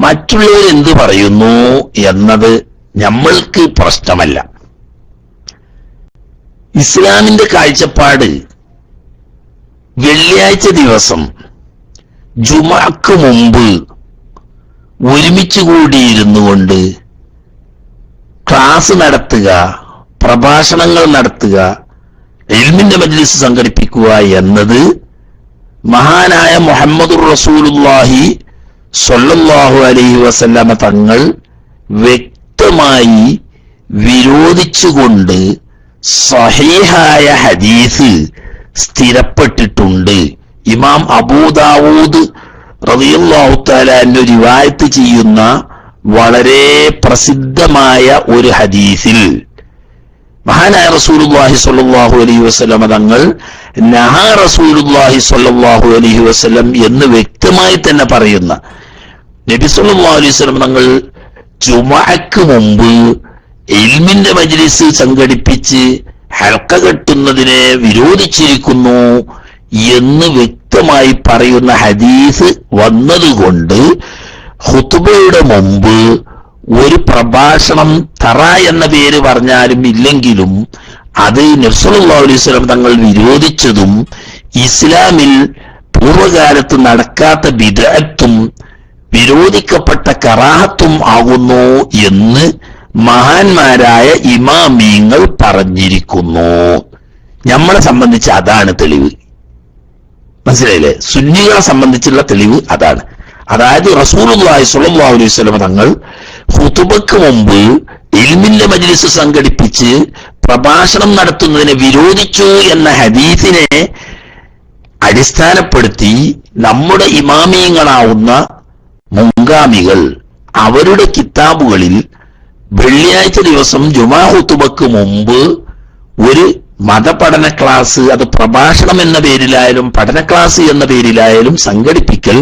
മറ്റുള്ളവർ എന്ത് പറയുന്നു എന്നത് നമ്മൾക്ക് പ്രശ്നമല്ല. ഇസ്ലാമിന്റെ കാഴ്ചപ്പാട് വെള്ളിയാഴ്ച ദിവസം ജുമഅക്ക് മുമ്പ് ഒരുമിച്ച് കൂടിയിരുന്നു കൊണ്ട് ക്ലാസ് നടത്തുക, പ്രഭാഷണങ്ങൾ നടത്തുക, ഇൽമിന്റെ മജ്ലിസ് സംഘടിപ്പിക്കുക എന്നത് മഹാനായ മുഹമ്മദുർ റസൂലുള്ളാഹി സ്വല്ലല്ലാഹു അലൈഹി വസല്ലമ തങ്ങൾ വ്യക്തമായി വിരോധിച്ചുകൊണ്ട് സഹീഹായ ഹദീസ് സ്ഥിരപ്പെട്ടിട്ടുണ്ട്. ഇമാം അബൂദാവൂദ് റളിയല്ലാഹു തആല അൻഹു റിവായത്ത് ചെയ്യുന്ന വളരെ പ്രസിദ്ധമായ ഒരു ഹദീസിൽ മഹാനായ റസൂലുള്ളാഹി സ്വല്ലല്ലാഹു അലൈഹി വസല്ലം തങ്ങൾ നഹാ റസൂലുള്ളാഹി സ്വല്ലല്ലാഹു അലൈഹി വസല്ലം എന്ന് വ്യക്തമായി തന്നെ പറയുന്ന നബി സല്ലല്ലാഹു അലൈഹി വസല്ലം തങ്ങൾ ജുമഅക്ക് മുമ്പ് ഇൽമിന്റെ മജ്ലിസ് സംഘടിപ്പിച്ച് ഹൽക്ക കെട്ടുന്നതിനെ വിരോധിച്ചിരിക്കുന്നു എന്ന് വ്യക്തമായി പറയുന്ന ഹദീസ് വന്നതുകൊണ്ട് ഖുതുബയുടെ മുമ്പ് ഒരു പ്രഭാഷണം തറ എന്ന പേര് പറഞ്ഞാലും ഇല്ലെങ്കിലും അത് നബി സല്ലല്ലാഹു അലൈഹി വസല്ലം തങ്ങൾ വിരോധിച്ചതും ഇസ്ലാമിൽ പൂർവകാലത്ത് നടക്കാത്ത ബിദ്അത്തും വിരോധിക്കപ്പെട്ട കറാഹത്തും ആകുന്നു എന്ന് മഹാന്മാരായ ഇമാമീങ്ങൾ പറഞ്ഞിരിക്കുന്നു. നമ്മളെ സംബന്ധിച്ച് അതാണ് തെളിവ്. മനസ്സിലായില്ലേ? സുന്നികളെ സംബന്ധിച്ചുള്ള തെളിവ് അതാണ്. അതായത് റസൂലുള്ളാഹി സ്വല്ലല്ലാഹു അലൈഹി വസല്ലം തങ്ങൾ ഖുതുബക്ക് മുമ്പ് ഇൽമിന്റെ മജ്ലിസ് സംഘടിപ്പിച്ച് പ്രഭാഷണം നടത്തുന്നതിനെ വിരോധിച്ചു എന്ന ഹദീസിനെ അടിസ്ഥാനപ്പെടുത്തി നമ്മുടെ ഇമാമിയങ്ങളാവുന്ന മുൻഗാമികൾ അവരുടെ കിതാബുകളിൽ വെള്ളിയാഴ്ച ദിവസം ജുമാ ഖുതുബക്ക് മുമ്പ് ഒരു മതപഠന ക്ലാസ്, അത് പ്രഭാഷണം എന്ന പേരിലായാലും പഠന ക്ലാസ് എന്ന പേരിലായാലും സംഘടിപ്പിക്കൽ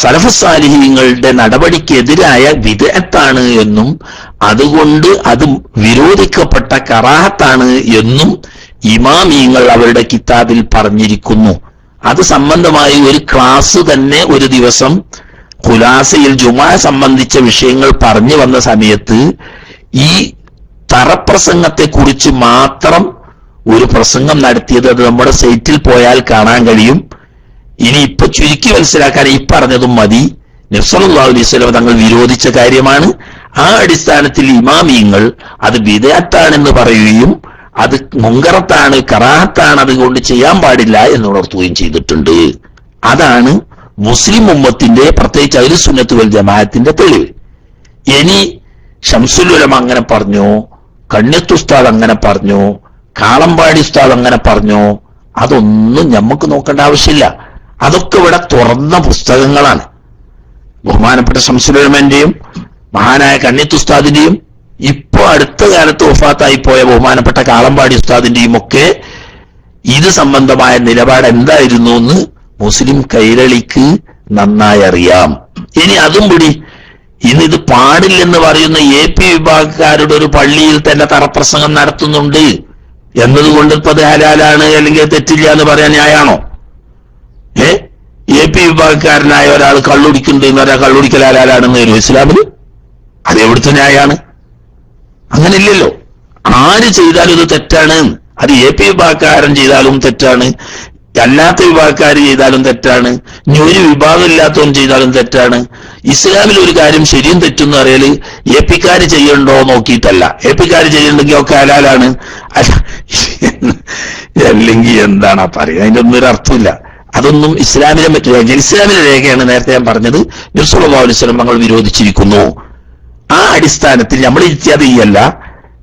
സലഫ് സാലിഹീങ്ങളുടെ നടപടിക്കെതിരായ ബിദ്അത്താണ് എന്നും അതുകൊണ്ട് അത് വിരോധിക്കപ്പെട്ട കറാഹത്താണ് എന്നും ഇമാമീങ്ങൾ അവരുടെ കിതാബിൽ പറഞ്ഞിരിക്കുന്നു. അത് സംബന്ധമായി ഒരു ക്ലാസ് തന്നെ ഒരു ദിവസം ഖുലാസയിൽ ജുമാ സംബന്ധിച്ച വിഷയങ്ങൾ പറഞ്ഞു വന്ന സമയത്ത് ഈ തറപ്രസംഗത്തെ കുറിച്ച് മാത്രം ഒരു പ്രസംഗം നടത്തിയത് അത് നമ്മുടെ സൈറ്റിൽ പോയാൽ കാണാൻ കഴിയും. ഇനി ഇപ്പൊ ചുരുക്കി മനസ്സിലാക്കാൻ ഈ പറഞ്ഞതും മതി. നബി സല്ലല്ലാഹു അലൈഹി വസല്ലം തങ്ങൾ വിരോധിച്ച കാര്യമാണ്. ആ അടിസ്ഥാനത്തിൽ ഇമാമിയങ്ങൾ അത് ബിദഅത്താണെന്ന് പറയുകയും അത് മുങ്കറത്താണ്, കറാഹത്താണ്, അതുകൊണ്ട് ചെയ്യാൻ പാടില്ല എന്ന് ഉണർത്തുകയും ചെയ്തിട്ടുണ്ട്. അതാണ് മുസ്ലിം ഉമ്മത്തിന്റെ, പ്രത്യേകിച്ച് അഹ്ലു സുന്നത്ത് വൽ ജമാഅത്തിന്റെ തെളിവ്. ഇനി ശംസുൽ ഉലമ അങ്ങനെ പറഞ്ഞു, കണ്യത്ത് ഉസ്താദ് അങ്ങനെ പറഞ്ഞു, കാളമ്പാടി ഉസ്താദ് അങ്ങനെ പറഞ്ഞു, അതൊന്നും നമുക്ക് നോക്കേണ്ട ആവശ്യമില്ല. അതൊക്കെ ഇവിടെ തുറന്ന പുസ്തകങ്ങളാണ്. ബഹുമാനപ്പെട്ട ശംസുൽ ഉലമന്റെയും മഹാനായ കണ്യത്ത് ഉസ്താദിന്റെയും ഇപ്പൊ അടുത്ത കാലത്ത് വഫാത്തായി പോയ ബഹുമാനപ്പെട്ട കാളമ്പാടി ഉസ്താദിന്റെയും ഒക്കെ ഇത് സംബന്ധമായ നിലപാട് എന്തായിരുന്നു എന്ന് മുസ്ലിം കൈരളിക്ക് നന്നായി അറിയാം. ഇനി അതും പിടി, ഇന്നിത് പാടില്ലെന്ന് പറയുന്ന AP വിഭാഗക്കാരുടെ ഒരു പള്ളിയിൽ തന്നെ തറപ്രസംഗം നടത്തുന്നുണ്ട് എന്നതുകൊണ്ട് ഇപ്പൊ അത് ഹലാലാണ് അല്ലെങ്കിൽ തെറ്റില്ല എന്ന് പറയാൻ ന്യായാണോ? AP വിഭാഗക്കാരനായ ഒരാൾ കള്ളുടിക്കുന്നുണ്ട് എന്ന് പറയാൻ കള്ളുടിക്കൽ ഹലാലാണെന്ന് വരും ഇസ്ലാമിൽ? അത് എവിടുത്തെ ന്യായാണ്? അങ്ങനെ ഇല്ലല്ലോ. ആര് ചെയ്താലും ഇത് തെറ്റാണ്. അത് AP വിഭാഗക്കാരൻ ചെയ്താലും തെറ്റാണ്, അല്ലാത്ത വിഭാഗക്കാർ ചെയ്താലും തെറ്റാണ്, ഇനി ഒരു വിഭാഗം ഇല്ലാത്തവൻ ചെയ്താലും തെറ്റാണ്. ഇസ്ലാമിൽ ഒരു കാര്യം ശരിയും തെറ്റും എന്ന് അറിയല് AP-ക്കാര് ചെയ്യണ്ടോ നോക്കിയിട്ടല്ല. AP-ക്കാര് ചെയ്യണ്ടെങ്കിൽ ഒക്കെ ഹലാലാണ്, അല്ലെങ്കിൽ എന്താണ് പറയുക? അതിന്റെ ഒന്നും ഒരു അർത്ഥമില്ല. അതൊന്നും ഇസ്ലാമിനെ പറ്റില്ല. ഇസ്ലാമിലെ രേഖയാണ് നേരത്തെ ഞാൻ പറഞ്ഞത്. നബി സല്ലല്ലാഹു അലൈഹി വസല്ലം തങ്ങൾ വിരോധിച്ചിരിക്കുന്നു. ആ അടിസ്ഥാനത്തിൽ നമ്മൾ ഇജ്തിഹാദിയല്ല,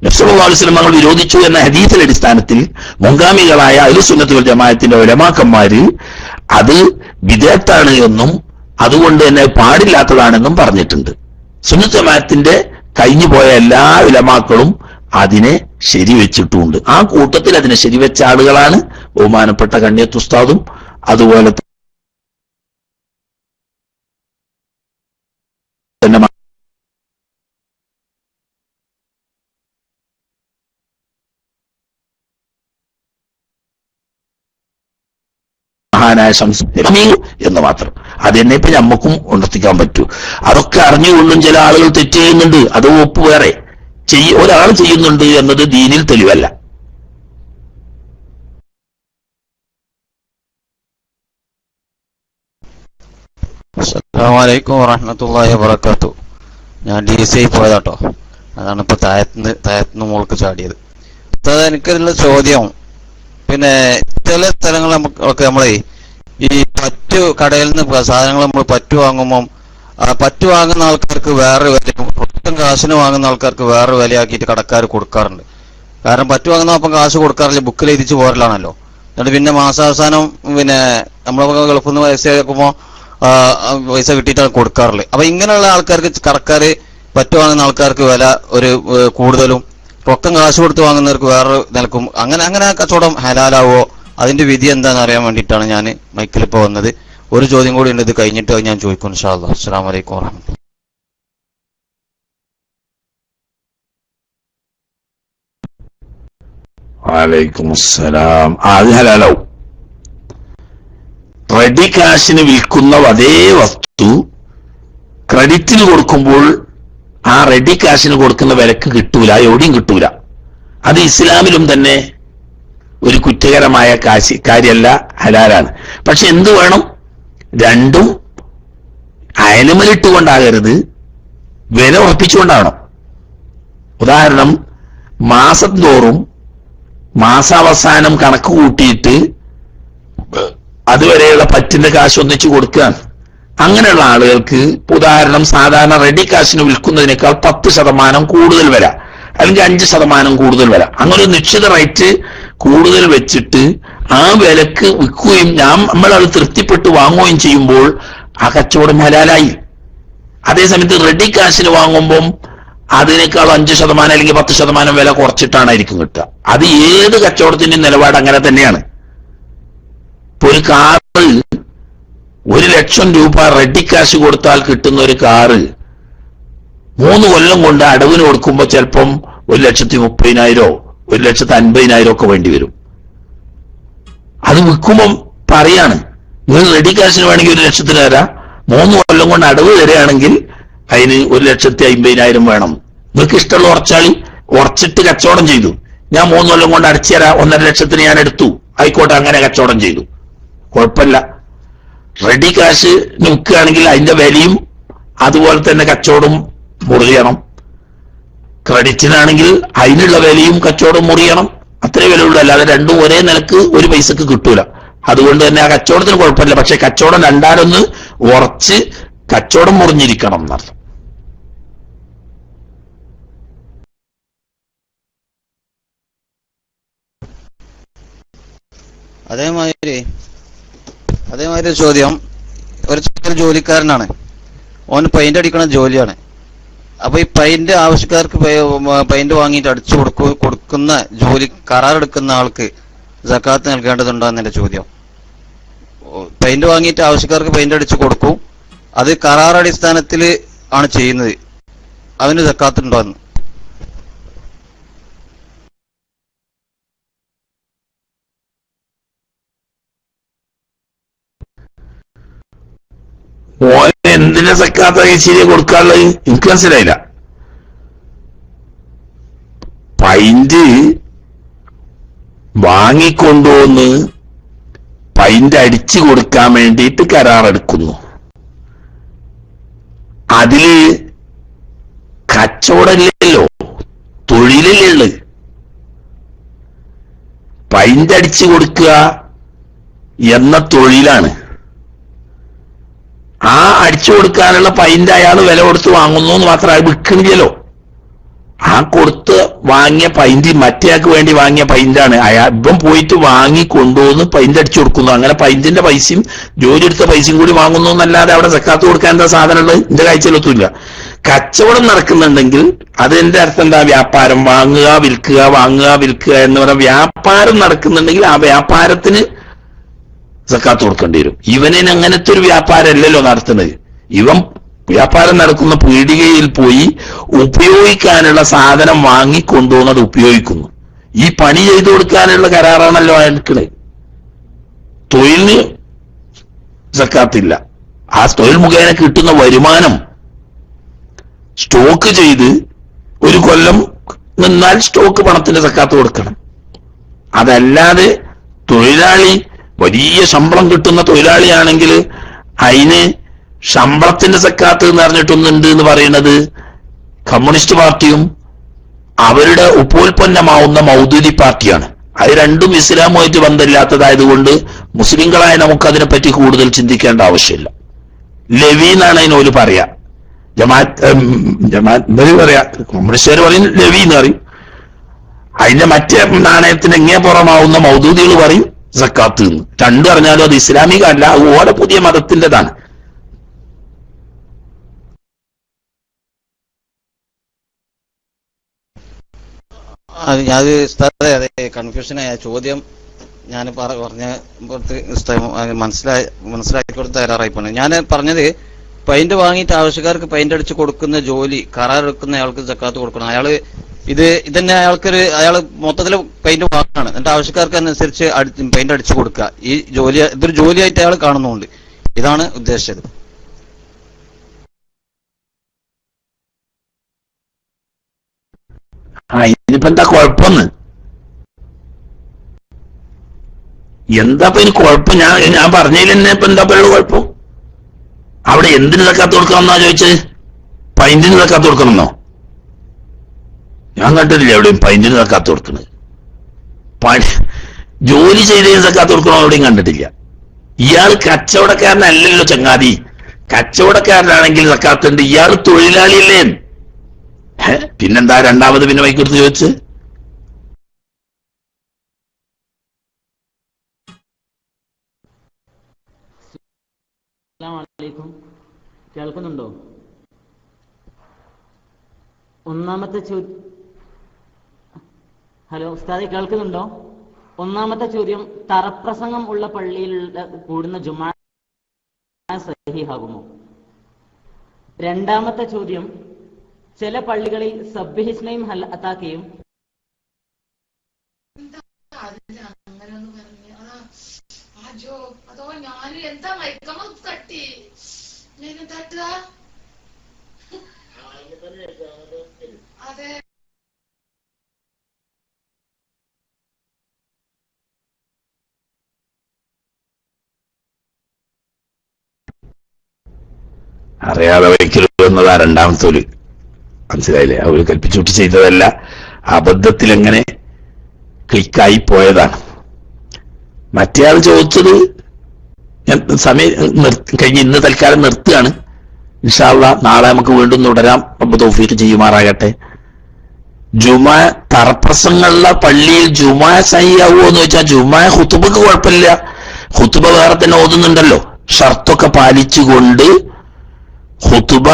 നബി സല്ലല്ലാഹു അലൈഹി വസല്ലം തങ്ങൾ വിരോധിച്ചു എന്ന ഹദീസിന്റെ അടിസ്ഥാനത്തിൽ മുൻഗാമികളായ അഹ്ലു സുന്നത്ത് വൽ ജമാഅത്തിന്റെ ഉലമാക്കന്മാര് അത് ബിദഅത്താണ് എന്നും അതുകൊണ്ട് തന്നെ പാടില്ലാത്തതാണെന്നും പറഞ്ഞിട്ടുണ്ട്. സുന്നത്ത് ജമാഅത്തിന്റെ കഴിഞ്ഞു പോയ എല്ലാ ഉലമാക്കളും അതിനെ ശരിവെച്ചിട്ടുമുണ്ട്. ആ കൂട്ടത്തിൽ അതിനെ ശരിവെച്ച ആളുകളാണ് ബഹുമാനപ്പെട്ട കണ്യത്ത് ഉസ്താദും അതുപോലെ തന്നെ മഹാനായ എന്ന് മാത്രം. അതെന്നെ ഇപ്പൊ നമ്മക്കും ഉണർത്തിക്കാൻ പറ്റൂ. അതൊക്കെ അറിഞ്ഞുകൊണ്ടും ചില ആളുകൾ തെറ്റ് ചെയ്യുന്നുണ്ട്. അത് ഒപ്പ് വേറെ. ഒരാൾ ചെയ്യുന്നുണ്ട് എന്നത് ദീനിൽ തെളിവല്ല. അസ്സലാമു അലൈക്കും വറഹ്മത്തുള്ളാഹി വബറകാതുഹു. ഞാൻ DCI പോയതാട്ടോ, അതാണ് ഇപ്പൊ താഴത്തുനിന്ന് മുകൾക്ക് ചാടിയത്. എനിക്കുള്ള ചോദ്യം, പിന്നെ ചില സ്ഥലങ്ങൾ ഒക്കെ നമ്മളെ ഈ പറ്റു കടയിൽ നിന്ന് സാധനങ്ങൾ നമ്മൾ പറ്റു വാങ്ങുമ്പം പറ്റു വാങ്ങുന്ന ആൾക്കാർക്ക് വേറെ വില, ഒട്ടും കാശിന് വാങ്ങുന്ന ആൾക്കാർക്ക് വേറെ വിലയാക്കിയിട്ട് കടക്കാർ കൊടുക്കാറുണ്ട്. കാരണം പറ്റു വാങ്ങുന്ന അപ്പം കാശ് കൊടുക്കാറില്ല, ബുക്കിൽ എഴുതിച്ച് പോരലാണല്ലോ. എന്നിട്ട് പിന്നെ മാസാവസാനം പിന്നെ നമ്മളെ ഗൾഫിൽ നിന്ന് പൈസ വെക്കുമ്പോൾ പൈസ കിട്ടിയിട്ടാണ് കൊടുക്കാറുള്ളത്. അപ്പൊ ഇങ്ങനെയുള്ള ആൾക്കാർക്ക് കടക്കാര് പറ്റു വാങ്ങുന്ന ആൾക്കാർക്ക് വില ഒരു കൂടുതലും, റൊക്കം കാശ് കൊടുത്ത് വാങ്ങുന്നവർക്ക് വേറെ നിലക്കും. അങ്ങനെ കച്ചവടം ഹലാലാവോ? അതിന്റെ വിധി എന്താണെന്ന് അറിയാൻ വേണ്ടിയിട്ടാണ് ഞാൻ മൈക്കിലിപ്പോ വന്നത്. ഒരു ചോദ്യം കൂടി ഉണ്ട്, ഇത് കഴിഞ്ഞിട്ട് ഞാൻ ചോദിക്കും ഇൻഷാ അല്ലാഹ്. അസ്സലാമു അലൈക്കും വറഹ്മത്തുള്ളാഹി. വഅലൈക്കും അസ്സലാം. അത് ഹലാലാവും. റെഡി കാശിന് വിൽക്കുന്ന അതേ വസ്തു ക്രെഡിറ്റിന് കൊടുക്കുമ്പോൾ ആ റെഡി കാശിന് കൊടുക്കുന്ന വിലക്ക് കിട്ടൂല, എവിടെയും കിട്ടൂല. അത് ഇസ്ലാമിലും തന്നെ ഒരു കുറ്റകരമായ കാര്യമല്ല, ഹലാലാണ്. പക്ഷെ എന്ത് വേണം? രണ്ടും അയലുമലിട്ടുകൊണ്ടാകരുത്, വില ഉറപ്പിച്ചുകൊണ്ടാകണം. ഉദാഹരണം, മാസം തോറും മാസാവസാനം കണക്ക് കൂട്ടിയിട്ട് അതുവരെയുള്ള പറ്റിന്റെ കാശ് ഒന്നിച്ചു കൊടുക്കുക. അങ്ങനെയുള്ള ആളുകൾക്ക് ഉദാഹരണം സാധാരണ റെഡി കാശിന് വിൽക്കുന്നതിനേക്കാൾ 10% കൂടുതൽ വില, അല്ലെങ്കിൽ 5% കൂടുതൽ വില, അങ്ങനെ ഒരു നിശ്ചിത റേറ്റ് കൂടുതൽ വെച്ചിട്ട് ആ വിലക്ക് വിൽക്കുകയും നമ്മളത് തൃപ്തിപ്പെട്ട് വാങ്ങുകയും ചെയ്യുമ്പോൾ ആ കച്ചവടം ഹലാലായി. അതേസമയത്ത് റെഡി കാശിന് വാങ്ങുമ്പം അതിനേക്കാൾ 5% അല്ലെങ്കിൽ 10% വില കുറച്ചിട്ടാണായിരിക്കും കിട്ടുക. അത് ഏത് കച്ചവടത്തിന്റെയും നിലപാട് അങ്ങനെ തന്നെയാണ്. ഇപ്പൊ ഒരു കാറ് 1,00,000 രൂപ റെഡി കാശ് കൊടുത്താൽ കിട്ടുന്ന ഒരു കാറ് 3 കൊല്ലം കൊണ്ട് അടവിന് കൊടുക്കുമ്പോൾ ചിലപ്പം 1,30,000 1,50,000 ഒക്കെ വേണ്ടി വരും. അത് വിൽക്കുമ്പം പറയാണ്, നിങ്ങൾ റെഡി കാശിന് വേണമെങ്കിൽ 1 ലക്ഷത്തിന് തരാം, 3 കൊല്ലം കൊണ്ട് അടവ് തരികയാണെങ്കിൽ അതിന് 1,50,000 വേണം. നിങ്ങൾക്ക് ഇഷ്ടമുള്ള ഉറച്ചാളി ഉറച്ചിട്ട് കച്ചവടം ചെയ്തു, ഞാൻ 3 കൊല്ലം കൊണ്ട് അടച്ചു തരാം, 1.5 ലക്ഷത്തിന് ഞാൻ എടുത്തു, ആയിക്കോട്ടെ, അങ്ങനെ കച്ചവടം ചെയ്തു, കുഴപ്പമില്ല. റെഡി കാശ് നിൽക്കുകയാണെങ്കിൽ അതിന്റെ വിലയും അതുപോലെ തന്നെ കച്ചവടം മുറിയണം. ക്രെഡിറ്റിനാണെങ്കിൽ അതിനുള്ള വിലയും കച്ചവടം മുറിയണം. അത്രേ വിലയുള്ളൂ, അല്ലാതെ രണ്ടും ഒരേ നിലക്ക് ഒരു പൈസക്ക് കിട്ടൂല. അതുകൊണ്ട് തന്നെ ആ കച്ചവടത്തിന് കുഴപ്പമില്ല. പക്ഷെ കച്ചവടം രണ്ടാലൊന്ന് ഉറച്ച് കച്ചവടം മുറിഞ്ഞിരിക്കണം എന്നർത്ഥം. അതേമാതിരി ചോദ്യം, ഒരു ജോലിക്കാരനാണ്, ഓന് പെയിന്റ് അടിക്കണ ജോലിയാണ്. അപ്പൊ ഈ പെയിന്റ് ആവശ്യക്കാർക്ക് പെയിന്റ് വാങ്ങിയിട്ട് അടിച്ചു കൊടുക്കുന്ന ജോലി കരാറെടുക്കുന്ന ആൾക്ക് സക്കാത്ത് നൽകേണ്ടതുണ്ടോ എന്നെ ചോദ്യം. പെയിന്റ് വാങ്ങിയിട്ട് ആവശ്യക്കാർക്ക് പെയിന്റ് അടിച്ചു കൊടുക്കും, അത് കരാറടിസ്ഥാനത്തിൽ ആണ് ചെയ്യുന്നത്, അവന് സക്കാത്ത് ഉണ്ടോ എന്ന്. എന്തിനാ സക്കാത്ത് ശരിയെ കൊടുക്കാനുള്ളത് എനിക്ക് മനസ്സിലായില്ല. പൈന്റ് വാങ്ങിക്കൊണ്ടുവന്ന് പൈന്റ് അടിച്ചു കൊടുക്കാൻ വേണ്ടിയിട്ട് കരാറെടുക്കുന്നു. അതില് കച്ചവടമില്ലല്ലോ, തൊഴിലല്ലേ ഉള്ളത്. പൈന്റ് അടിച്ചു കൊടുക്കുക എന്ന തൊഴിലാണ്. ആ അടിച്ചു കൊടുക്കാനുള്ള പൈന്റ് അയാൾ വില കൊടുത്ത് വാങ്ങുന്നു എന്ന് മാത്രം, അത് വിൽക്കണില്ലല്ലോ. ആ കൊടുത്ത് വാങ്ങിയ പൈന്റ് മറ്റേയാൾക്ക് വേണ്ടി വാങ്ങിയ പൈന്റാണ്. ഇപ്പം പോയിട്ട് വാങ്ങി കൊണ്ടുവന്ന് പൈന്റ് അടിച്ചു കൊടുക്കുന്നു. അങ്ങനെ പൈന്റിന്റെ പൈസയും ജോലി എടുത്ത പൈസയും കൂടി വാങ്ങുന്നു എന്നല്ലാതെ അവിടെ സക്കാത്ത് കൊടുക്കാൻ എന്താ സാധനം ഉള്ളത്? എന്റെ കാഴ്ചയിലൊത്തുമില്ല. കച്ചവടം നടക്കുന്നുണ്ടെങ്കിൽ അതിന്റെ അർത്ഥം എന്താ? വ്യാപാരം, വാങ്ങുക വിൽക്കുക, വാങ്ങുക വിൽക്കുക എന്ന് പറഞ്ഞ വ്യാപാരം നടക്കുന്നുണ്ടെങ്കിൽ ആ വ്യാപാരത്തിന് സക്കാത്ത് കൊടുക്കേണ്ടി വരും. ഇവനെ അങ്ങനത്തെ ഒരു വ്യാപാരമല്ലല്ലോ നടത്തുന്നത്. ഇവൻ വ്യാപാരം നടക്കുന്ന പീടികയിൽ പോയി ഉപയോഗിക്കാനുള്ള സാധനം വാങ്ങിക്കൊണ്ടുവന്നത് ഉപയോഗിക്കുന്നു. ഈ പണി ചെയ്തു കൊടുക്കാനുള്ള കരാറാണല്ലോ എടുക്കണേ. തൊഴിലിന് സക്കാത്തില്ല. ആ തൊഴിൽ മുഖേന കിട്ടുന്ന വരുമാനം സ്റ്റോക്ക് ചെയ്ത് 1 കൊല്ലം നിന്നാൽ സ്റ്റോക്ക് പണത്തിന്റെ സക്കാത്ത് കൊടുക്കണം. അതല്ലാതെ തൊഴിലാളി വലിയ ശമ്പളം കിട്ടുന്ന തൊഴിലാളിയാണെങ്കിൽ അതിന് ശമ്പളത്തിന്റെ സക്കാത്ത് എന്ന് പറഞ്ഞിട്ടൊന്നുണ്ട് എന്ന് പറയുന്നത് കമ്മ്യൂണിസ്റ്റ് പാർട്ടിയും അവരുടെ ഉപോൽപ്പന്നമാവുന്ന മൗദൂദി പാർട്ടിയാണ്. അത് രണ്ടും ഇസ്ലാമുമായിട്ട് ബന്ധമില്ലാത്തതായതുകൊണ്ട് മുസ്ലിങ്ങളായ നമുക്ക് അതിനെപ്പറ്റി കൂടുതൽ ചിന്തിക്കേണ്ട ആവശ്യമില്ല. ലവി എന്നാണ് അതിനോല് പറയാ. ജമാഅത്ത് പറയാ, കമ്മ്യൂണിസ്റ്റുകാർ പറയും ലവി എന്ന് പറയും. അതിന്റെ മറ്റേ നാണയത്തിന് എങ്ങനെ പുറമാവുന്ന മൗദൂദികൾ പറയും സക്കാത്ത് എന്ന്. രണ്ടു പറഞ്ഞാലും അത് ഇസ്ലാമിക അല്ല, ഓരോ പുതിയ മതത്തിൻ്റെതാണ്. അതെ കൺഫ്യൂഷനായ ചോദ്യം ഞാൻ പറഞ്ഞ മനസ്സിലാക്കി കൊടുത്ത് തയ്യാറായിപ്പോണ്. ഞാൻ പറഞ്ഞത് പെയിന്റ് വാങ്ങിയിട്ട് ആവശ്യക്കാർക്ക് പെയിന്റ് അടിച്ച് കൊടുക്കുന്ന ജോലി കരാറെടുക്കുന്ന അയാൾക്ക് സക്കാത്ത് കൊടുക്കണം. ഇതന്നെ അയാൾ മൊത്തത്തിൽ പെയിന്റ് വാങ്ങാണ്, എന്നിട്ട് ആവശ്യക്കാർക്ക് അനുസരിച്ച് പെയിന്റ് അടിച്ചു കൊടുക്കുക. ഈ ജോലി ഇതൊരു ജോലിയായിട്ട് അയാൾ കാണുന്നുണ്ട്. ഇതാണ് ഉദ്ദേശിച്ചത്. ഇതിപ്പോ എന്താ കുഴപ്പമെന്ന്? എന്താ ഇനി കുഴപ്പം? ഞാൻ പറഞ്ഞതിൽ തന്നെ ഇപ്പൊ എന്താ കുഴപ്പം? അവിടെ എന്തിന് സക്കാത്ത് കൊടുക്കണമെന്നാ ചോദിച്ചത്? പൈന്റിന് സക്കാത്ത് കൊടുക്കണമെന്നോ? ഞാൻ കണ്ടിട്ടില്ല എവിടെയും പൈന്റിന് സക്കാത്ത് കൊടുക്കുന്നത്. ജോലി ചെയ്തതിന് സക്കാത്ത് കൊടുക്കണോ എവിടെയും കണ്ടിട്ടില്ല. ഇയാൾ കച്ചവടക്കാരനല്ലല്ലോ ചങ്ങാതി. കച്ചവടക്കാരനാണെങ്കിൽ സക്കാത്തുണ്ട്. ഇയാൾ തൊഴിലാളിയല്ലേ? പിന്നെന്താ രണ്ടാമത് പിന്നെ വൈകുന്നേരത്ത് ചോദിച്ച്? കേൾക്കുന്നുണ്ടോ? ഒന്നാമത്തെ ചോദ്യം, ഹലോ ഉസ്താദെ കേൾക്കുന്നുണ്ടോ? ഒന്നാമത്തെ ചോദ്യം, തറപ്രസംഗം ഉള്ള പള്ളിയിൽ കൂടുന്ന ജുമാ സഹീഹാകുമോ? രണ്ടാമത്തെ ചോദ്യം, ചില പള്ളികളിൽ സബ്ബിഹിസ്മയും ഹല്ലാത്താക്കയും അതോ ഞാൻ എന്താ മയക്കമ്മ തട്ടി തട്ടുക? അതെ. അറിയാതെ വയ്ക്കരുത് എന്നതാ രണ്ടാമത്തെ ഒരു മനസ്സിലായില്ലേ? അവർ കൽപ്പിച്ചുവിട്ട് ചെയ്തതല്ല, അബദ്ധത്തിൽ എങ്ങനെ ക്ലിക്കായി പോയതാണ്. മറ്റേയാൾ ചോദിച്ചത് ഞാൻ സമയം കഴിഞ്ഞ് ഇന്ന് തൽക്കാലം നിർത്തുകയാണ്. ഇൻഷാ അല്ലാഹ് നാളെ നമുക്ക് വീണ്ടും തുടരാം. റബ്ബ് തൗഫീഖ് ചെയ്യുമാറാകട്ടെ. ജുമാ തറപ്രസംഗമുള്ള പള്ളിയിൽ ജുമാ സഹിയാവുമോ എന്ന് വെച്ചാൽ ജുമാ ഖുതുബക്ക് കുഴപ്പമില്ല. ഖുതുബ വേറെ തന്നെ ഓതുന്നുണ്ടല്ലോ, ഷർത്തൊക്കെ പാലിച്ചുകൊണ്ട് ഖുതുബ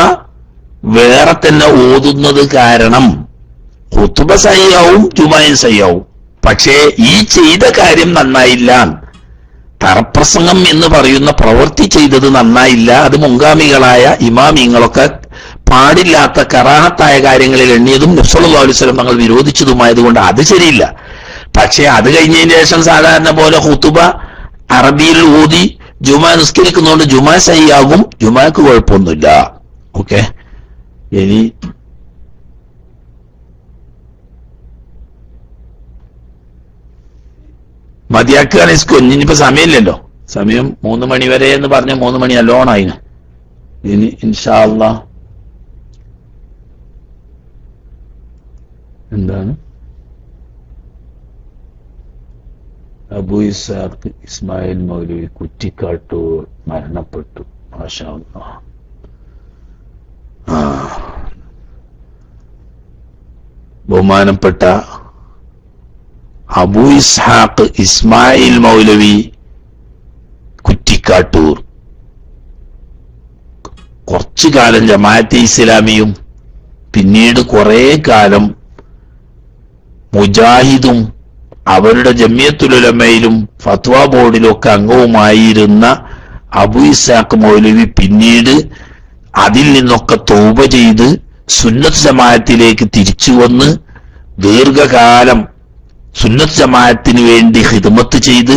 വേറെ തന്നെ ഓതുന്നത് കാരണം ഖുതുബ സഹിയാവും ജുമായും സഹിയാവും. പക്ഷേ ഈ ചെയ്ത കാര്യം നന്നായില്ല. തറപ്രസംഗം എന്ന് പറയുന്ന പ്രവൃത്തി ചെയ്തത് നന്നായില്ല. അത് മുൻഗാമികളായ ഇമാമിങ്ങളൊക്കെ പാടില്ലാത്ത കറാഹത്തായ കാര്യങ്ങളിൽ എണ്ണിയതും നബി സല്ലല്ലാഹു അലൈഹി വസല്ലം തങ്ങൾ വിരോധിച്ചതുമായതുകൊണ്ട് അത് ശരിയില്ല. പക്ഷെ അത് കഴിഞ്ഞതിന് ശേഷം സാധാരണ പോലെ ഖുതുബ അറബിയിൽ ഓതി ജുമാ നിസ്കരിക്കുന്നതുകൊണ്ട് ജുമാ സഹിയാകും, ജുമാക്ക് കുഴപ്പമൊന്നുമില്ല. ഓക്കെ, ഇനി മതിയാക്കുകയാണ്. ഇനിയിപ്പോ സമയമില്ലല്ലോ, സമയം 3 മണി വരെ എന്ന് പറഞ്ഞ 3 മണി നല്ലോണായിന്. ഇനി ഇൻഷാ അല്ലാഹ് എന്താണ് അബൂ ഇസ്ഹാഖ് ഇസ്മായിൽ മൗലവി കുറ്റിക്കാട്ടൂർ മരണപ്പെട്ടു. മാഷാ അല്ലാഹ്. ബഹുമാനപ്പെട്ട അബൂ ഇസ്ഹാഖ് ഇസ്മായിൽ മൗലവി കുറ്റിക്കാട്ടൂർ കുറച്ചു കാലം ജമാഅത്തെ ഇസ്ലാമിയും പിന്നീട് കുറെ കാലം മുജാഹിദും അവരുടെ ജമിയത്തുൽ ഉലമയിലും ഫത്വ ബോർഡിലും ഒക്കെ അംഗവുമായിരുന്ന അബൂ ഇസ്ഹാഖ് മൗലവി പിന്നീട് അതിൽ നിന്നൊക്കെ തൗബ ചെയ്ത് സുന്നത്ത് ജമാഅത്തിലേക്ക് തിരിച്ചു വന്ന് ദീർഘകാലം സുന്നത്ത് ജമാഅത്തിന് വേണ്ടി ഖിദ്മത്ത് ചെയ്ത്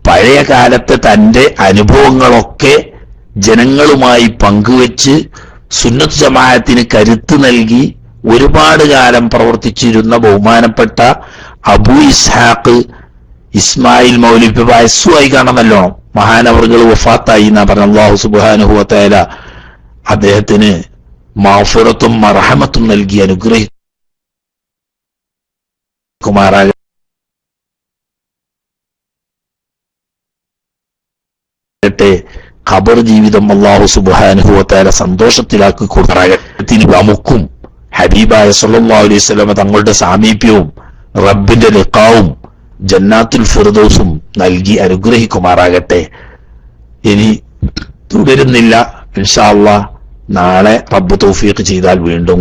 പഴയ കാലത്തെ തന്റെ അനുഭവങ്ങളൊക്കെ ജനങ്ങളുമായി പങ്കുവെച്ച് സുന്നത്ത് ജമാഅത്തിന് കരുത്ത് നൽകി ഒരുപാട് കാലം പ്രവർത്തിച്ചിരുന്ന ബഹുമാനപ്പെട്ട അബൂ ഇസ്ഹാഖ് ഇസ്മായിൽ മൗലവി വയസ്സുമായി കാണാമല്ലോ, മഹാനവറുകൾ വഫാത്തായി എന്നാ പറഞ്ഞ. അല്ലാഹു സുബ്ഹാനഹു വ തആല അദ്ദേഹത്തിന് മഗ്ഫിറത്തും മർഹമത്തും നൽകി അനുഗ്രഹിക്കുമാറാകട്ടെ. ഖബർ ജീവിതം അല്ലാഹു സുബ്ഹാനഹു വ തആല സന്തോഷത്തിലാക്കി കൊടുക്കട്ടെ. നമുക്കും ഹബീബായ സല്ലല്ലാഹു അലൈഹി വസല്ലം തങ്ങളുടെ സാമീപ്യവും റബ്ബിന്റെ ലിഖാവും ജന്നാത്തുൽ ഫിർദൗസും നൽകി അനുഗ്രഹിക്കുമാറാകട്ടെ. ഇനി തുടരുന്നില്ല, ഇൻഷാ അല്ലാഹ് നാളെ റബ്ബ് തൗഫീഖ് ചെയ്താൽ വീണ്ടും